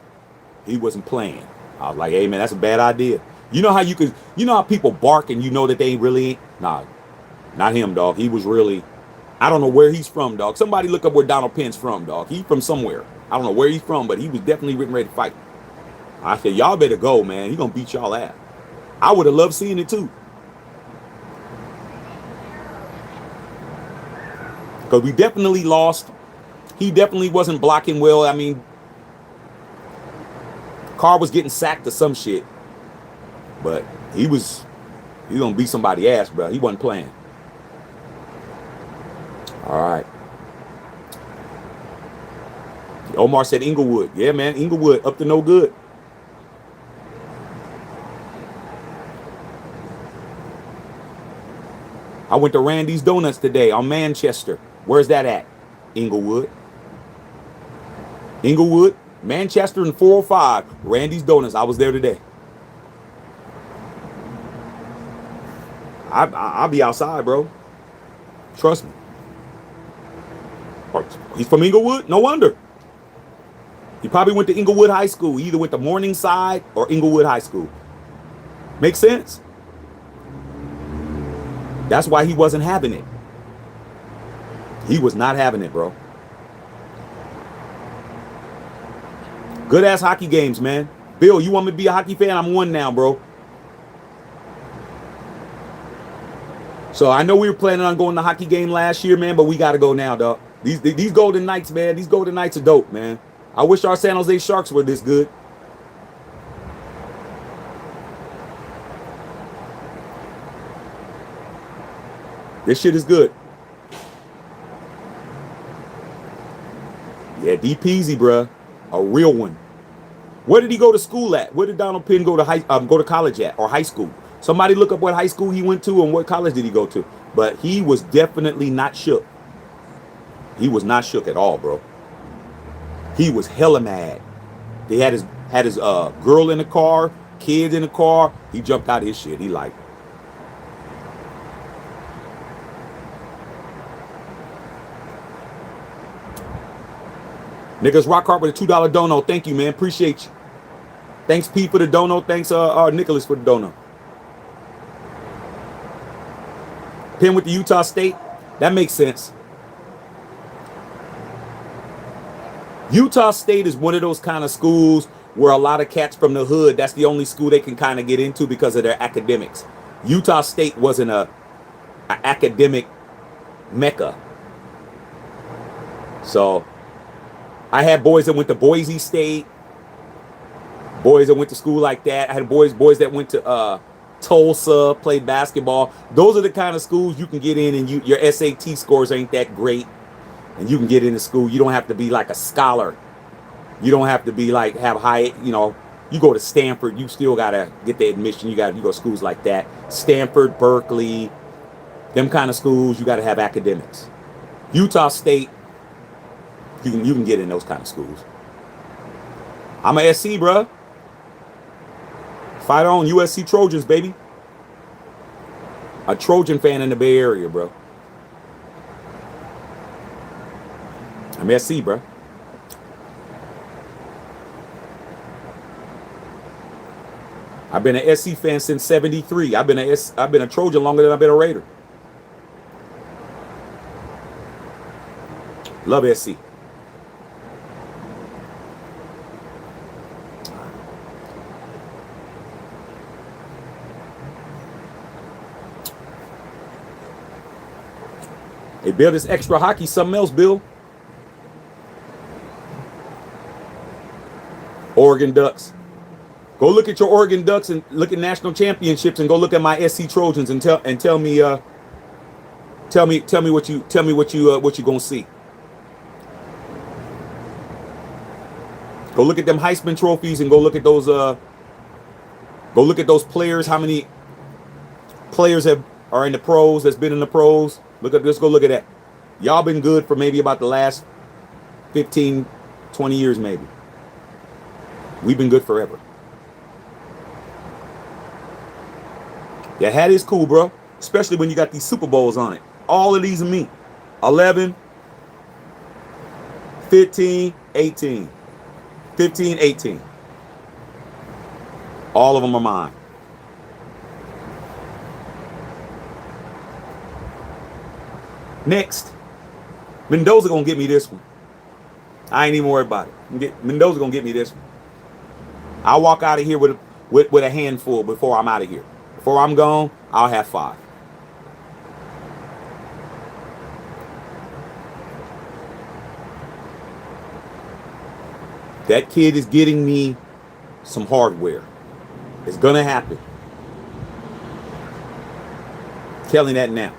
He wasn't playing. I was like, hey man, that's a bad idea. You know how people bark and you know that they really ain't? Nah, not him, dog. He was really, I don't know where he's from, dog. Somebody look up where Donald Penn's from, dog. He's from somewhere. I don't know where he's from, but he was definitely ready to fight. I said, y'all better go, man. He's gonna beat y'all ass. I would have loved seeing it too. Because we definitely lost. He definitely wasn't blocking well. I mean, Carr was getting sacked or some shit. But he was gonna beat somebody's ass, bro. He wasn't playing. All right. Omar said Inglewood. Yeah, man, Inglewood up to no good. I went to Randy's Donuts today on Manchester. Where's that at? Inglewood. Inglewood, Manchester and 405. Randy's Donuts. I was there today. I'll be outside, bro. Trust me. He's from Inglewood? No wonder. He probably went to Inglewood High School. He either went to Morningside or Inglewood High School. Makes sense? That's why he wasn't having it. He was not having it, bro. Good ass hockey games, man. Bill, you want me to be a hockey fan? I'm one now, bro. So I know we were planning on going to hockey game last year, man, but we got to go now, dog. These Golden Knights, man. These Golden Knights are dope, man. I wish our San Jose Sharks were this good. This shit is good. Yeah, D Peasy, bruh. A real one. Where did he go to school at? Where did Donald Penn go to college at, or high school? Somebody look up what high school he went to and what college did he go to. But he was definitely not shook. He was not shook at all, bro. He was hella mad. They had his girl in the car, kids in the car. He jumped out of his shit. He like, niggas rock hard with a $2 dono. Thank you, man. Appreciate you. Thanks, P, for the dono. Thanks, Nicholas, for the dono. Penn with the Utah State. That makes sense. Utah State is one of those kind of schools where a lot of cats from the hood, that's the only school they can kind of get into because of their academics. Utah State wasn't a academic mecca. So I had boys that went to Boise State, boys that went to school like that. I had boys that went to Tulsa, played basketball. Those are the kind of schools you can get in, and your SAT scores ain't that great, and you can get into school. You don't have to be like a scholar. You don't have to be like have high, you go to Stanford, you still gotta get the admission. You go to schools like that. Stanford, Berkeley, them kind of schools, you gotta have academics. Utah State, you can get in those kind of schools. I'm a SC, bro. Fight on, USC Trojans, baby. A Trojan fan in the Bay Area, bro. I'm SC, bro. I've been an SC fan since '73. I've been a Trojan longer than I've been a Raider. Love SC. Hey, Bill, this extra hockey, something else, Bill. Oregon Ducks. Go look at your Oregon Ducks and look at national championships, and go look at my SC Trojans and tell me what you gonna see. Go look at them Heisman trophies and go look at those players. How many players are in the pros? That's been in the pros. Let's go look at that. Y'all been good for maybe about the last 15, 20 years maybe. We've been good forever. Your hat is cool, bro. Especially when you got these Super Bowls on it. All of these are me. 11, 15, 18. 15, 18. All of them are mine. Next. Mendoza gonna get me this one. I ain't even worried about it. Mendoza gonna get me this one. I'll walk out of here with a handful before I'm out of here. Before I'm gone, I'll have 5. That kid is getting me some hardware. It's gonna happen. Telling that now.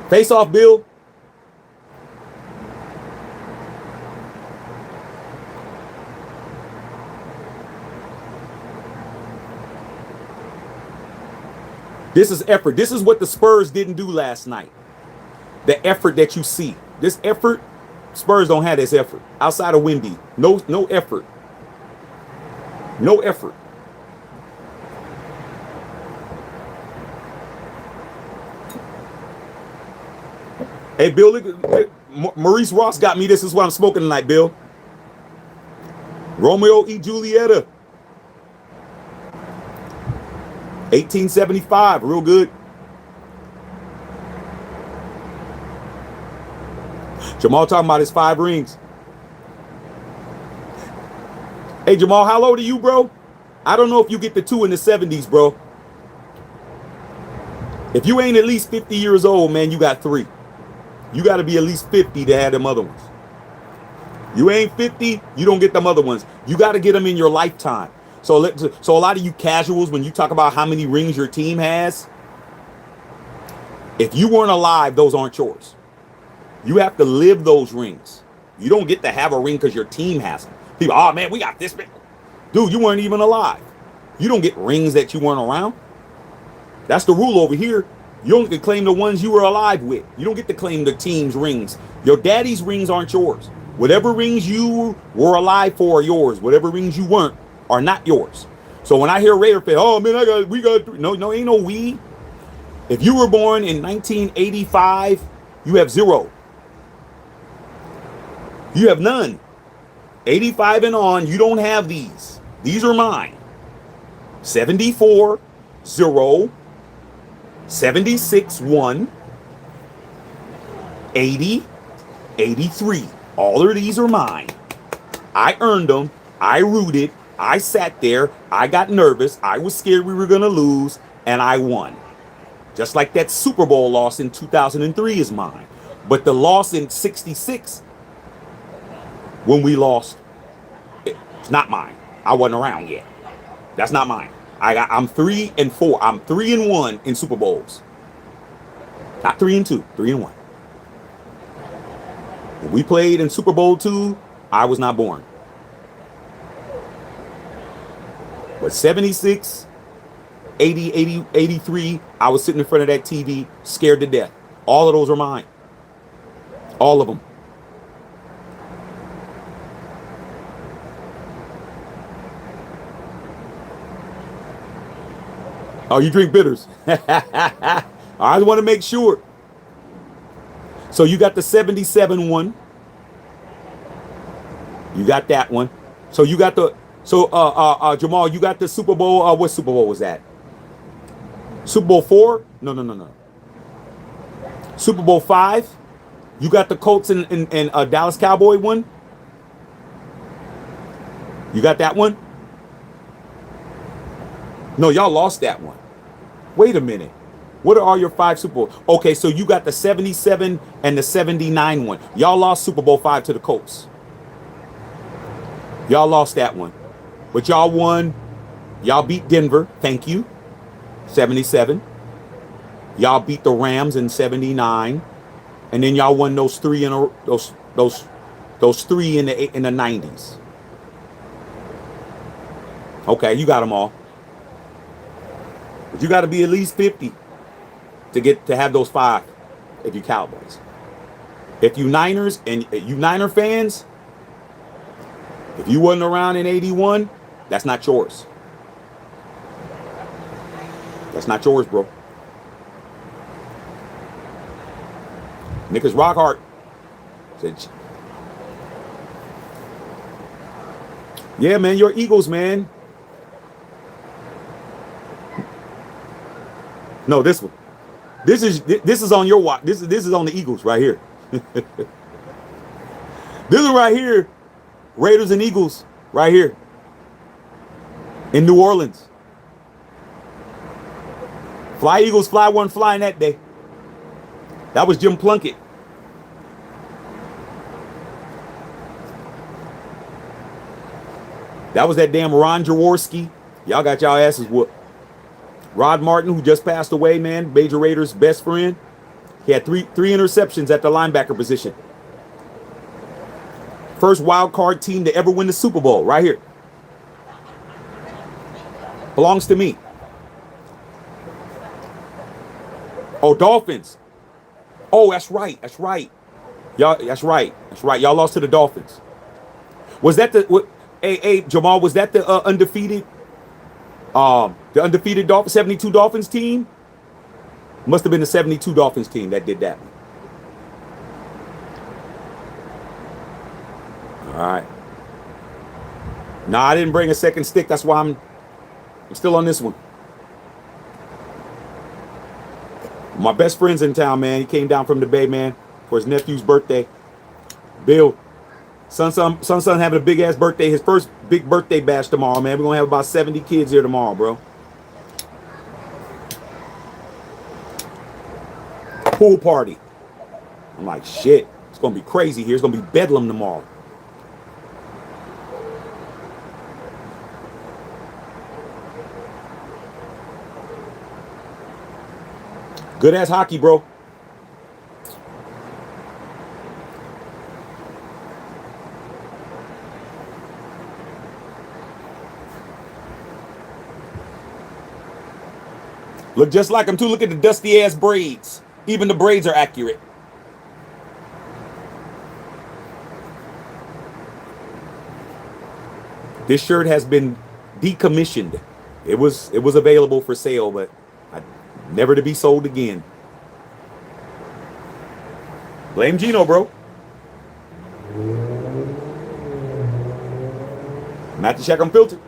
Face off, Bill. This is effort. This is what the Spurs didn't do last night. The effort that you see. This effort, Spurs don't have this effort. Outside of Wemby. No effort. No effort. Hey, Bill, look, Maurice Ross got me. This is what I'm smoking tonight, Bill. Romeo E. Julieta. 1875, real good. Jamal talking about his 5 rings. Hey, Jamal, how old are you, bro? I don't know if you get the 2 in the 70s, bro. If you ain't at least 50 years old, man, you got 3. You got to be at least 50 to have them other ones. You ain't 50, you don't get them other ones. You got to get them in your lifetime. So a lot of you casuals, when you talk about how many rings your team has, if you weren't alive, those aren't yours. You have to live those rings. You don't get to have a ring because your team has them. People, oh man, we got this. Dude, you weren't even alive. You don't get rings that you weren't around. That's the rule over here. You only can claim the ones you were alive with. You don't get to claim the team's rings. Your daddy's rings aren't yours. Whatever rings you were alive for are yours. Whatever rings you weren't are not yours. So when I hear Raider fan, oh man, we got 3. No, ain't no we. If you were born in 1985, you have 0. You have none. 85 and on, you don't have these. These are mine. 74, 0, 76, 1, 80, 83. All of these are mine. I earned them. I rooted. I sat there. I got nervous. I was scared we were going to lose, and I won. Just like that Super Bowl loss in 2003 is mine. But the loss in 66, when we lost, it's not mine. I wasn't around yet. That's not mine. I'm 3-4. I'm 3-1 in Super Bowls. Not 3-2. 3-1. When we played in Super Bowl II, I was not born. But 76, 80, 83, I was sitting in front of that TV, scared to death. All of those are mine. All of them. Oh, you drink bitters. I want to make sure. So you got the 77 one. You got that one. So you got the So Jamal, you got the Super Bowl. What Super Bowl was that? Super Bowl 4? No, no, no, no. Super Bowl 5? You got the Colts and Dallas Cowboy one? You got that one? No, y'all lost that one. Wait a minute. What are all your 5 Super Bowls? Okay, so you got the 77 and the 79 one. Y'all lost Super Bowl 5 to the Colts. Y'all lost that one. But y'all won. Y'all beat Denver. Thank you. 77. Y'all beat the Rams in 79. And then y'all won those 3 in a, those 3 in the 90s. Okay, you got them all. But you got to be at least 50 to get to have those 5 if you Cowboys. If you Niners and you Niner fans, if you wasn't around in 81, that's not yours. That's not yours, bro. Nicholas Rockhart said, yeah, man, your Eagles, man. No, this one. This is on your watch. This is on the Eagles right here. This is right here. Raiders and Eagles right here in New Orleans. Fly Eagles, fly one flying that day. That was Jim Plunkett. That was that damn Ron Jaworski. Y'all got y'all asses whooped. Rod Martin, who just passed away, man, Major Raiders' best friend. He had three interceptions at the linebacker position. First wild card team to ever win the Super Bowl, right here. Belongs to me. Oh, Dolphins. Oh, that's right. That's right. Y'all, that's right. That's right. Y'all lost to the Dolphins. Was that the hey Jamal, was that the undefeated Dolphins 72 Dolphins team? Must have been the 72 Dolphins team that did that. All right. Nah, I didn't bring a second stick. That's why I'm still on this one. My best friend's in town, man. He came down from the Bay, man, for his nephew's birthday. Bill, son having a big ass birthday. His first big birthday bash tomorrow, man. We're gonna have about 70 kids here tomorrow, bro. Pool party. I'm like, shit. It's gonna be crazy here. It's gonna be bedlam tomorrow. Good ass hockey, bro. Look just like him too. Look at the dusty ass braids. Even the braids are accurate. This shirt has been decommissioned. It was available for sale, but never to be sold again. Blame Geno, bro. Matthew Check Unfiltered.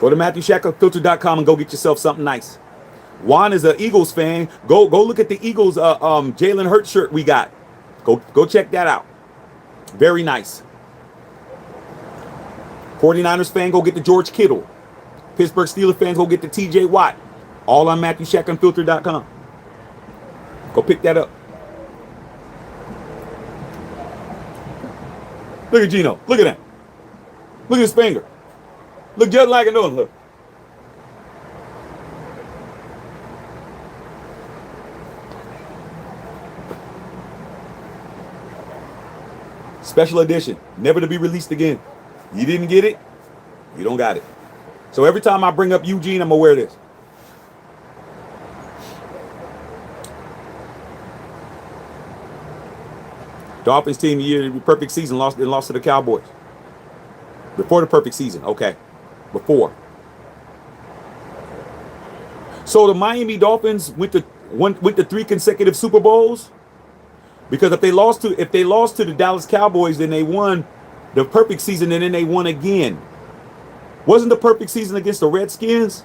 Go to MatthewShackUnfiltered.com and go get yourself something nice. Juan is an Eagles fan. Go look at the Eagles Jalen Hurts shirt we got. Go check that out. Very nice. 49ers fan, go get the George Kittle. Pittsburgh Steelers fans, go get the TJ Watt. All on MatthewShackUnfiltered.com. Go pick that up. Look at Geno. Look at that. Look at his finger. Look just like it does. Look. Special edition. Never to be released again. You didn't get it, you don't got it. So every time I bring up Eugene, I'm going to wear this. Dolphins team year, perfect season, lost to the Cowboys. Before the perfect season, okay. Before. So the Miami Dolphins went to went to 3 consecutive Super Bowls? Because if they lost to the Dallas Cowboys, then they won the perfect season, and then they won again. Wasn't the perfect season against the Redskins?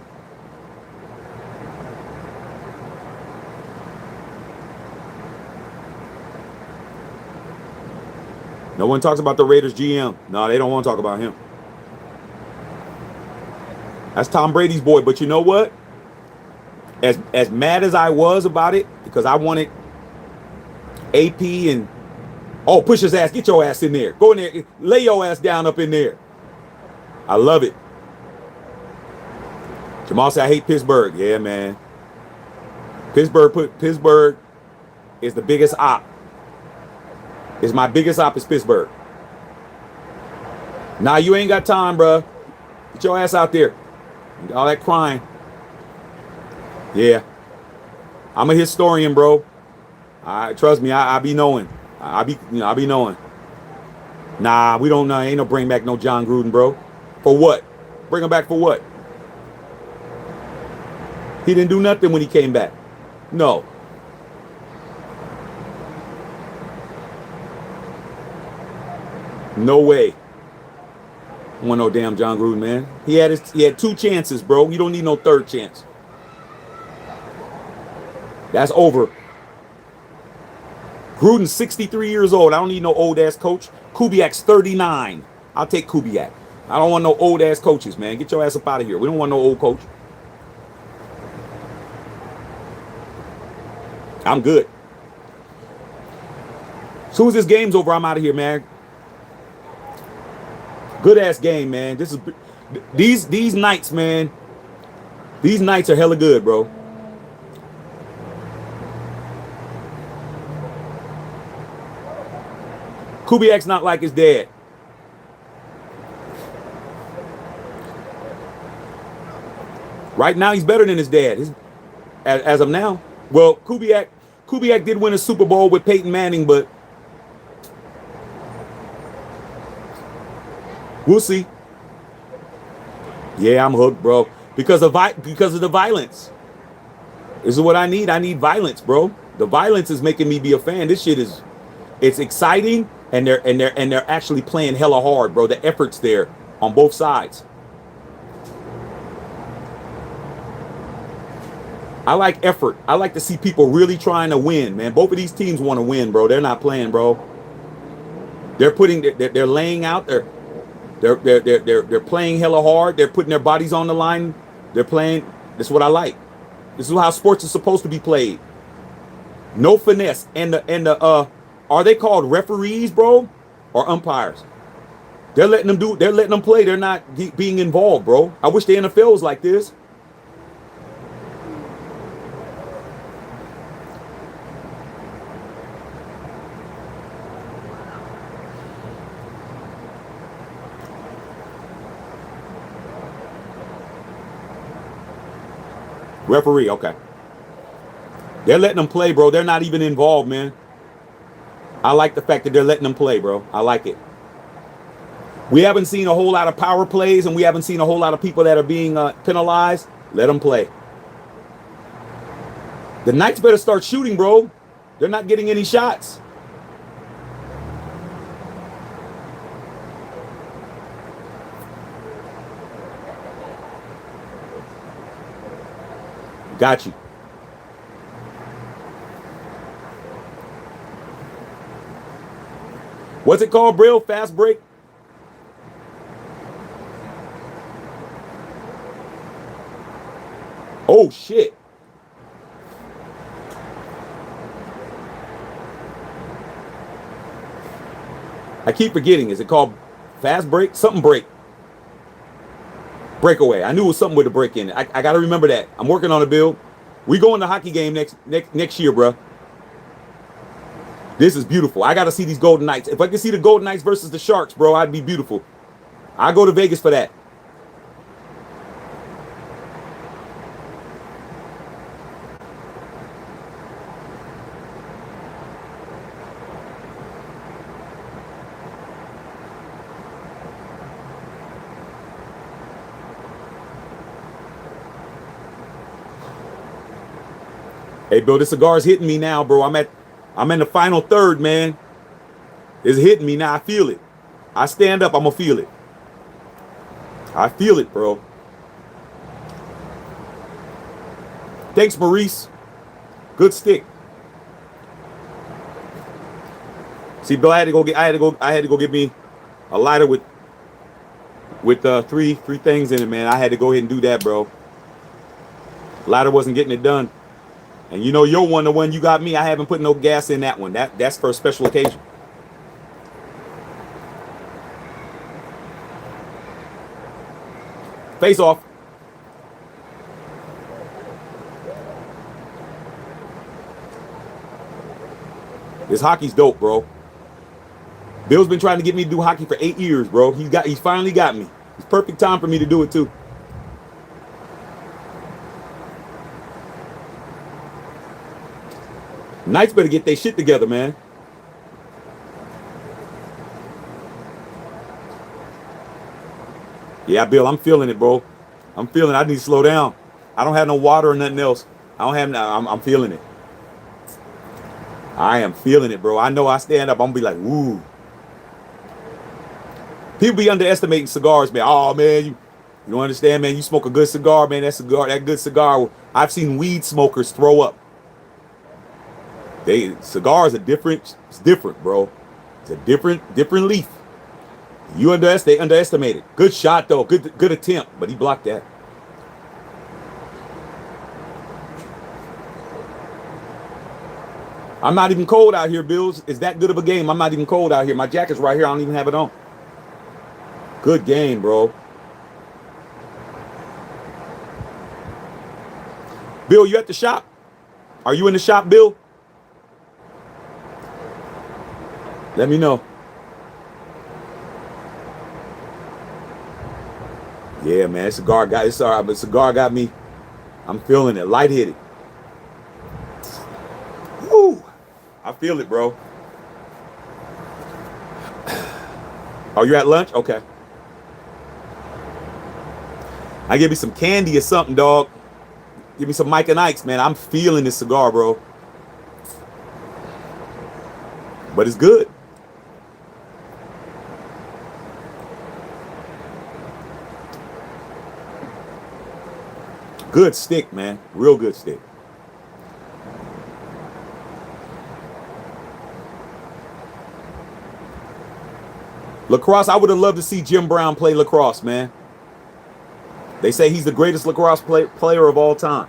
No one talks about the Raiders GM. No, they don't want to talk about him. That's Tom Brady's boy. But you know what? As mad as I was about it, because I wanted AP and push his ass, get your ass in there. Go in there, lay your ass down up in there. I love it. Jamal said, I hate Pittsburgh. Yeah, man. Pittsburgh is the biggest op. It's my biggest op is Pittsburgh. Nah, you ain't got time, bro. Get your ass out there. All that crying. Yeah. I'm a historian, bro. Trust me, I be knowing. I be knowing. Nah, we don't know. Ain't no bring back no John Gruden, bro. For what? Bring him back for what? He didn't do nothing when he came back. No. No way. I want no damn John Gruden, man. He had 2 chances, bro. You don't need no 3rd chance. That's over. Gruden's 63 years old. I don't need no old ass coach. Kubiak's 39. I'll take Kubiak. I don't want no old ass coaches, man. Get your ass up out of here. We don't want no old coach. I'm good. As soon as this game's over, I'm out of here, man. Good ass game, man. These nights, man. These nights are hella good, bro. Kubiak's not like his dad. Right now, he's better than his dad. As of now. Well, Kubiak did win a Super Bowl with Peyton Manning, but we'll see. Yeah, I'm hooked, bro. Because of the violence. This is what I need. I need violence, bro. The violence is making me be a fan. This shit it's exciting, and they're actually playing hella hard, bro. The effort's there on both sides. I like effort. I like to see people really trying to win, man. Both of these teams want to win, bro. They're not playing, bro. They're laying out. They're playing hella hard. They're putting their bodies on the line. They're playing. This is what I like. This is how sports is supposed to be played. No finesse. And the are they called referees, bro, or umpires? They're letting them play. They're not being involved, bro. I wish the NFL was like this. Referee, okay. They're letting them play, bro. They're not even involved, man. I like the fact that they're letting them play, bro. I like it. We haven't seen a whole lot of power plays, and we haven't seen a whole lot of people that are being penalized. Let them play. The Knights better start shooting, bro. They're not getting any shots. Got you. What's it called, Brill? Fast break? Oh, shit. I keep forgetting. Is it called fast break? Something break. Breakaway. I knew it was something with a break in it. I got to remember that. I'm working on a build. We go in the hockey game next year, bro. This is beautiful. I got to see these Golden Knights. If I could see the Golden Knights versus the Sharks, bro, I'd be beautiful. I go to Vegas for that. Hey, Bill, this cigar's hitting me now, bro. I'm in the final third, man. It's hitting me now. I feel it. I stand up, I'm gonna feel it. I feel it, bro. Thanks, Maurice. Good stick. See, Bill, I had to go get me a lighter with three things in it, man. I had to go ahead and do that, bro. Lighter wasn't getting it done. And you know your one, the one you got me, I haven't put no gas in that one. That's for a special occasion. Face off. This hockey's dope, bro. Bill's been trying to get me to do hockey for 8 years, bro. He's finally got me. It's perfect time for me to do it too. Knights better get their shit together, man. Yeah, Bill, I'm feeling it, bro. I'm feeling it. I need to slow down. I don't have no water or nothing else. I don't have no, I'm feeling it. I am feeling it, bro. I know I stand up, I'm gonna be like, woo. People be underestimating cigars, man. Oh man, you don't understand, man. You smoke a good cigar, man. That good cigar. I've seen weed smokers throw up. Cigars are different. It's different, bro. It's a different leaf. They underestimated. Good shot though. Good attempt, but he blocked that. I'm not even cold out here, Bills. It's that good of a game. I'm not even cold out here. My jacket's right here. I don't even have it on. Good game, bro. Bill, you at the shop? Are you in the shop, Bill? Let me know. Yeah, man. Cigar got me. I'm feeling it. Light-headed. Woo! I feel it, bro. Oh, you're at lunch? Okay. I give me some candy or something, dog. Give me some Mike and Ike's, man. I'm feeling this cigar, bro. But it's good. Good stick, man. Real good stick. Lacrosse, I would have loved to see Jim Brown play lacrosse, man. They say he's the greatest lacrosse player of all time.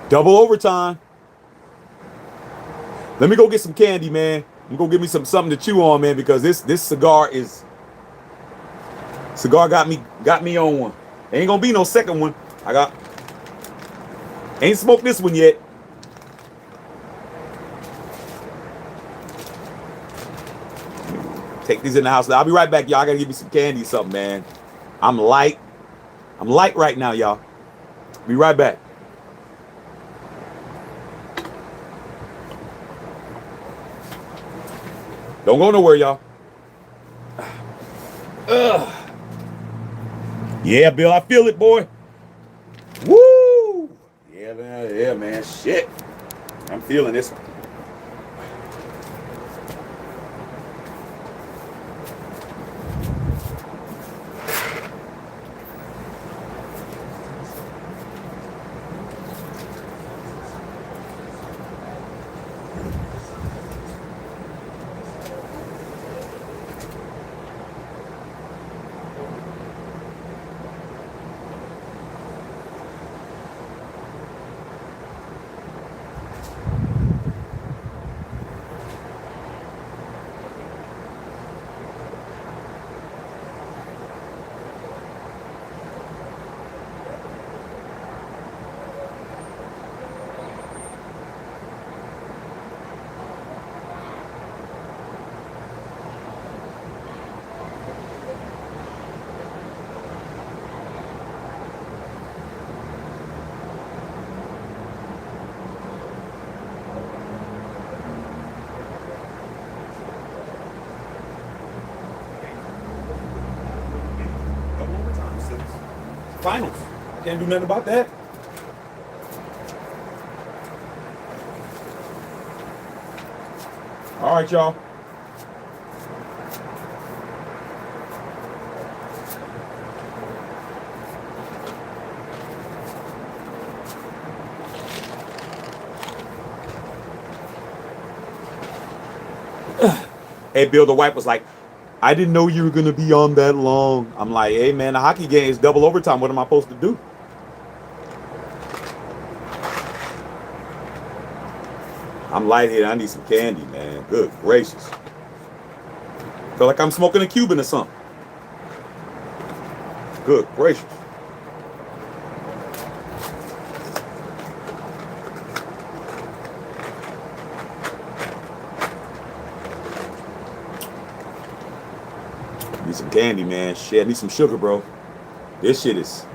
Double overtime. Let me go get some candy, man. I'm gonna go get me something to chew on, man, because this cigar got me on one. There ain't gonna be no second one. Ain't smoked this one yet. Take these in the house. I'll be right back, y'all. I gotta give me some candy or something, man. I'm light right now, y'all. Be right back. Don't go nowhere, y'all. Ugh. Yeah, Bill, I feel it, boy. Woo! Yeah, man. Shit. I'm feeling this one. Finals. Can't do nothing about that. All right, y'all. Hey, Bill, the wife was like, I didn't know you were going to be on that long. I'm like, hey, man, the hockey game is double overtime. What am I supposed to do? I'm lightheaded. I need some candy, man. Good gracious. Feel like I'm smoking a Cuban or something. Good gracious. Need some candy, man. Shit, I need some sugar, bro. This shit is...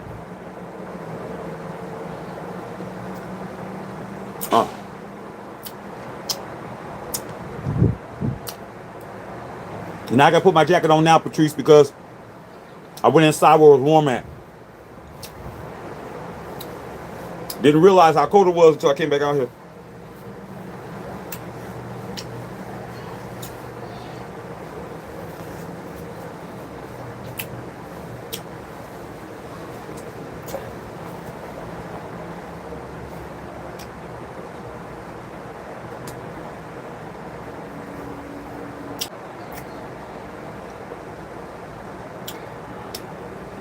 And I got to put my jacket on now, Patrice, because I went inside where it was warm at. Didn't realize how cold it was until I came back out here.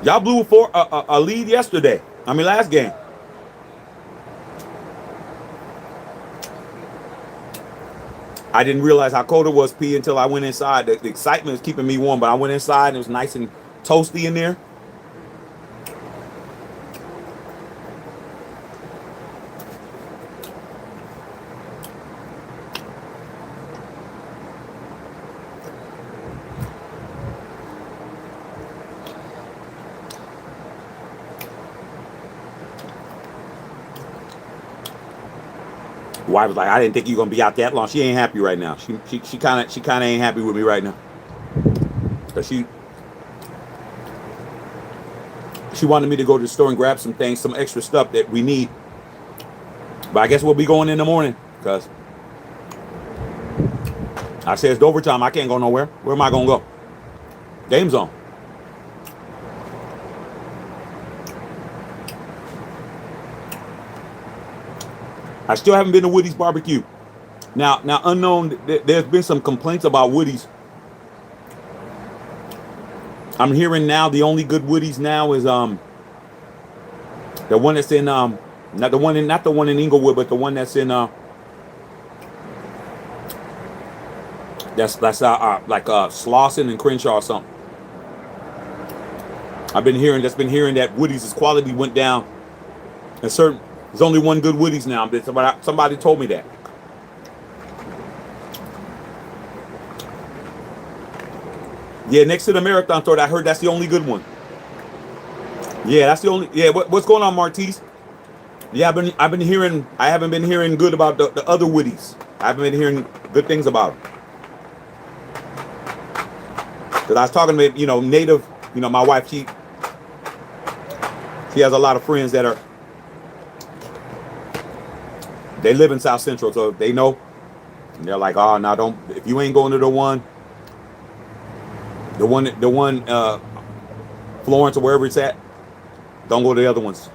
Y'all blew for a lead yesterday. I mean, last game. I didn't realize how cold it was, P, until I went inside. The excitement is keeping me warm, but I went inside and it was nice and toasty in there. Wife was like, I didn't think you were gonna be out that long. She ain't happy right now. She kind of ain't happy with me right now. Cause she wanted me to go to the store and grab some things, some extra stuff that we need. But I guess we'll be going in the morning because I said it's overtime. I can't go nowhere. Where am I gonna go? Game's on. I still haven't been to Woody's barbecue. Now unknown, there's been some complaints about Woody's. I'm hearing now the only good Woody's now is the one that's in not the one in Inglewood, but the one that's in that's like Slauson and Crenshaw or something. I've been hearing that Woody's quality went down. And there's only one good Woody's now. Somebody told me that. Yeah, next to the Marathon store, I heard that's the only good one. Yeah, that's the only. Yeah, what's going on, Martise? Yeah, I've been hearing. I haven't been hearing good about the other Woody's. I haven't been hearing good things about them. Because I was talking to native. My wife. She has a lot of friends that are. They live in South Central, so they know. And they're like, oh, no, don't. If you ain't going to the one, Florence or wherever it's at, don't go to the other ones.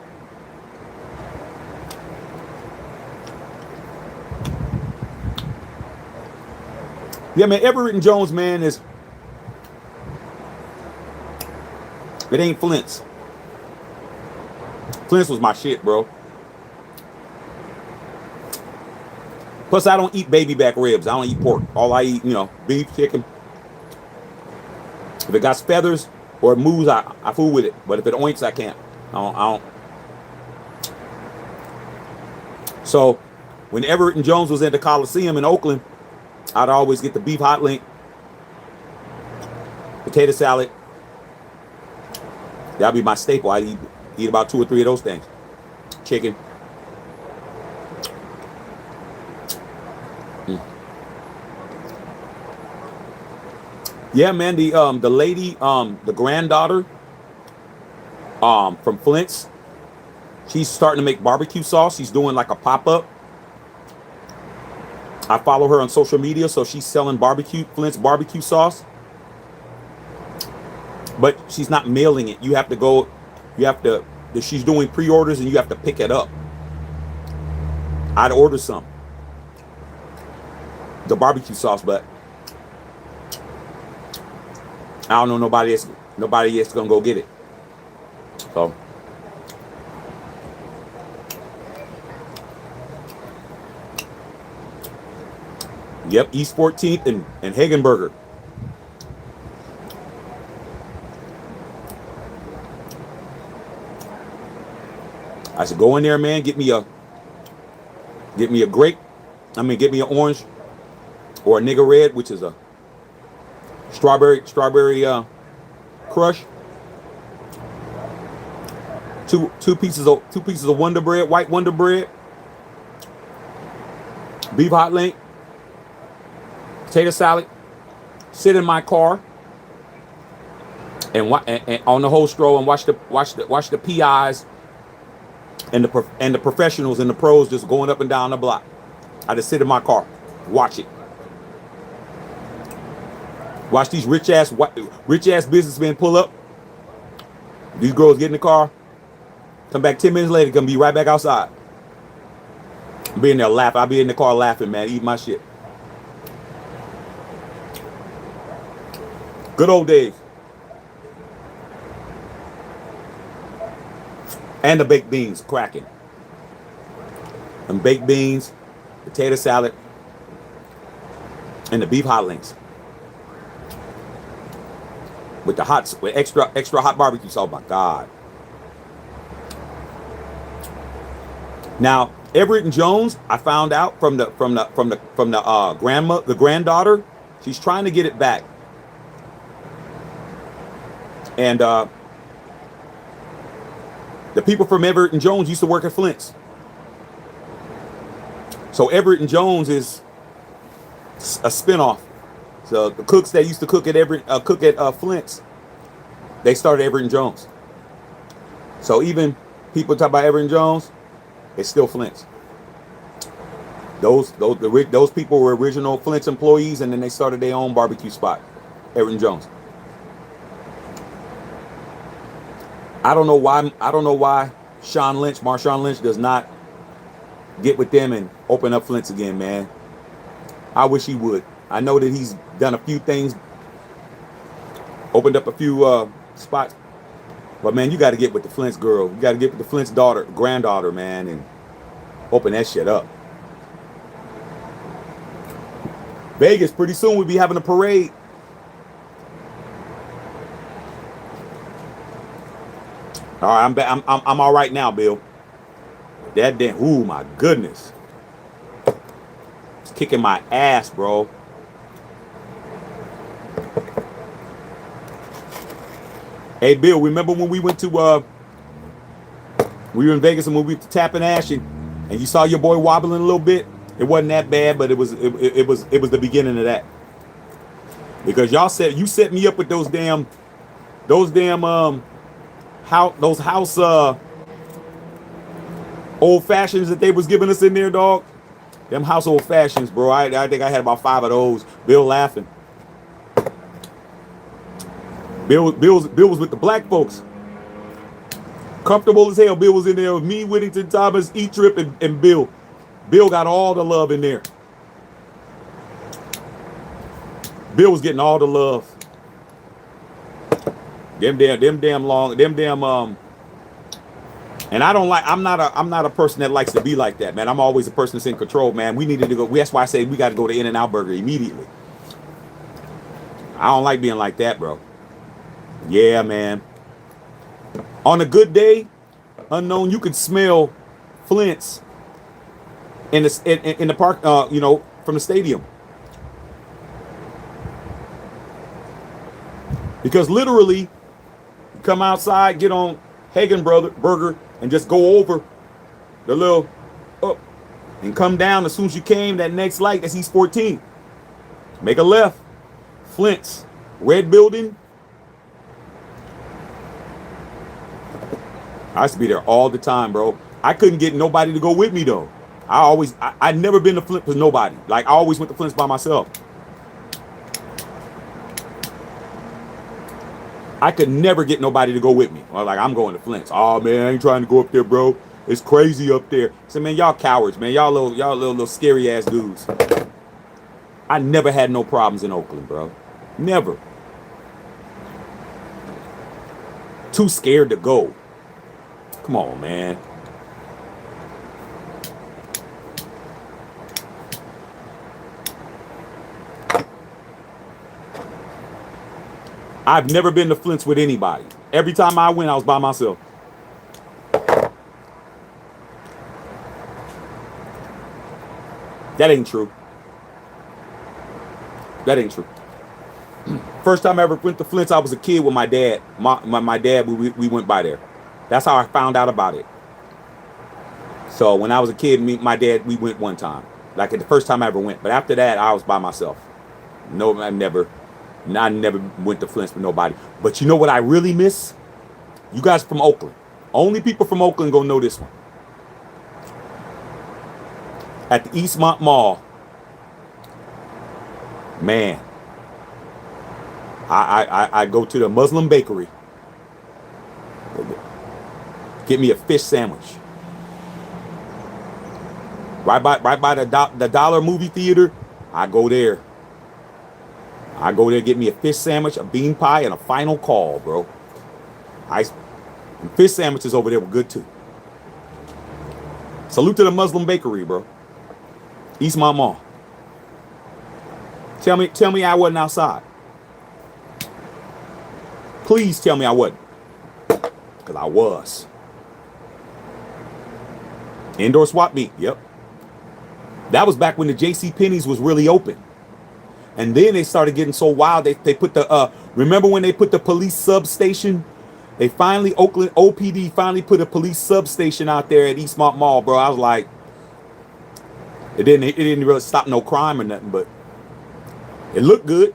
Yeah, man, Everett and Jones, man, it ain't Flint's. Flint's was my shit, bro. Plus, I don't eat baby back ribs. I don't eat pork. All I eat, beef, chicken. If it got feathers or it moves, I fool with it. But if it oinks, I can't. I don't. So, when Everett and Jones was at the Coliseum in Oakland, I'd always get the beef hot link, potato salad. That'd be my staple. I'd eat about 2 or 3 of those things. Chicken. Yeah, man, the lady, the granddaughter from Flint's, she's starting to make barbecue sauce. She's doing like a pop-up. I follow her on social media, so she's selling Flint's barbecue sauce. But she's not mailing it. You have to go, you have to, she's doing pre-orders and you have to pick it up. I'd order some. The barbecue sauce, but I don't know nobody else gonna go get it. So yep, East 14th and Hagenberger. I should go in there, man. Get me a grape. Get me an orange or a nigga red, which is a strawberry crush. Two pieces of Wonder Bread, white Wonder Bread, beef hot link, potato salad. Sit in my car and on the whole stroll and watch the PIs and the professionals and the pros just going up and down the block. I just sit in my car, watch it. Watch these rich ass businessmen pull up. These girls get in the car, come back 10 minutes later, gonna be right back outside. I'll be in there laughing. I'll be in the car laughing, man, eating my shit. Good old days. And the baked beans cracking. And baked beans, potato salad, and the beef hot links. With extra hot barbecue sauce. Oh my God. Now, Everett and Jones, I found out from the granddaughter, she's trying to get it back. And the people from Everett and Jones used to work at Flint's. So Everett and Jones is a spinoff. So the cooks that used to cook at Flint's, they started Everett and Jones. So even people talk about Everett and Jones, it's still Flint's. Those people were original Flint's employees, and then they started their own barbecue spot, Everett and Jones. I don't know why Marshawn Lynch does not get with them and open up Flint's again, man. I wish he would. I know that he's done a few things, opened up a few spots, but man, you got to get with the Flint's girl. You got to get with the Flint's granddaughter, man, and open that shit up. Vegas, pretty soon we'll be having a parade. All right, I'm all right now, Bill. That damn, ooh, my goodness. It's kicking my ass, bro. Hey, Bill, remember when we went to we were in Vegas and when we went to Tappan Ash and you saw your boy wobbling a little bit? It wasn't that bad, but it was the beginning of that. Because you set me up with those house old fashions that they was giving us in there, dog. Them house old fashions, bro. I think I had about 5 of those. Bill laughing. Bill was with the black folks. Comfortable as hell. Bill was in there with me, Whittington Thomas, E-Trip, and Bill. Bill got all the love in there. Bill was getting all the love. And I'm not a person that likes to be like that, man. I'm always a person that's in control, man. We needed to go. That's why I say we got to go to In-N-Out Burger immediately. I don't like being like that, bro. Yeah, man. On a good day, unknown, you can smell Flint's in the park, from the stadium. Because literally, you come outside, get on Burger, and just go over the little up and come down as soon as you came. That next light, that's East 14. Make a left. Flint's red building. I used to be there all the time, bro. I couldn't get nobody to go with me though. I never been to Flint with nobody. Like, I always went to Flint by myself. I could never get nobody to go with me. Or like, I'm going to Flint's. Oh man, I ain't trying to go up there, bro. It's crazy up there. So man, y'all cowards, man. Y'all little scary ass dudes. I never had no problems in Oakland, bro. Never. Too scared to go. Come on, man. I've never been to Flint's with anybody. Every time I went, I was by myself. That ain't true. That ain't true. First time I ever went to Flint's, I was a kid with my dad. My dad, we went by there. That's how I found out about it. So when I was a kid, my dad, we went one time. Like the first time I ever went. But after that, I was by myself. No, I never went to Flint's with nobody. But you know what I really miss? You guys from Oakland. Only people from Oakland gonna know this one. At the Eastmont Mall. Man. I go to the Muslim bakery. Get me a fish sandwich. Right by the Dollar movie theater. I go there. Get me a fish sandwich, a bean pie, and a final call, bro. And fish sandwiches over there were good too. Salute to the Muslim bakery, bro. Eastmont Mall. Tell me I wasn't outside. Please tell me I wasn't. Because I was. Indoor swap meet, yep. That was back when the J.C. Penney's was really open. And then they started getting so wild, they put the, remember when they put the police substation? They finally, Oakland OPD finally put a police substation out there at Eastmont Mall, bro. I was like, it didn't really stop no crime or nothing, but it looked good.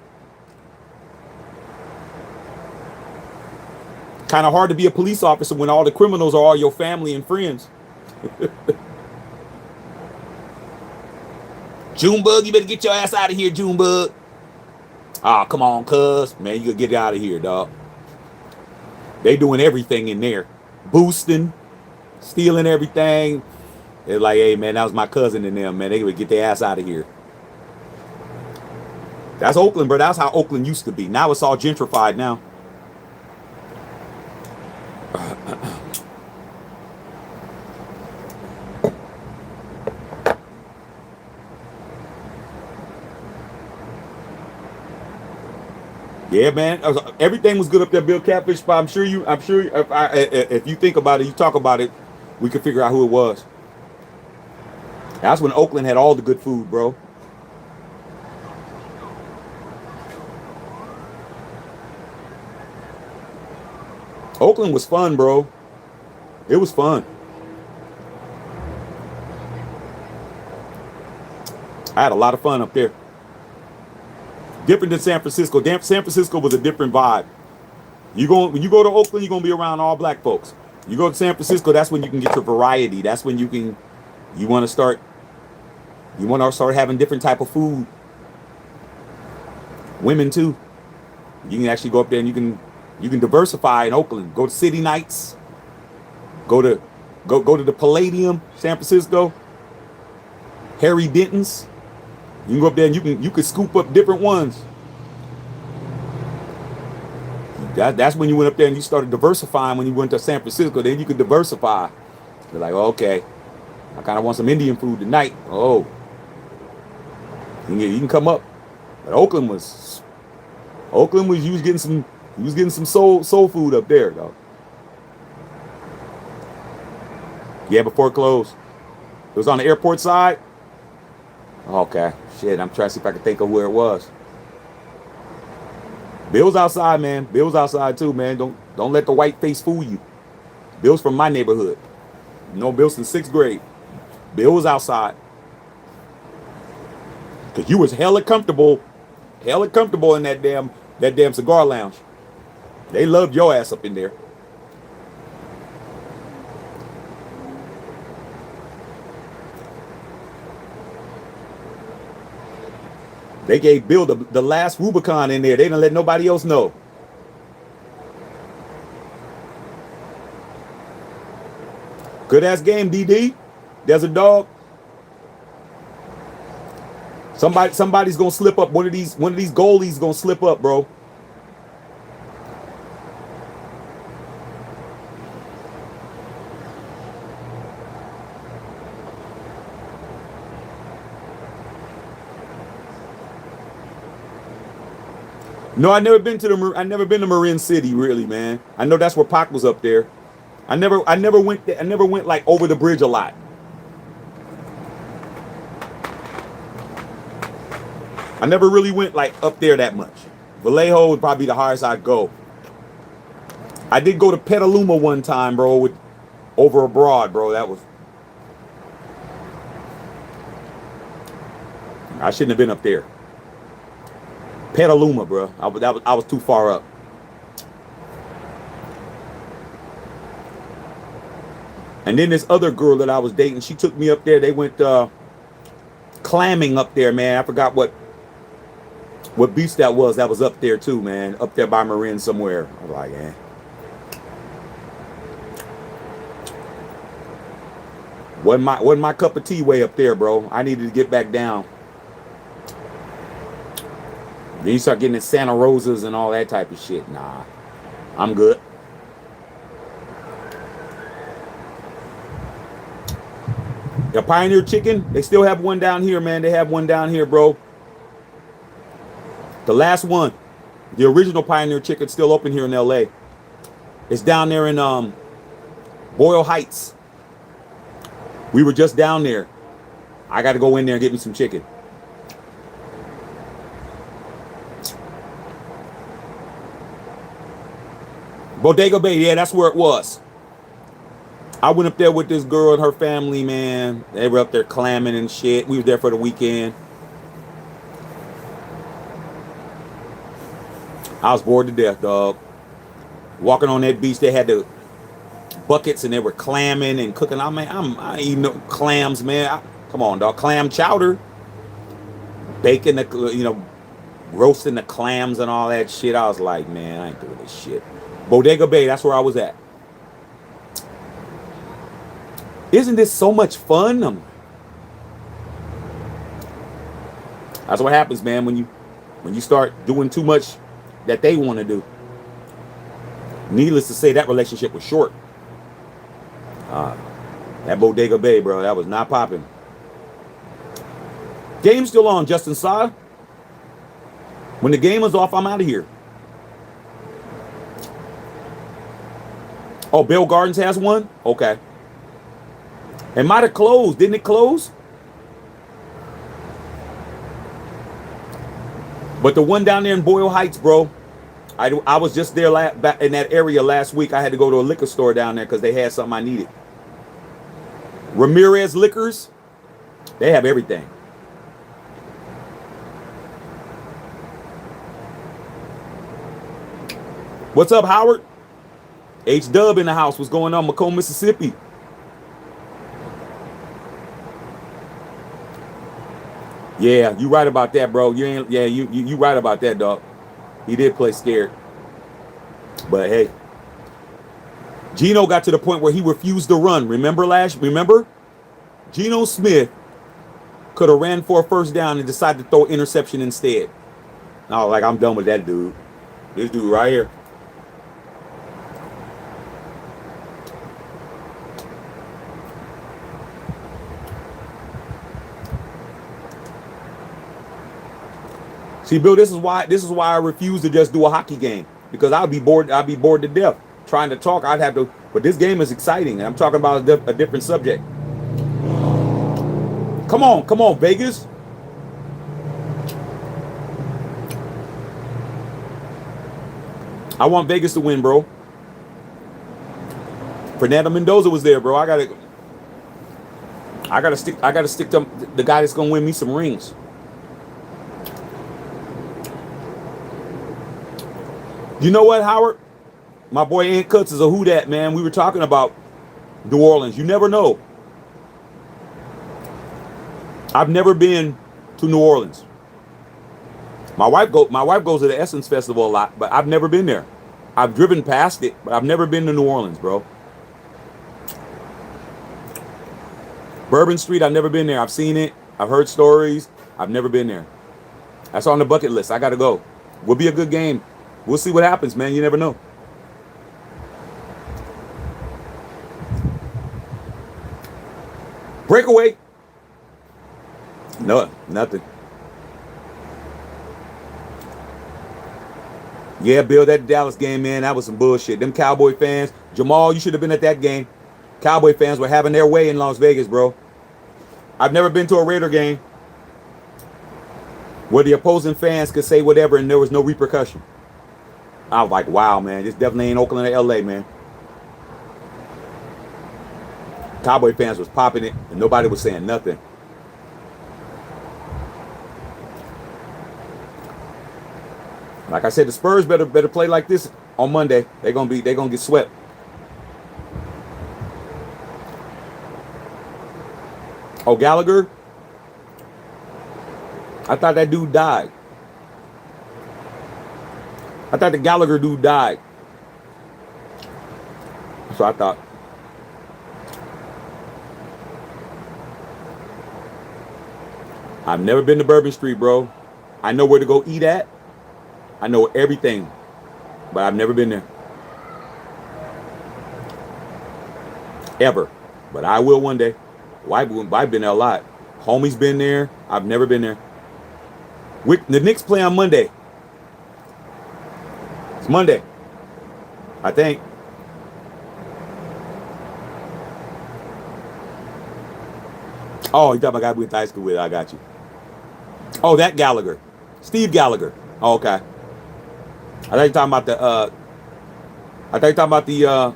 Kind of hard to be a police officer when all the criminals are all your family and friends. Junebug, you better get your ass out of here, Junebug. Ah, come on, cuz. Man, you gotta get out of here, dog. They doing everything in there. Boosting, stealing everything. They're like, hey, man, that was my cousin in them, man. They would get their ass out of here. That's Oakland, bro. That's how Oakland used to be. Now it's all gentrified now. Yeah, man. Everything was good up there, Bill Catfish. But I'm sure if you think about it, you talk about it, we could figure out who it was. That's when Oakland had all the good food, bro. Oakland was fun, bro. It was fun. I had a lot of fun up there. Different than San Francisco. San Francisco was a different vibe. When you go to Oakland, you're gonna be around all black folks. You go to San Francisco, that's when you can get your variety. That's when you want to start having different type of food. Women too. You can actually go up there and you can diversify in Oakland. Go to city nights. Go to the Palladium, San Francisco. Harry Denton's. You can go up there and you can scoop up different ones. That's when you went up there and you started diversifying. When you went to San Francisco, then you could diversify. You're like, oh, okay, I kind of want some Indian food tonight. Oh, you can come up. But Oakland was you was getting some soul food up there, though. Yeah, before it closed. It was on the airport side. Okay, shit. I'm trying to see if I can think of where it was. Bill's outside, man. Bill's outside too, man. Don't let the white face fool you. Bill's from my neighborhood. You know, Bill's in 6th grade. Bill was outside. Cause you was hella comfortable in that damn cigar lounge. They loved your ass up in there. They gave Bill the last Rubicon in there. They didn't let nobody else know. Good ass game, DD. There's a dog. Somebody's gonna slip up. One of these goalies gonna slip up, bro. No, I never been to Marin City, really, man. I know that's where Pac was up there. I never went like over the bridge a lot. I never really went like up there that much. Vallejo would probably be the highest I'd go. I did go to Petaluma one time, bro, over abroad, bro. That was. I shouldn't have been up there. Petaluma, bro. I was too far up. And then this other girl that I was dating, she took me up there. They went clamming up there, man. I forgot what beach that was. That was up there too, man. Up there by Marin somewhere. I was like, eh. Wasn't my cup of tea way up there, bro. I needed to get back down. Then you start getting in Santa Rosas and all that type of shit. Nah, I'm good. The Pioneer Chicken, they still have one down here, man. They have one down here, bro. The last one, the original Pioneer Chicken, still open here in LA. It's down there in Boyle Heights. We were just down there. I got to go in there and get me some chicken. Bodega Bay, yeah, that's where it was. I went up there with this girl and her family, man. They were up there clamming and shit. We were there for the weekend. I was bored to death, dog. Walking on that beach, they had the buckets and they were clamming and cooking. I eating clams, man. Come on, dog. Clam chowder. Baking roasting the clams and all that shit. I was like, man, I ain't doing this shit. Bodega Bay, that's where I was at. Isn't this so much fun? That's what happens, man, when you start doing too much that they want to do. Needless to say, that relationship was short. That Bodega Bay, bro, that was not popping. Game's still on, Justin Saw. When the game is off, I'm out of here. Oh, Bell Gardens has one? Okay. It might have closed. Didn't it close? But the one down there in Boyle Heights, bro, I was just there in that area last week. I had to go to a liquor store down there because they had something I needed. Ramirez Liquors, they have everything. What's up, Howard? H-Dub in the house. What's going on, Macomb, Mississippi? Yeah, you right about that, bro. You right about that, dog. He did play scared. But hey, Geno got to the point where he refused to run. Remember? Geno Smith could have ran for a first down and decided to throw interception instead. No, like, I'm done with that dude. This dude right here. See, Bill, this is why I refuse to just do a hockey game, because I'd be bored to death trying to talk. I'd have to, but this game is exciting, and I'm talking about a different subject. Come on, Vegas. I want Vegas to win, bro. Fernando Mendoza was there, bro. I gotta stick to the guy that's gonna win me some rings. You know what, Howard? My boy Ant Cuts is a who dat, man. We were talking about New Orleans. You never know. I've never been to New Orleans. My wife goes to the Essence Festival a lot, but I've never been there. I've driven past it, but I've never been to New Orleans, bro. Bourbon Street, I've never been there. I've seen it. I've heard stories. I've never been there. That's on the bucket list. I got to go. Will be a good game. We'll see what happens, man. You never know. Breakaway. No, nothing. Yeah, Bill, that Dallas game, man, that was some bullshit. Them Cowboy fans, Jamal, you should have been at that game. Cowboy fans were having their way in Las Vegas, bro. I've never been to a Raider game where the opposing fans could say whatever and there was no repercussion. I was like, wow, man, this definitely ain't Oakland or LA, man. Cowboy fans was popping it and nobody was saying nothing. Like I said, the Spurs better play like this on Monday. They're gonna get swept. Oh, Gallagher? I thought that dude died. I thought the Gallagher dude died. So I thought. I've never been to Bourbon Street, bro. I know where to go eat at. I know everything, but I've never been there. Ever. But I will one day. I've been there a lot. Homie's been there. I've never been there. The Knicks play on Monday. It's Monday, I think. Oh, you thought my guy we went to high school with. I got you. Oh, that Gallagher. Steve Gallagher. Oh, okay. I thought you talking about the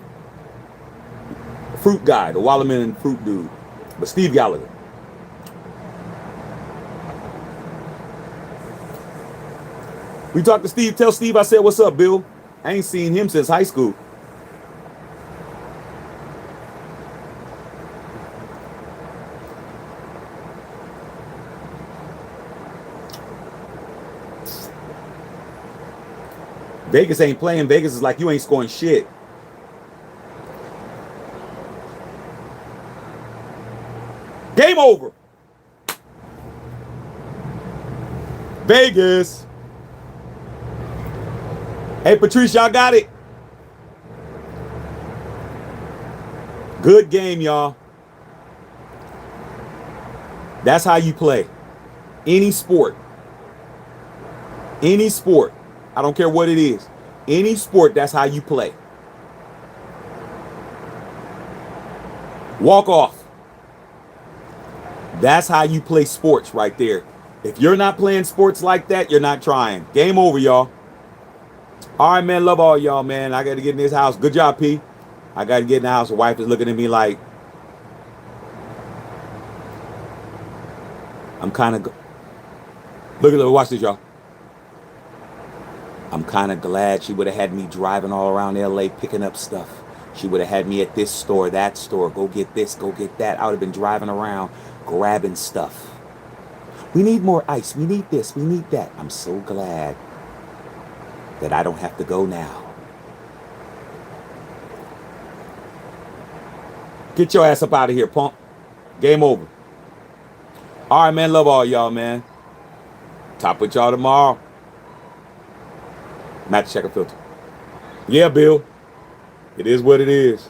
fruit guy, the watermelon fruit dude. But Steve Gallagher. We talked to Steve. Tell Steve I said, what's up, Bill? I ain't seen him since high school. Vegas ain't playing. Vegas is like, you ain't scoring shit. Game over. Vegas. Hey, Patrice, y'all got it. Good game, y'all. That's how you play. Any sport. Any sport. I don't care what it is. Any sport, that's how you play. Walk off. That's how you play sports right there. If you're not playing sports like that, you're not trying. Game over, y'all. All right, man. Love all y'all, man. I got to get in this house. Good job, P. I got to get in the house. The wife is looking at me like, I'm kind of... Look at it. Watch this, y'all. I'm kind of glad she would have had me driving all around LA picking up stuff. She would have had me at this store, that store. Go get this, go get that. I would have been driving around grabbing stuff. We need more ice. We need this. We need that. I'm so glad that I don't have to go now. Get your ass up out of here, punk. Game over. All right, man. Love all y'all, man. Top with y'all tomorrow. Matt, check a filter. Yeah, Bill. It is what it is.